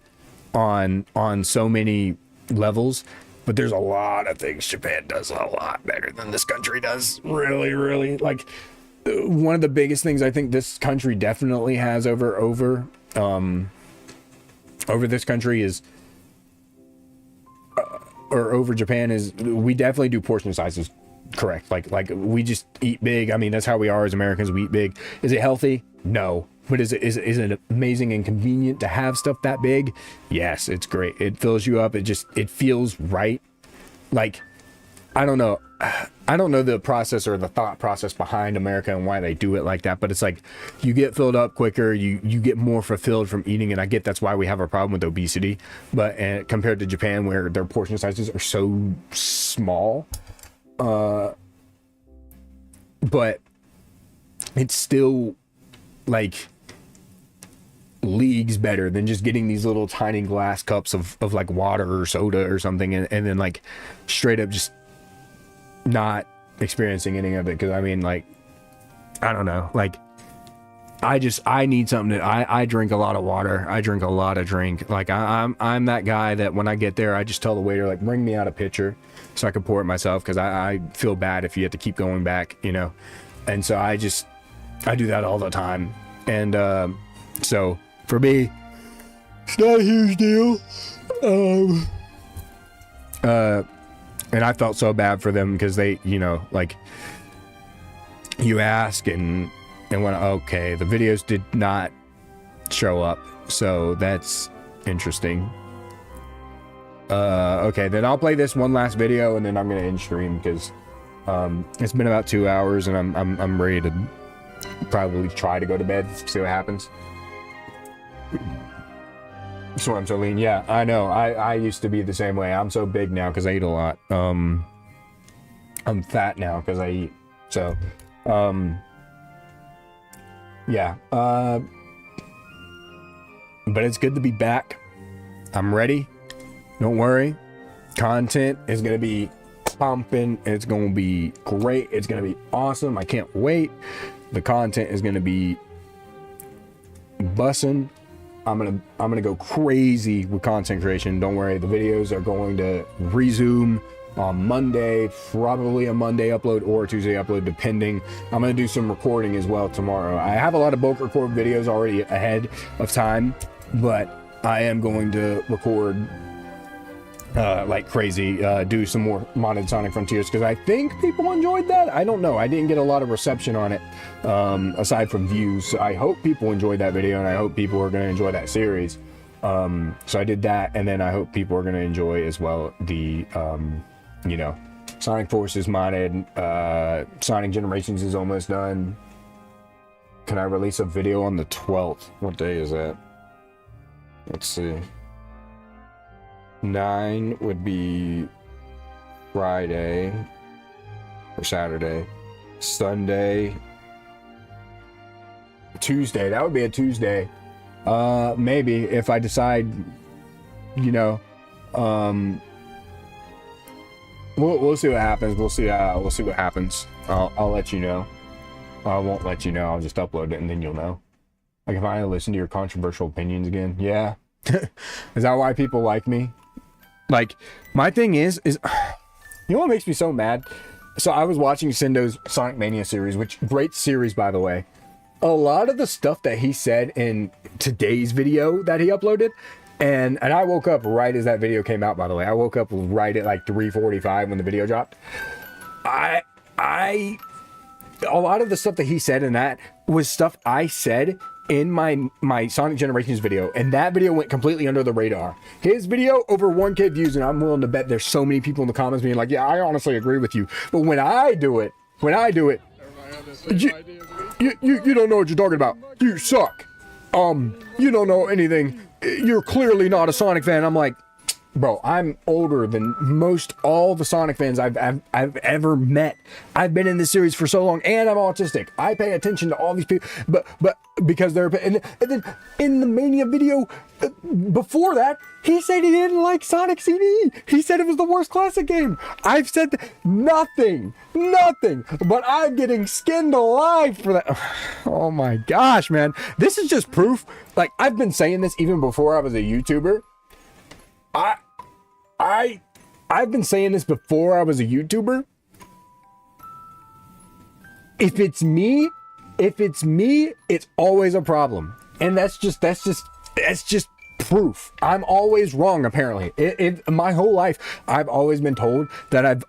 on so many levels. But there's a lot of things Japan does a lot better than this country does. Really, really. Like one of the biggest things I think this country definitely has over this country is or over Japan is we definitely do portion sizes correct. Like we just eat big. I mean, that's how we are as Americans. We eat big. Is it healthy? No. But is it amazing and convenient to have stuff that big? Yes, it's great. It fills you up. It feels right. Like, I don't know the process or the thought process behind America and why they do it like that, but it's like you get filled up quicker, you get more fulfilled from eating, and I get that's why we have a problem with obesity. But compared to Japan, where their portion sizes are so small, but it's still like leagues better than just getting these little tiny glass cups of like water or soda or something, and then like straight up just not experiencing any of it. Because I mean, like, I don't know, like I need something that I drink a lot of water, I drink a lot of drink. Like I'm that guy that when I get there, I just tell the waiter, like, bring me out a pitcher so I can pour it myself, because I feel bad if you have to keep going back, you know. And so I do that all the time. And so for me, it's not a huge deal. And I felt so bad for them, because they, you know, like, you ask and when, okay, the videos did not show up, so that's interesting. Okay, then I'll play this one last video and then I'm gonna end stream, because it's been about 2 hours and I'm ready to probably try to go to bed, see what happens. So I'm so lean. Yeah, I know. I used to be the same way. I'm so big now because I eat a lot. I'm fat now because I eat. So, yeah. But it's good to be back. I'm ready. Don't worry. Content is going to be pumping. It's going to be great. It's going to be awesome. I can't wait. The content is going to be bussin'. I'm gonna go crazy with content creation. Don't worry, the videos are going to resume on Monday, probably a Monday upload or a Tuesday upload, depending. I'm gonna do some recording as well tomorrow. I have a lot of bulk record videos already ahead of time, but I am going to record like crazy, do some more modded Sonic Frontiers, because I think people enjoyed that. I don't know, I didn't get a lot of reception on it, aside from views. So I hope people enjoyed that video, and I hope people are going to enjoy that series. So I did that, and then I hope people are going to enjoy as well the you know, Sonic Forces modded. Sonic Generations is almost done. Can I release a video on the 12th? What day is that? Let's see. 9 would be Friday or Saturday. Sunday, Tuesday. That would be a Tuesday. Maybe if I decide, you know, we'll see what happens. We'll see what happens. I'll let you know. I won't let you know. I'll just upload it and then you'll know. Like if I listen to your controversial opinions again, yeah. Is that why people like me? Like my thing is you know what makes me so mad? So I was watching Cindo's Sonic Mania series, which great series by the way. A lot of the stuff that he said in today's video that he uploaded, and I woke up right as that video came out, by the way. I woke up right at like 3:45 when the video dropped. A lot of the stuff that he said in that was stuff I said in my Sonic Generations video, and that video went completely under the radar. His video over 1K views, and I'm willing to bet there's so many people in the comments being like, yeah, I honestly agree with you. But when I do it, you don't know what you're talking about. You suck. You don't know anything. You're clearly not a Sonic fan. I'm like, bro, I'm older than most all the Sonic fans I've ever met. I've been in this series for so long, and I'm autistic. I pay attention to all these people, but because they're and then in the Mania video before that, he said he didn't like Sonic CD. He said it was the worst classic game. I've said nothing, but I'm getting skinned alive for that. Oh my gosh, man, this is just proof. Like I've been saying this even before I was a YouTuber. I've been saying this before I was a YouTuber. If it's me, it's always a problem. And that's just proof. I'm always wrong, apparently. My whole life, I've always been told that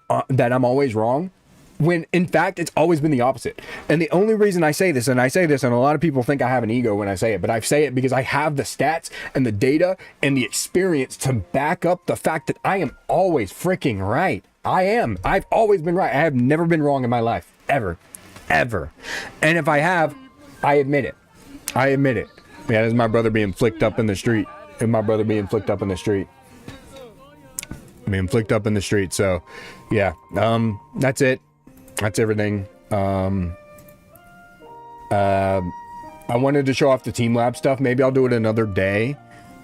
I'm always wrong, when in fact it's always been the opposite. And the only reason I say this, and a lot of people think I have an ego when I say it, but I say it because I have the stats and the data and the experience to back up the fact that I am always freaking right. I am. I've always been right. I have never been wrong in my life. Ever. And if I have, I admit it. Yeah, this is my brother being flicked up in the street. So, yeah. That's it. That's everything. I wanted to show off the Team Lab stuff. Maybe I'll do it another day.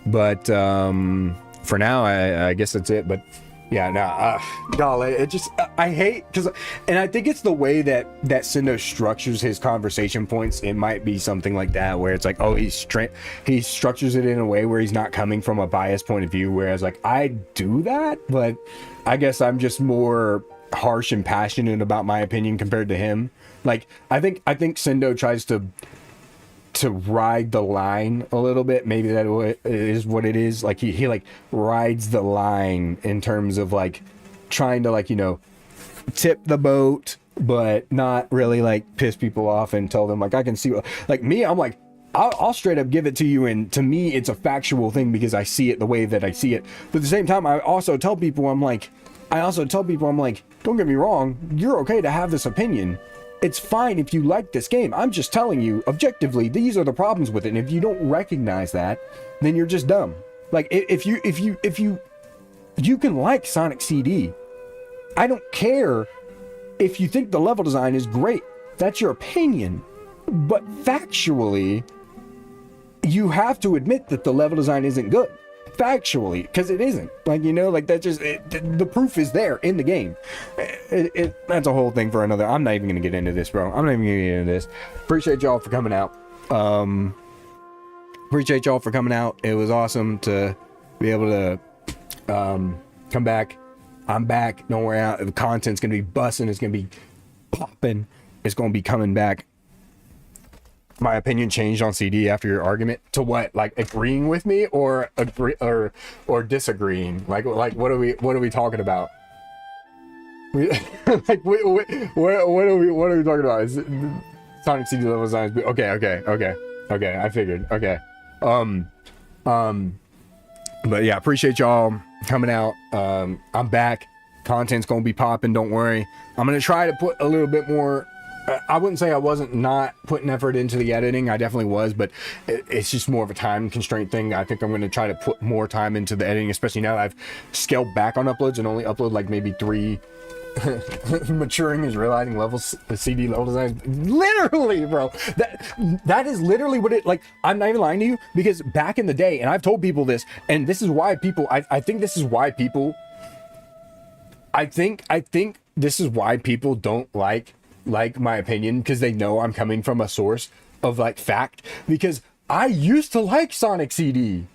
But for now, I guess that's it. But yeah, golly, it just I hate because, and I think it's the way that Cindo structures his conversation points. It might be something like that where it's like, oh, he structures it in a way where he's not coming from a biased point of view. Whereas like I do that, but I guess I'm just more harsh and passionate about my opinion compared to him. Like I think Cindo tries to ride the line a little bit. Maybe that is what it is. Like he like rides the line in terms of like trying to like, you know, tip the boat, but not really like piss people off and tell them like, I can see like me, I'm like, I'll straight up give it to you, and to me it's a factual thing because I see it the way that I see it. But at the same time, I also tell people I'm like, don't get me wrong, you're okay to have this opinion. It's fine if you like this game. I'm just telling you, objectively, these are the problems with it. And if you don't recognize that, then you're just dumb. Like if you can like Sonic CD. I don't care if you think the level design is great. That's your opinion. But factually, you have to admit that the level design isn't good. Factually, because it isn't. Like, you know, like that just the proof is there in the game. That's a whole thing for another. I'm not even gonna get into this, bro. Appreciate y'all for coming out. It was awesome to be able to come back. I'm back. Don't worry, the content's gonna be busting. It's gonna be popping. It's gonna be coming back. My opinion changed on CD after your argument to what? Like agreeing with me or disagreeing? Like what are we talking about? Like what are we talking about? Is it Sonic CD level design? Okay. I figured. Okay. But yeah, appreciate y'all coming out. I'm back. Content's gonna be popping. Don't worry. I'm gonna try to put a little bit more. I wouldn't say I wasn't not putting effort into the editing. I definitely was, but it's just more of a time constraint thing. I think I'm going to try to put more time into the editing, especially now that I've scaled back on uploads and only upload like maybe 3. Maturing is realizing levels, the CD level design. Literally, bro. That is literally what it, like, I'm not even lying to you, because back in the day, and I've told people this, and this is why people, I think this is why people, I think this is why people don't like my opinion, because they know I'm coming from a source of like fact, because I used to like Sonic CD.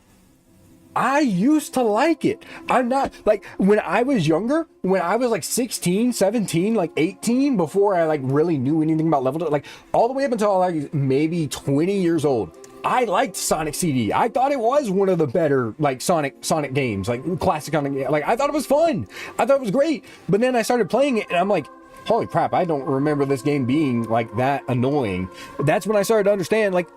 I used to like it. I'm not like, when I was younger, when I was like 16, 17, like 18, before I like really knew anything about level, like all the way up until like maybe 20 years old, I liked Sonic CD. I thought it was one of the better like Sonic games, like classic Sonic. Like I thought it was fun. I thought it was great. But then I started playing it and I'm like, holy crap, I don't remember this game being like that annoying. That's when I started to understand like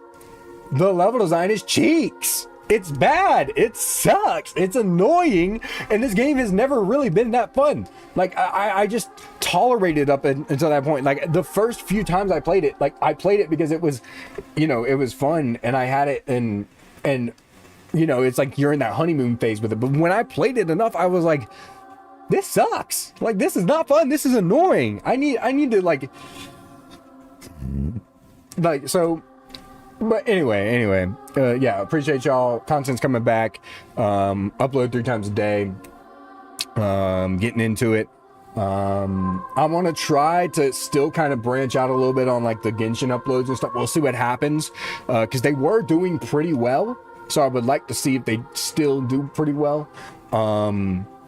the level design is cheeks. It's bad. It sucks. It's annoying. And this game has never really been that fun. Like, I just tolerated up until that point. Like, the first few times I played it, like, I played it because it was, you know, it was fun. And I had it and you know, it's like you're in that honeymoon phase with it. But when I played it enough, I was like, this sucks. Like, this is not fun. This is annoying. I need to, like, so... But anyway, yeah, appreciate y'all. Content's coming back. Upload 3 times a day. Getting into it. I want to try to still kind of branch out a little bit on like the Genshin uploads and stuff. We'll see what happens. Because they were doing pretty well. So I would like to see if they still do pretty well.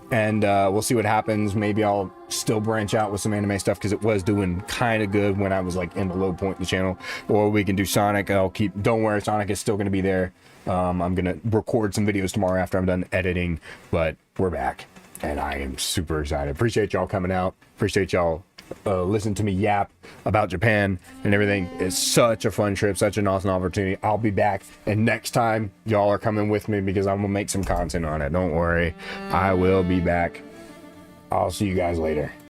And we'll see what happens. Maybe I'll still branch out with some anime stuff because it was doing kind of good when I was like in the low point of the channel. Or we can do Sonic. Don't worry, Sonic is still going to be there. I'm going to record some videos tomorrow after I'm done editing, but we're back and I am super excited. Appreciate y'all coming out. Appreciate y'all listening to me yap about Japan and everything. It's such a fun trip, such an awesome opportunity. I'll be back, and next time y'all are coming with me because I'm gonna make some content on it. Don't worry, I will be back. I'll see you guys later.